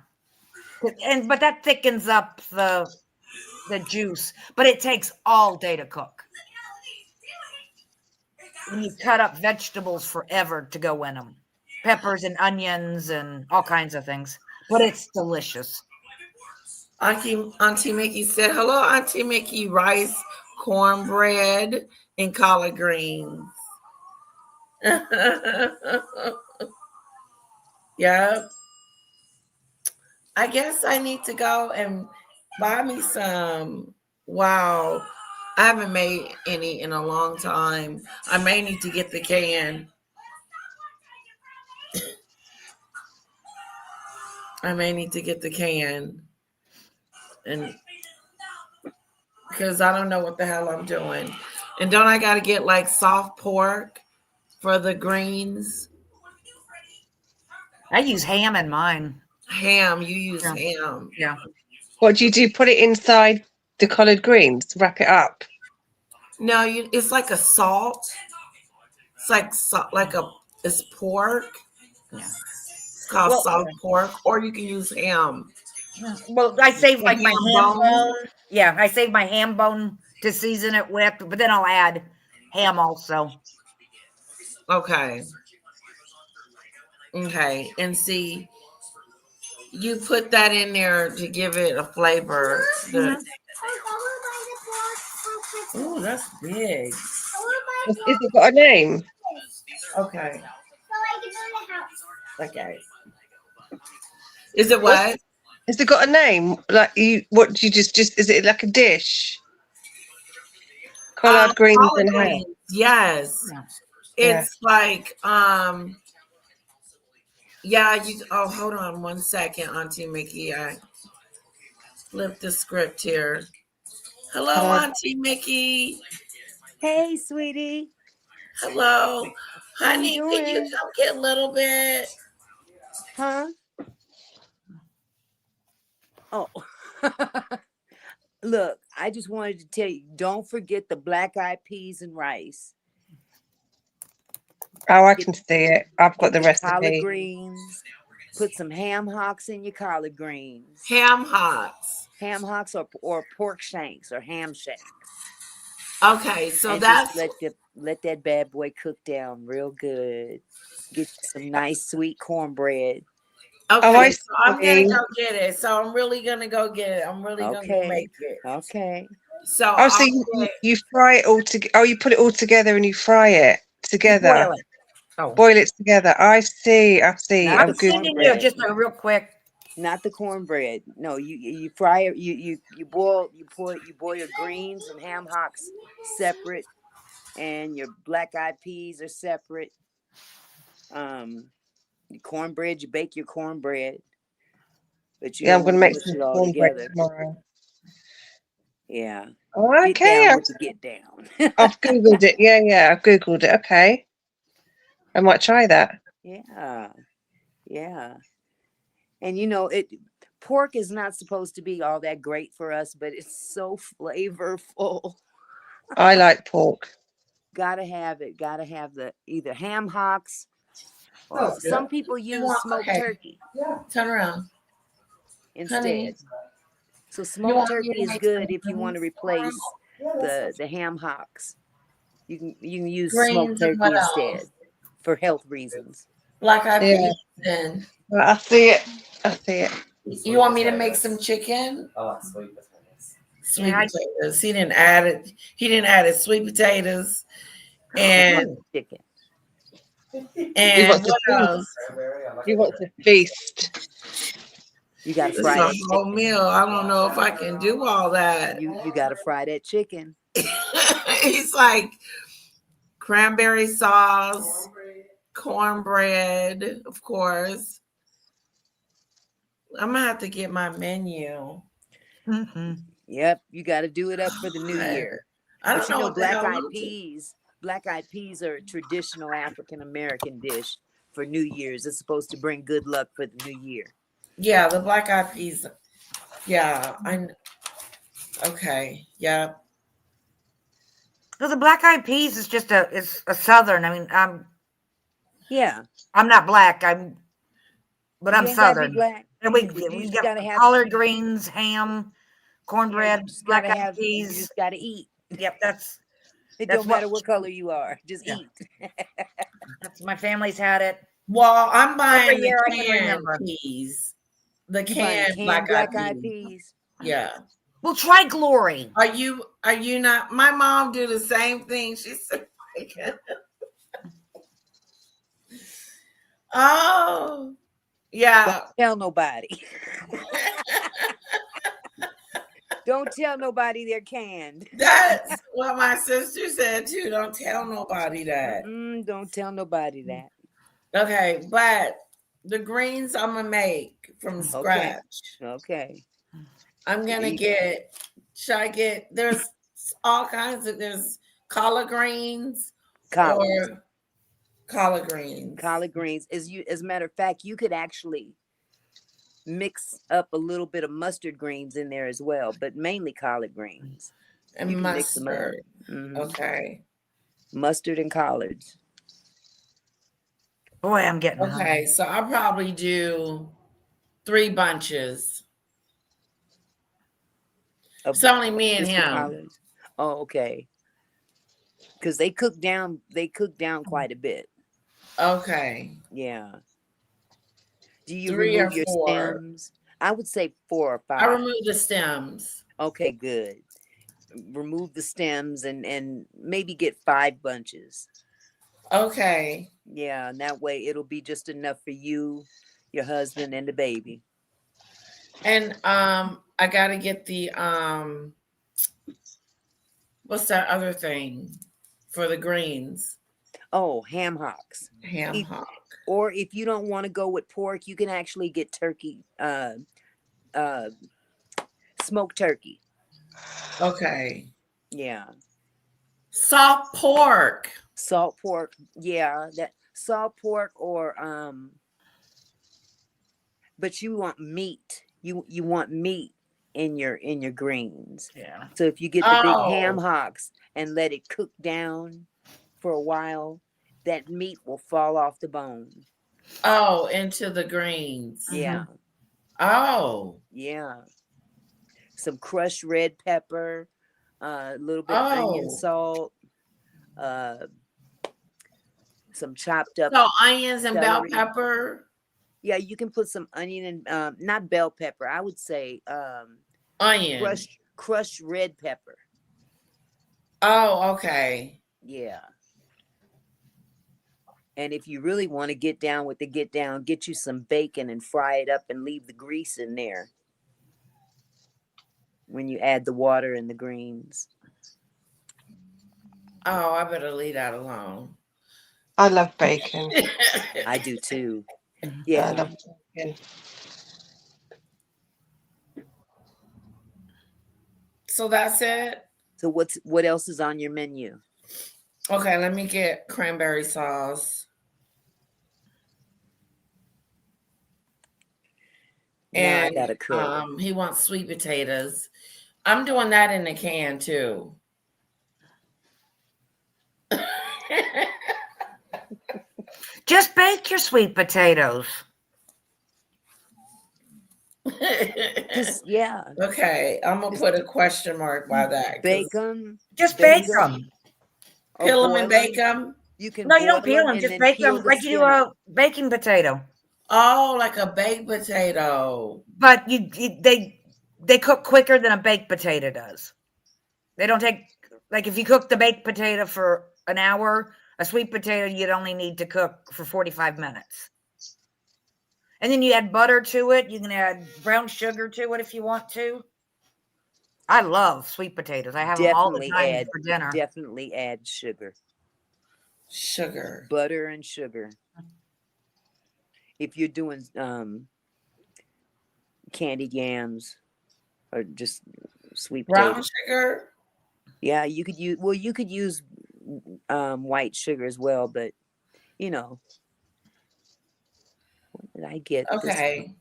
but that thickens up the juice. But it takes all day to cook. And you cut up vegetables forever to go in them, peppers and onions and all kinds of things. But it's delicious.
Auntie Mickey said, hello, Auntie Mickey, rice, cornbread, and collard greens. Yep. I guess I need to go and buy me some. Wow. I haven't made any in a long time. I may need to get the can. I may need to get the can. And because I don't know what the hell I'm doing. And don't I got to get like soft pork for the greens?
I use ham in mine.
Ham, you use
Yeah.
ham.
Yeah.
What do you do? Put it inside the collard greens, wrap it up.
No, it's like a salt. It's like it's pork.
Yeah.
It's called
Well,
salt pork, or you can use ham.
Well, I save like my
ham
ham
bone?
bone. Yeah, I save my ham bone to season it with, but then I'll add ham also.
Okay. Okay, and see, you put that in there to give it a flavor.
Mhm.
Ooh, that's big.
Is it got a name?
Okay. Okay. Is it
What's-
what?
Has it got a name? Like you, what do you just? Is it like a dish? Collard greens
Collard
and ham.
greens. Yes.
Yeah.
It's like yeah, oh hold on one second, Auntie Mickey. I flipped the script here. Hello,
Collard.
Auntie Mickey.
Hey, sweetie.
Hello.
How
Honey,
you
can you
doing?
come get a little bit?
Huh? Oh. Look, I just wanted to tell you, don't forget the black-eyed peas and rice.
Oh, I can see it. I've got the
Get your collard
recipe.
greens. Put some ham hocks in your collard greens.
Ham hocks.
Ham hocks or pork shanks or ham shanks.
Okay, so
And
that's
just let that bad boy cook down real good. Get you some nice sweet cornbread.
okay.
I
So I'm gonna
see.
go get it. So I'm really gonna go get it. I'm really gonna go
Okay.
make it.
Okay.
So
Oh, so
I'll
you,
get-
you fry it all together. Oh, you put it all together and you fry it together.
Boil it. Oh.
Boil it together. I see. I see.
Not
I'm
the
good.
Sending
cornbread.
you just a real quick.
Not the cornbread. No, you fry it. You boil your greens and ham hocks separate, and your black eyed peas are separate. Your cornbread, you bake your cornbread, but you
Yeah, I'm
don't
going to
want
make
to
some
mush it all
cornbread
together.
tomorrow.
Yeah,
Oh,
get
okay.
down with the get down.
I've googled it. Yeah, I've googled it. Okay, I might try that.
Yeah, yeah. And you know, pork is not supposed to be all that great for us, but it's so flavorful.
I like pork.
Gotta have it. Gotta have the either ham hocks or
Oh, yeah.
some people use
want-
smoked
okay.
turkey
Turn around.
instead. So
want
smoked
me to
turkey is
make
good
some
if you want to
greens for 'em?
replace the ham hocks. You can use
Greens
smoked
and
turkey
what else?
instead for health reasons.
Black eyed
Yeah.
peas. Then
Well, I see it. I see it.
you want me to make some chicken?
I like sweet potatoes.
Sweet
Yeah, I-
potatoes. He didn't add it. He didn't add it. Sweet potatoes. And
Chicken.
and
want to
what
feast.
else?
Cranberry, I like
You want
it.
to feast.
You gotta
This is
fry
a
that
whole
chicken.
meal. I don't know if I can do all that.
You gotta fry that chicken.
He's like cranberry sauce, cornbread, of course. I'm gonna have to get my menu.
Mhm.
Yep, you gotta do it up for the new
God.
year.
I
But
don't
you
know
know,
what the hell
black eyed
I'm doing.
peas. Black eyed peas are a traditional African American dish for New Year's. It's supposed to bring good luck for the new year.
Yeah, the black eyed peas. Yeah, okay. Yeah.
So the black eyed peas is just it's a southern. I mean,
Yeah,
I'm not black. But I'm
you ain't gotta be
southern.
black.
And we
You
we
just
got
gotta have
collard greens, ham,
yeah,
cornbread,
you just
black
gotta
eyed
have. You
peas.
just gotta eat.
Yep, that's
It
That's
don't matter
what-
what color you are. Just
Yeah.
eat.
my family's had it.
Well, I'm buying
year I
the
can
canned
remember.
peas. The
You buying
canned
canned
black
black eyed
eyed peas.
peas.
Yeah.
Well, try Glory.
Are you not? My mom do the same thing. She said, "Oh, yeah."
Don't tell nobody. Don't tell nobody they're canned.
That's what my sister said too. Don't tell nobody that.
Don't tell nobody that.
Okay, but the greens I'm gonna make from scratch.
Okay.
I'm gonna
you-
get. Should I get? There's all kinds of. There's collard greens
Collard.
or collard greens.
Collard greens. As a matter of fact, you could actually mix up a little bit of mustard greens in there as well, but mainly collard greens.
and
you can mix 'em up.
mustard.
Mhm.
Okay.
Mustard and collards.
Boy, I'm getting hungry.
Okay, so I'll probably do 3 bunches.
Of
It's only me and
just the
him.
collards. Oh, okay. Because they cook down quite a bit.
Okay.
Yeah. Do you
3 or
remove your
4.
stems? I would say 4 or 5.
I remove the stems.
Okay, good. remove the stems and maybe get 5 bunches.
Okay.
Yeah, and that way it'll be just enough for you, your husband, and the baby.
And I gotta get the what's that other thing for the greens?
Oh, ham hocks.
Ham
If-
hock.
Or if you don't want to go with pork, you can actually get turkey, smoked turkey.
Okay.
Yeah.
Soft pork.
Salt pork. Yeah, that salt pork or but you want meat. You want meat in your greens.
Yeah.
So if you get the big ham
Oh.
hocks and let it cook down for a while, that meat will fall off the bone.
Oh, into the greens.
Yeah.
Oh.
Yeah. Some crushed red pepper, a little bit of onion
Oh.
salt, some chopped up.
So onions and bell
celery.
pepper.
Yeah, you can put some onion and not bell pepper. I would say
Onion.
crushed red pepper.
Oh, okay.
Yeah. And if you really want to get down with the get down, get you some bacon and fry it up and leave the grease in there when you add the water and the greens.
Oh, I better leave that alone.
I love bacon.
I do too.
I
Yeah.
love bacon.
So that's it.
So what else is on your menu?
Okay, let me get cranberry sauce.
Now I
And
gotta cook.
he wants sweet potatoes. I'm doing that in the can too.
Just bake your sweet potatoes.
Yeah.
Okay, I'm gonna put a question mark by that. 'cause
Bake them.
Just
Bake
bake
'em.
them.
Peel them and bake them.
You can
No, you don't
boil
peel
'em
them.
and
Just
then
bake
peel
them
the
like you do
skin off.
a baking potato.
Oh, like a baked potato.
But they cook quicker than a baked potato does. They don't take, like if you cook the baked potato for an hour, a sweet potato you'd only need to cook for 45 minutes. And then you add butter to it. You can add brown sugar to it if you want to. I love sweet potatoes. I have them all the time for dinner.
Definitely add sugar,
Sugar.
butter, and sugar. If you're doing candied yams or just sweet
Brown
potatoes,
sugar.
yeah, you could use. Well, you could use white sugar as well, but you know, what did I get? This
Okay.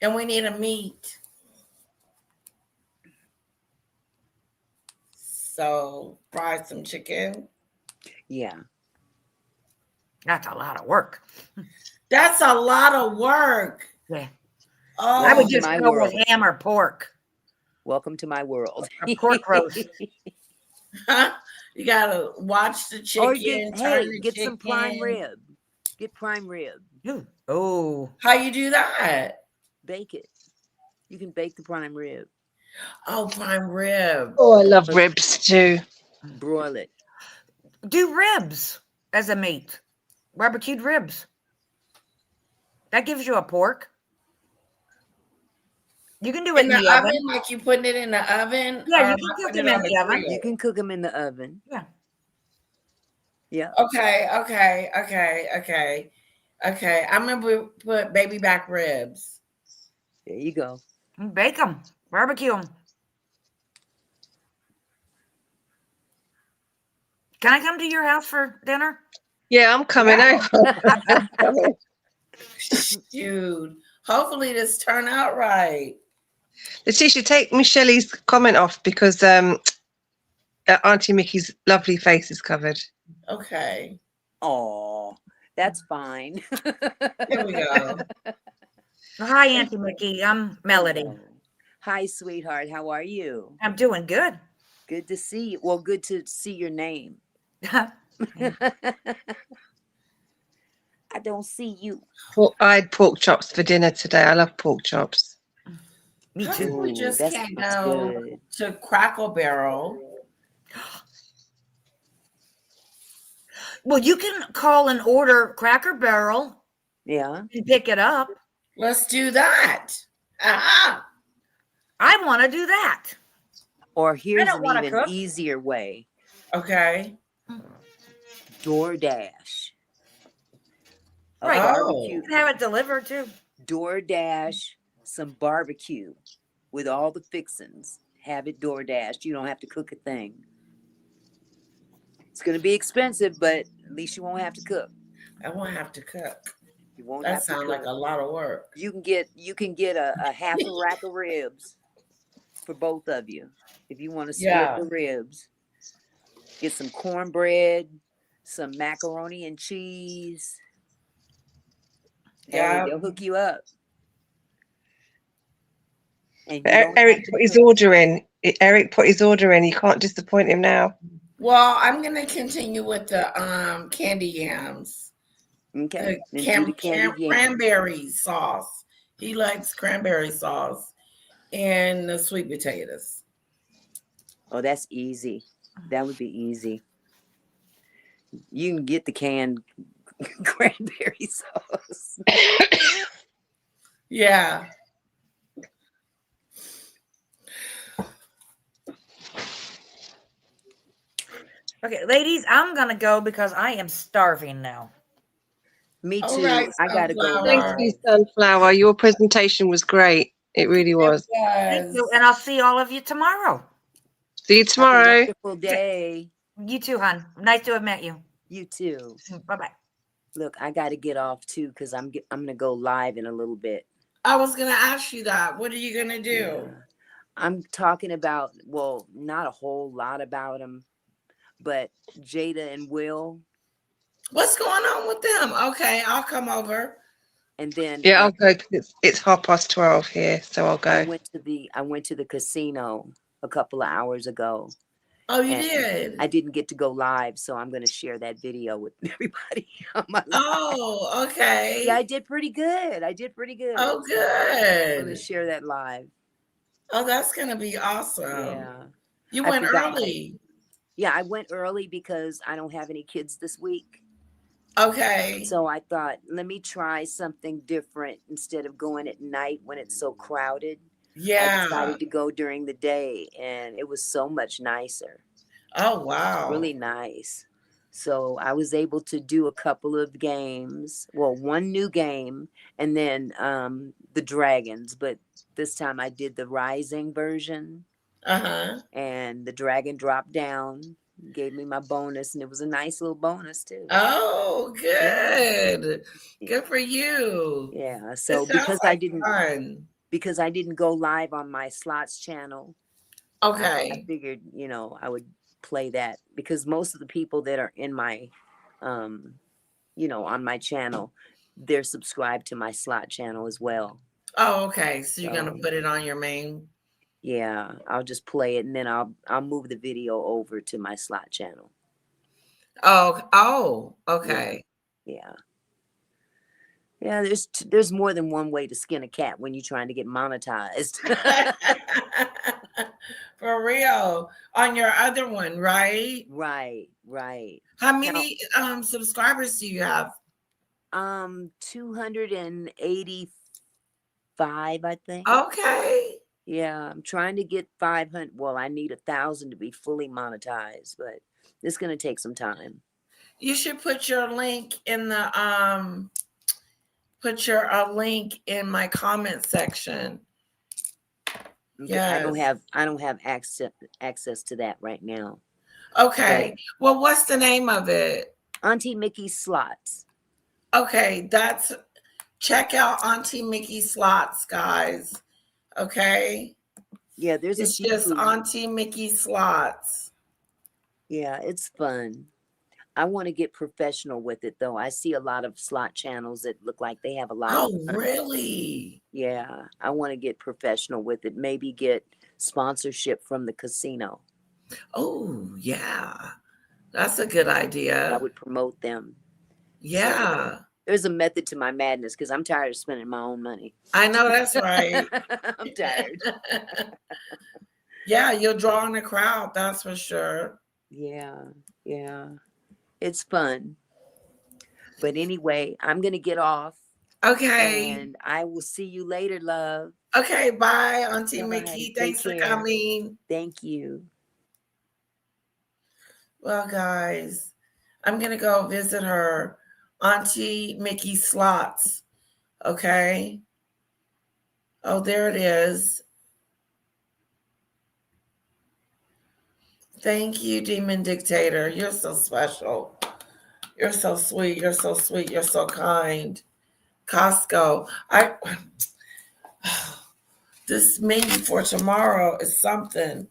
And we need a meat. So fry some chicken.
Yeah.
That's a lot of work.
That's a lot of work.
Yeah.
Oh,
I would
to
just
my
go
world.
with ham or pork.
Welcome to my world.
A pork roast.
you gotta watch the chicken.
Or get
turn the
get some prime
chicken.
rib. Get prime rib.
Ooh. Oh.
How you do that?
Bake it. You can bake the prime rib.
Oh, prime rib.
Oh, I love ribs too.
Broil it.
Do ribs as a meat. Barbecued ribs. That gives you a pork. You can do it
In
in
the oven, like you putting it in the oven?
Yeah,
or
you
am
can
I
cook
putting
them
it
in
on
the oven.
grill?
You can cook them in the oven.
Yeah.
Yeah.
Okay. I'm gonna put baby back ribs.
There you go.
Bake them. Barbecue them. Can I come to your house for dinner?
Yeah, I'm coming over.
Dude, hopefully this turn out right.
Letitia, take Michelle's comment off because Auntie Mickey's lovely face is covered.
Okay,
Oh, that's fine.
here we go.
Hi, Auntie Mickey. I'm Melody.
Hi, sweetheart. How are you?
I'm doing good.
Good to see you. Well, good to see your name. I don't see you.
I had pork chops for dinner today. I love pork chops.
Me
How
too.
come we
Ooh,
just
that
can't
sounds
go
good.
to Crackle Barrel?
Well, you can call and order Cracker Barrel
Yeah.
and pick it up.
Let's do that. Aha.
I want to do that.
Or here's
don't
an
wanna
even
cook.
easier way.
Okay.
DoorDash. A
Right.
barbecue.
You can have it delivered too.
DoorDash some barbecue with all the fixins. Have it DoorDash. You don't have to cook a thing. It's going to be expensive, but at least you won't have to cook.
I won't have to cook.
You won't
That
have to
sounds like
cook.
a lot of work.
You can get a half a rack of ribs for both of you. If you want to split
Yeah.
the ribs, get some cornbread, some macaroni and cheese.
Yeah.
Hey, they'll hook you up. And you don't
Eric
have to
put his
cook.
order in. Eric put his order in. You can't disappoint him now.
Well, I'm gonna continue with the candy yams.
Okay.
The
Then do the candied yams.
cranberry sauce. He likes cranberry sauce and the sweet potatoes.
Oh, that's easy. That would be easy. You can get the canned cranberry sauce.
Yeah.
Okay, ladies, I'm gonna go because I am starving now.
Me
All
too.
right,
I gotta go.
Sunflower.
Thank
Now.
you, Sunflower. Your presentation was great. It really was.
Thank you,
Yes.
and I'll see all of you tomorrow.
See you
Have a
tomorrow.
wonderful day.
You too, hon. Nice to have met you.
You too.
Bye bye.
Look, I got to get off too because I'm gonna go live in a little bit.
I was gonna ask you that. What are you gonna do?
Yeah. I'm talking about, well, not a whole lot about them, but Jada and Will,
What's going on with them? Okay, I'll come over.
and then
Yeah, I'll go. 'Cause it's 12:30 here, so I'll
I
go.
went to the casino a couple of hours ago.
Oh, you
And
did?
I didn't get to go live, so I'm going to share that video with everybody on my live.
Oh, okay.
Yeah, I did pretty good. I did pretty good.
Oh,
I'm going to
good.
share that live.
Oh, that's gonna be awesome.
Yeah.
You
I
went
forgot.
early.
Yeah, I went early because I don't have any kids this week.
Okay.
So I thought, let me try something different instead of going at night when it's so crowded. I
Yeah.
decided to go during the day, and it was so much nicer.
Oh, wow.
Really nice. So I was able to do a couple of games. Well, one new game, and then the dragons. But this time I did the rising version,
Uh-huh.
and the dragon dropped down, gave me my bonus, and it was a nice little bonus too.
Oh, good. Good for you.
Yeah.
It
So
sounds
because
like fun.
I didn't go live on my slots channel, I
Okay.
figured, I would play that because most of the people that are in my, on my channel, they're subscribed to my slot channel as well.
Oh, okay. So you're gonna
So-
put it on your main.
Yeah, I'll just play it and then I'll move the video over to my slot channel.
Oh, okay.
Yeah. Yeah, there's more than one way to skin a cat when you're trying to get monetized.
For real. On your other one, right?
Right.
How many subscribers do you have?
285, I think.
Okay.
Yeah, I'm trying to get 500. Well, I need 1,000 to be fully monetized, but it's going to take some time.
You should put your link in the link in my comment section.
Okay, I don't
Yes.
have access to that right now.
Okay. Well, what's the name of it?
Auntie Mickey's Slots.
Okay, check out Auntie Mickey Slots, guys. Okay.
Yeah, there's
It's
a few.
just Auntie Mickey Slots.
Yeah, it's fun. I want to get professional with it though. I see a lot of slot channels that look like they have a lot
Oh,
of fun.
really?
Yeah, I want to get professional with it. Maybe get sponsorship from the casino.
Oh, yeah. That's a good idea.
That would promote them.
Yeah.
There's a method to my madness because I'm tired of spending my own money.
I know that's right.
I'm tired.
Yeah, you're drawing a crowd, that's for sure.
Yeah, yeah. It's fun. But anyway, I'm going to get off
Okay.
and I will see you later, love.
Okay, bye, Auntie
Bye-bye.
Mickey.
Take
Thanks for
care.
coming.
Thank you.
Well, guys, I'm going to go visit her, Auntie Mickey Slots. Okay. Oh, there it is. Thank you, Demon Dictator. You're so special. You're so sweet. You're so sweet. You're so kind. Costco. This menu for tomorrow is something.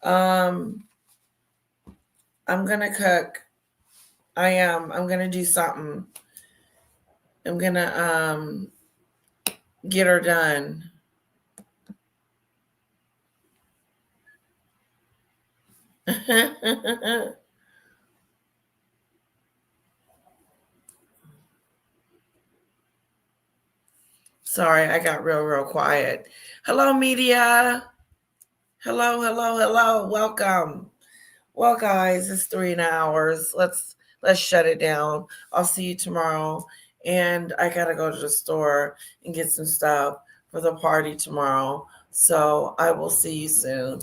I'm gonna cook. I am. I'm gonna do something. I'm gonna get her done. Sorry, I got real quiet. Hello, media. Hello. Welcome. Well, guys, it's 3 hours. Let's shut it down. I'll see you tomorrow. And I gotta go to the store and get some stuff for the party tomorrow. So I will see you soon.